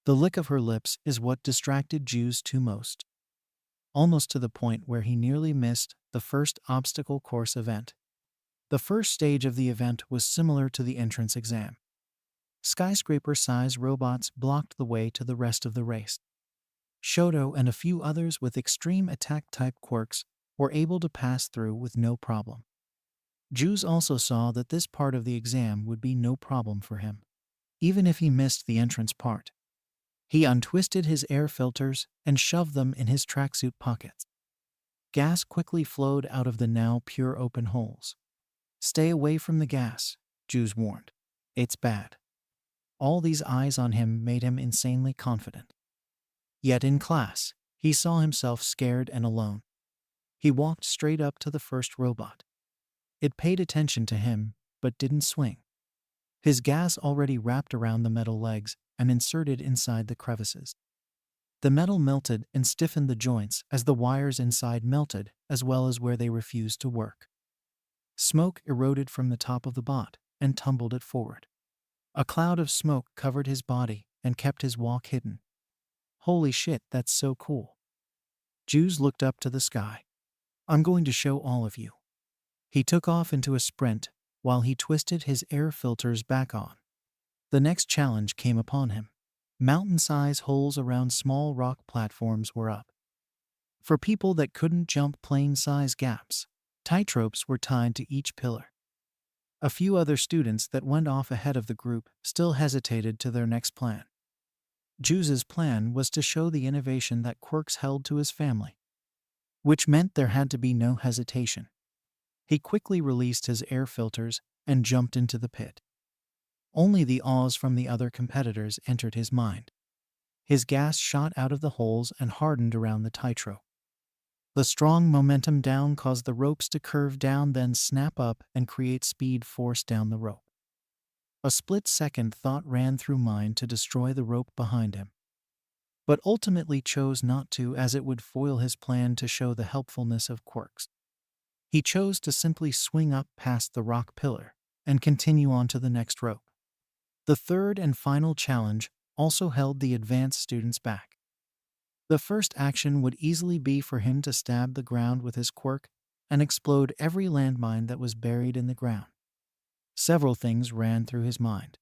The lick of her lips is what distracted Jews too most. Almost to the point where he nearly missed the first obstacle course event. The first stage of the event was similar to the entrance exam. Skyscraper-sized robots blocked the way to the rest of the race. Shoto and a few others with extreme attack-type quirks were able to pass through with no problem. Jews also saw that this part of the exam would be no problem for him, even if he missed the entrance part. He untwisted his air filters and shoved them in his tracksuit pockets. Gas quickly flowed out of the now pure open holes. "Stay away from the gas," Jews warned. "It's bad." All these eyes on him made him insanely confident. Yet in class, he saw himself scared and alone. He walked straight up to the first robot. It paid attention to him, but didn't swing. His gas already wrapped around the metal legs and inserted inside the crevices. The metal melted and stiffened the joints as the wires inside melted, as well as where they refused to work. Smoke eroded from the top of the bot and tumbled it forward. A cloud of smoke covered his body and kept his walk hidden. "Holy shit, that's so cool." Jews looked up to the sky. "I'm going to show all of you." He took off into a sprint while he twisted his air filters back on. The next challenge came upon him. Mountain-sized holes around small rock platforms were up. For people that couldn't jump plane-sized gaps, tight ropes were tied to each pillar. A few other students that went off ahead of the group still hesitated to their next plan. Jew's plan was to show the innovation that quirks held to his family, which meant there had to be no hesitation. He quickly released his air filters and jumped into the pit. Only the awes from the other competitors entered his mind. His gas shot out of the holes and hardened around the tightrope. The strong momentum down caused the ropes to curve down, then snap up and create speed force down the rope. A split-second thought ran through mind to destroy the rope behind him, but ultimately chose not to, as it would foil his plan to show the helpfulness of quirks. He chose to simply swing up past the rock pillar and continue on to the next rope. The third and final challenge also held the advanced students back. The first action would easily be for him to stab the ground with his quirk and explode every landmine that was buried in the ground. Several things ran through his mind.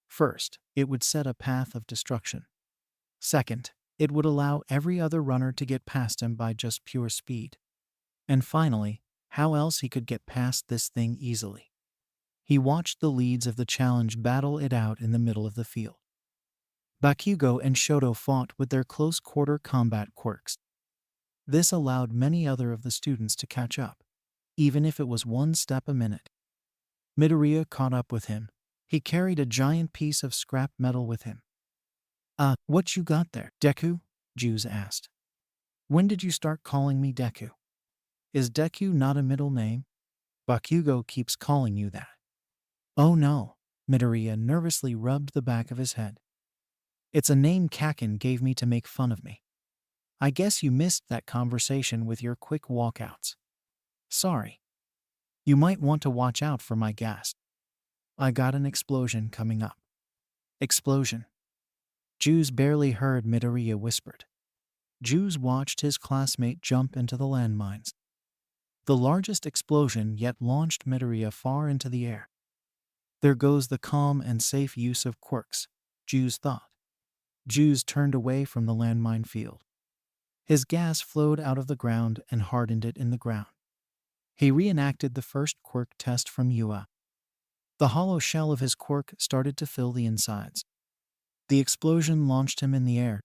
First, it would set a path of destruction. Second, it would allow every other runner to get past him by just pure speed. And finally, how else he could get past this thing easily. He watched the leads of the challenge battle it out in the middle of the field. Bakugo and Shoto fought with their close-quarter combat quirks. This allowed many other of the students to catch up, even if it was one step a minute. Midoriya caught up with him. He carried a giant piece of scrap metal with him. What you got there, Deku? Geus asked. When did you start calling me Deku? Is Deku not a middle name? Bakugo keeps calling you that. Oh no, Midoriya nervously rubbed the back of his head. It's a name Kaken gave me to make fun of me. I guess you missed that conversation with your quick walkouts. Sorry. You might want to watch out for my gas. I got an explosion coming up. Explosion. Geus barely heard Midoriya whispered. Geus watched his classmate jump into the landmines. The largest explosion yet launched Midoriya far into the air. There goes the calm and safe use of quirks, Geus thought. Geus turned away from the landmine field. His gas flowed out of the ground and hardened it in the ground. He reenacted the first quirk test from Yua. The hollow shell of his quirk started to fill the insides. The explosion launched him in the air.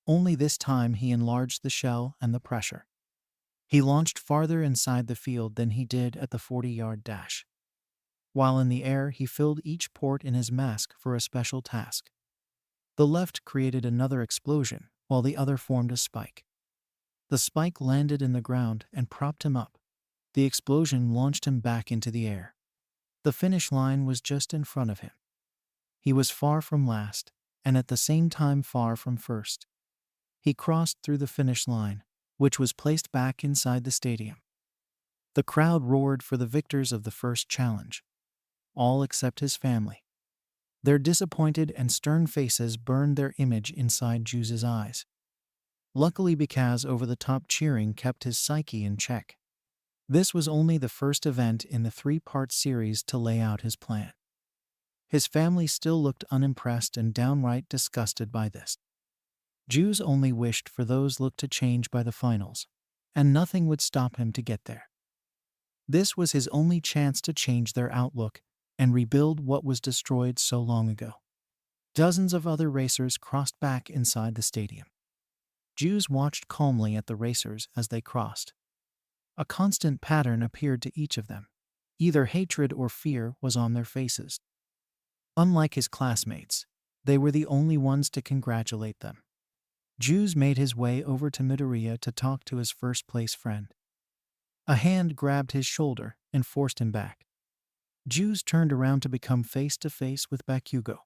Only this time he enlarged the shell and the pressure. He launched farther inside the field than he did at the 40-yard dash. While in the air, he filled each port in his mask for a special task. The left created another explosion, while the other formed a spike. The spike landed in the ground and propped him up. The explosion launched him back into the air. The finish line was just in front of him. He was far from last, and at the same time far from first. He crossed through the finish line, which was placed back inside the stadium. The crowd roared for the victors of the first challenge, all except his family. Their disappointed and stern faces burned their image inside Geus's eyes. Luckily, because over-the-top cheering kept his psyche in check. This was only the first event in the 3-part series to lay out his plan. His family still looked unimpressed and downright disgusted by this. Geus only wished for those looked to change by the finals, and nothing would stop him to get there. This was his only chance to change their outlook and rebuild what was destroyed so long ago. Dozens of other racers crossed back inside the stadium. Geus watched calmly at the racers as they crossed. A constant pattern appeared to each of them. Either hatred or fear was on their faces. Unlike his classmates, they were the only ones to congratulate them. Geus made his way over to Midoriya to talk to his first-place friend. A hand grabbed his shoulder and forced him back. Geus turned around to become face-to-face with Bakugo.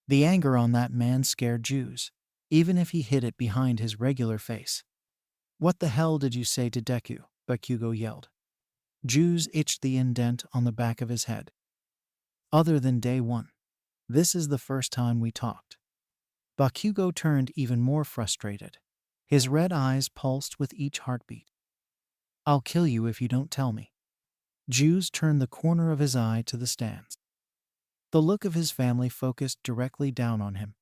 The anger on that man scared Geus, even if he hid it behind his regular face. What the hell did you say to Deku? Bakugo yelled. Geus itched the indent on the back of his head. Other than day one. This is the first time we talked. Bakugo turned even more frustrated. His red eyes pulsed with each heartbeat. I'll kill you if you don't tell me. Geus turned the corner of his eye to the stands. The look of his family focused directly down on him.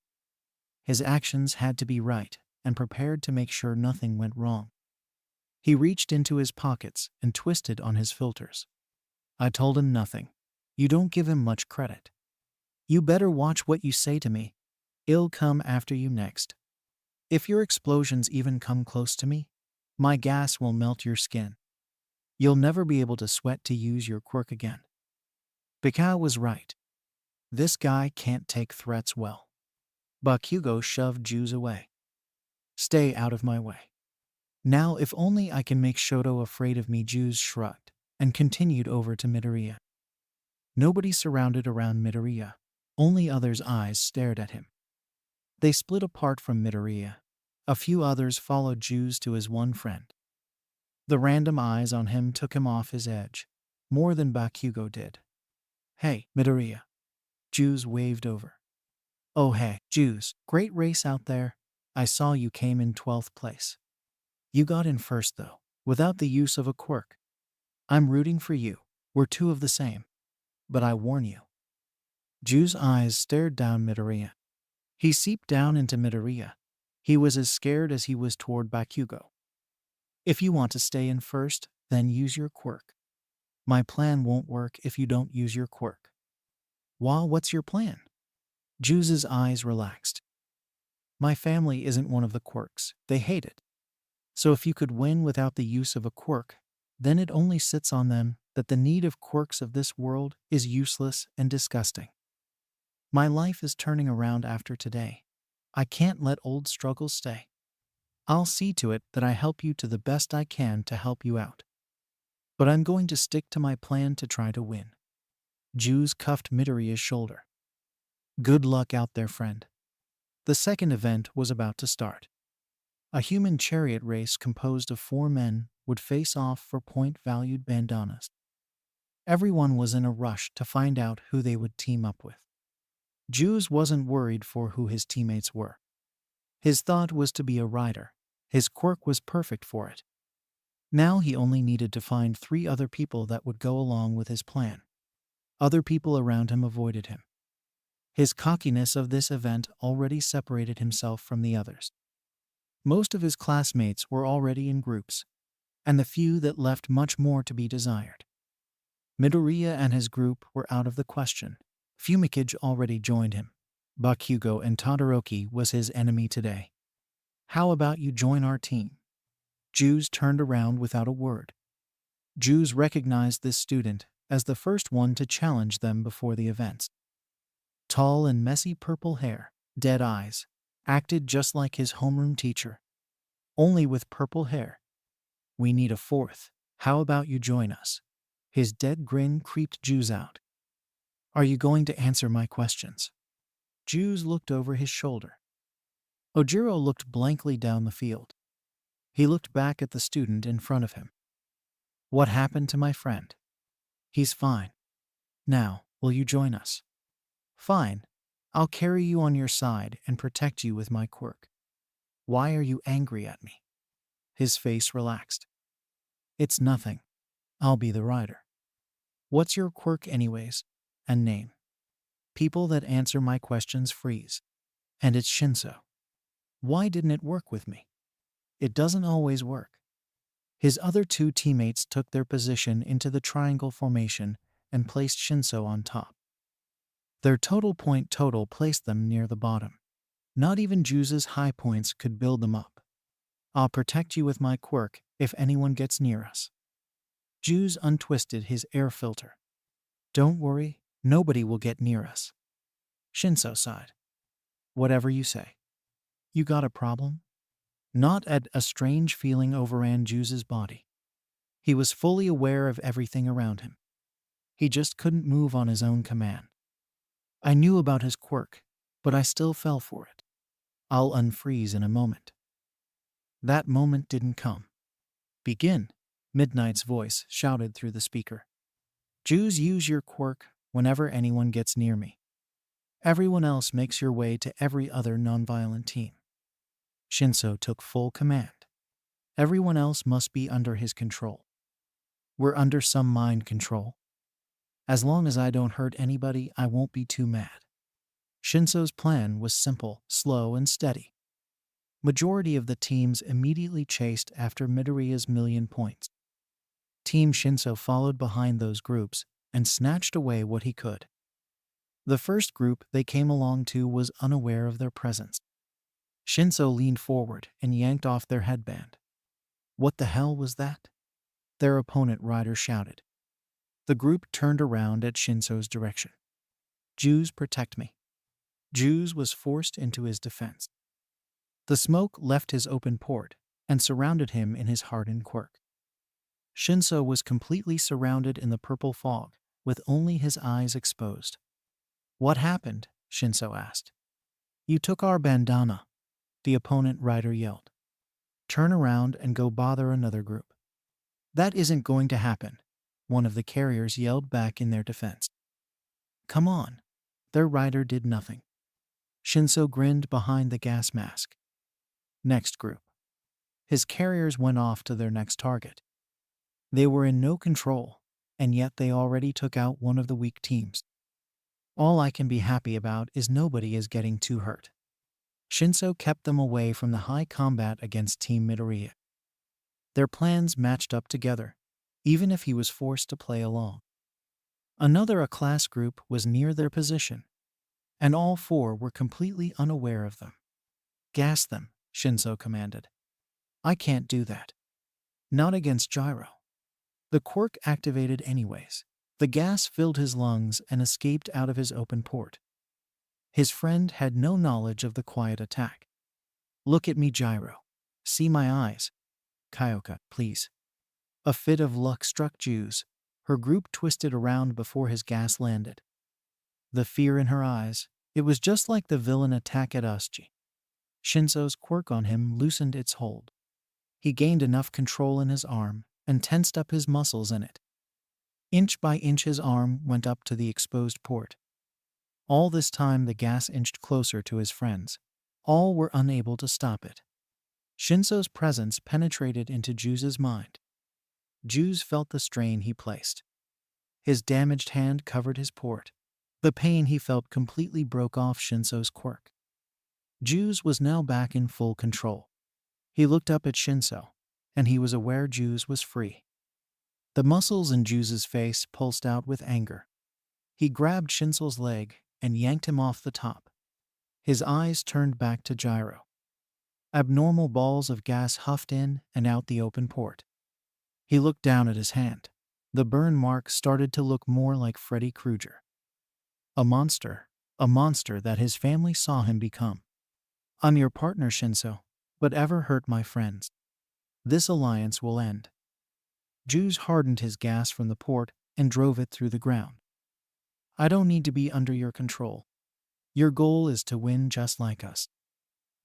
His actions had to be right and prepared to make sure nothing went wrong. He reached into his pockets and twisted on his filters. I told him nothing. You don't give him much credit. You better watch what you say to me. I'll come after you next. If your explosions even come close to me, my gas will melt your skin. You'll never be able to sweat to use your quirk again. Bakugo was right. This guy can't take threats well. Bakugo shoved Jews away. Stay out of my way. Now if only I can make Shoto afraid of me. Jews shrugged and continued over to Midoriya. Nobody surrounded around Midoriya. Only others' eyes stared at him. They split apart from Midoriya. A few others followed Jews to his one friend. The random eyes on him took him off his edge, more than Bakugo did. Hey, Midoriya. Jews waved over. Oh hey, Jews, great race out there. I saw you came in 12th place. You got in first though, without the use of a quirk. I'm rooting for you. We're two of the same. But I warn you. Jew's eyes stared down Midoriya. He seeped down into Midoriya. He was as scared as he was toward Bakugo. If you want to stay in first, then use your quirk. My plan won't work if you don't use your quirk. Well, what's your plan? Jew's eyes relaxed. My family isn't one of the quirks. They hate it. So if you could win without the use of a quirk, then it only sits on them that the need of quirks of this world is useless and disgusting. My life is turning around after today. I can't let old struggles stay. I'll see to it that I help you to the best I can to help you out. But I'm going to stick to my plan to try to win. Jews cuffed Midoriya's shoulder. Good luck out there, friend. The second event was about to start. A human chariot race composed of 4 men would face off for point-valued bandanas. Everyone was in a rush to find out who they would team up with. Jews wasn't worried for who his teammates were. His thought was to be a rider. His quirk was perfect for it. Now he only needed to find 3 other people that would go along with his plan. Other people around him avoided him. His cockiness of this event already separated himself from the others. Most of his classmates were already in groups, and the few that left much more to be desired. Midoriya and his group were out of the question. Fumikage already joined him. Bakugo and Todoroki was his enemy today. How about you join our team? Jews turned around without a word. Jews recognized this student as the first one to challenge them before the events. Tall and messy purple hair, dead eyes, acted just like his homeroom teacher. Only with purple hair. We need a 4th. How about you join us? His dead grin creeped Jews out. Are you going to answer my questions? Jews looked over his shoulder. Ojiro looked blankly down the field. He looked back at the student in front of him. What happened to my friend? He's fine. Now, will you join us? Fine. I'll carry you on your side and protect you with my quirk. Why are you angry at me? His face relaxed. It's nothing. I'll be the rider. What's your quirk anyways? And name? People that answer my questions freeze. And it's Shinso. Why didn't it work with me? It doesn't always work. His other 2 teammates took their position into the triangle formation and placed Shinso on top. Their total point total placed them near the bottom. Not even Jew's high points could build them up. I'll protect you with my quirk if anyone gets near us. Jews untwisted his air filter. Don't worry, nobody will get near us. Shinso sighed. Whatever you say. You got a problem? Not at a strange feeling overran Jew's body. He was fully aware of everything around him. He just couldn't move on his own command. I knew about his quirk, but I still fell for it. I'll unfreeze in a moment. That moment didn't come. Begin, Midnight's voice shouted through the speaker. Jews, use your quirk whenever anyone gets near me. Everyone else makes your way to every other nonviolent team. Shinso took full command. Everyone else must be under his control. We're under some mind control. As long as I don't hurt anybody, I won't be too mad. Shinso's plan was simple, slow, and steady. Majority of the teams immediately chased after Midoriya's 1,000,000 points. Team Shinso followed behind those groups and snatched away what he could. The first group they came along to was unaware of their presence. Shinso leaned forward and yanked off their headband. What the hell was that? Their opponent rider shouted. The group turned around at Shinso's direction. Geus, protect me. Geus was forced into his defense. The smoke left his open port and surrounded him in his hardened quirk. Shinso was completely surrounded in the purple fog, with only his eyes exposed. What happened? Shinso asked. You took our bandana, the opponent rider yelled. Turn around and go bother another group. That isn't going to happen, one of the carriers yelled back in their defense. Come on. Their rider did nothing. Shinso grinned behind the gas mask. Next group. His carriers went off to their next target. They were in no control, and yet they already took out one of the weak teams. All I can be happy about is nobody is getting too hurt. Shinso kept them away from the high combat against Team Midoriya. Their plans matched up together, even if he was forced to play along. Another A-class group was near their position, and all four were completely unaware of them. Gas them, Shinso commanded. I can't do that. Not against Gyro. The quirk activated anyways. The gas filled his lungs and escaped out of his open port. His friend had no knowledge of the quiet attack. Look at me, Gyro. See my eyes. Kyoka, please. A fit of luck struck Geus. Her group twisted around before his gas landed. The fear in her eyes, it was just like the villain attack at Usji. Shinso's quirk on him loosened its hold. He gained enough control in his arm and tensed up his muscles in it. Inch by inch his arm went up to the exposed port. All this time the gas inched closer to his friends. All were unable to stop it. Shinso's presence penetrated into Geus's mind. Geus felt the strain he placed. His damaged hand covered his port. The pain he felt completely broke off Shinso's quirk. Geus was now back in full control. He looked up at Shinso, and he was aware Geus was free. The muscles in Geus's face pulsed out with anger. He grabbed Shinso's leg and yanked him off the top. His eyes turned back to Gyro. Abnormal balls of gas huffed in and out the open port. He looked down at his hand. The burn mark started to look more like Freddy Krueger. A monster that his family saw him become. I'm your partner, Shinso, but ever hurt my friends. This alliance will end. Geus hardened his gas from the port and drove it through the ground. I don't need to be under your control. Your goal is to win just like us.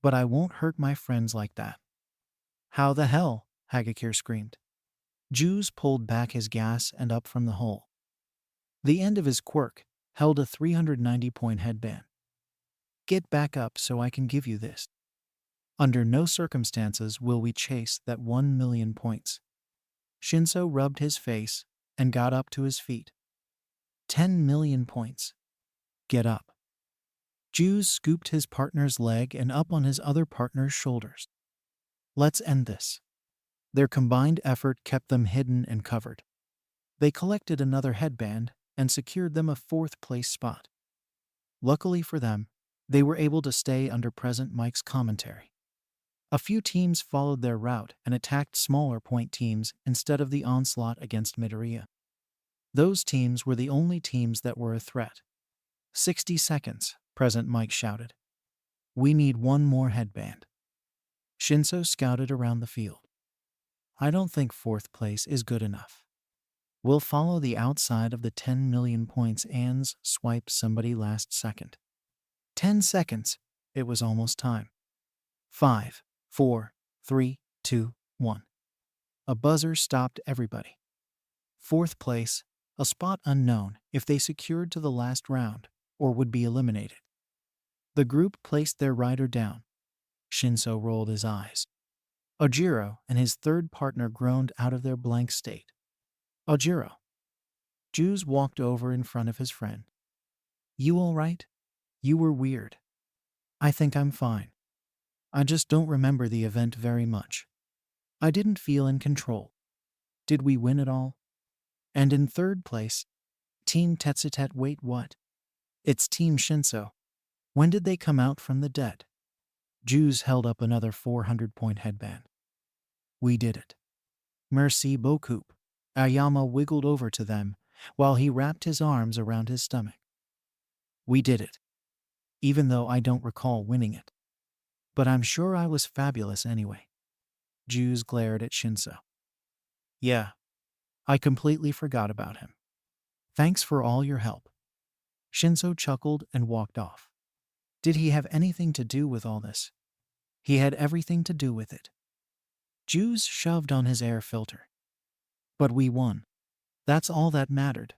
But I won't hurt my friends like that. How the hell? Hagakure screamed. Geus pulled back his gas and up from the hole. The end of his quirk held a 390-point headband. Get back up so I can give you this. Under no circumstances will we chase that 1,000,000 points. Shinso rubbed his face and got up to his feet. 10,000,000 points. Get up. Geus scooped his partner's leg and up on his other partner's shoulders. Let's end this. Their combined effort kept them hidden and covered. They collected another headband and secured them a fourth-place spot. Luckily for them, they were able to stay under President Mike's commentary. A few teams followed their route and attacked smaller point teams instead of the onslaught against Midoriya. Those teams were the only teams that were a threat. 60 seconds, President Mike shouted. We need one more headband. Shinso scouted around the field. I don't think fourth place is good enough. We'll follow the outside of the 10,000,000 points and swipe somebody last second. 10 seconds. It was almost time. 5, 4, 3, 2, 1. A buzzer stopped everybody. Fourth place, a spot unknown if they secured to the last round or would be eliminated. The group placed their rider down. Shinso rolled his eyes. Ojiro and his third partner groaned out of their blank state. Ojiro. Geus walked over in front of his friend. You all right? You were weird. I think I'm fine. I just don't remember the event very much. I didn't feel in control. Did we win it all? And in third place, Team Tetsutet. Wait, what? It's Team Shinso. When did they come out from the dead? Geus held up another 400-point headband. We did it. Merci beaucoup. Ayama wiggled over to them while he wrapped his arms around his stomach. We did it, even though I don't recall winning it. But I'm sure I was fabulous anyway. Geus glared at Shinso. Yeah, I completely forgot about him. Thanks for all your help. Shinso chuckled and walked off. Did he have anything to do with all this? He had everything to do with it. Geus shoved on his air filter. But we won. That's all that mattered.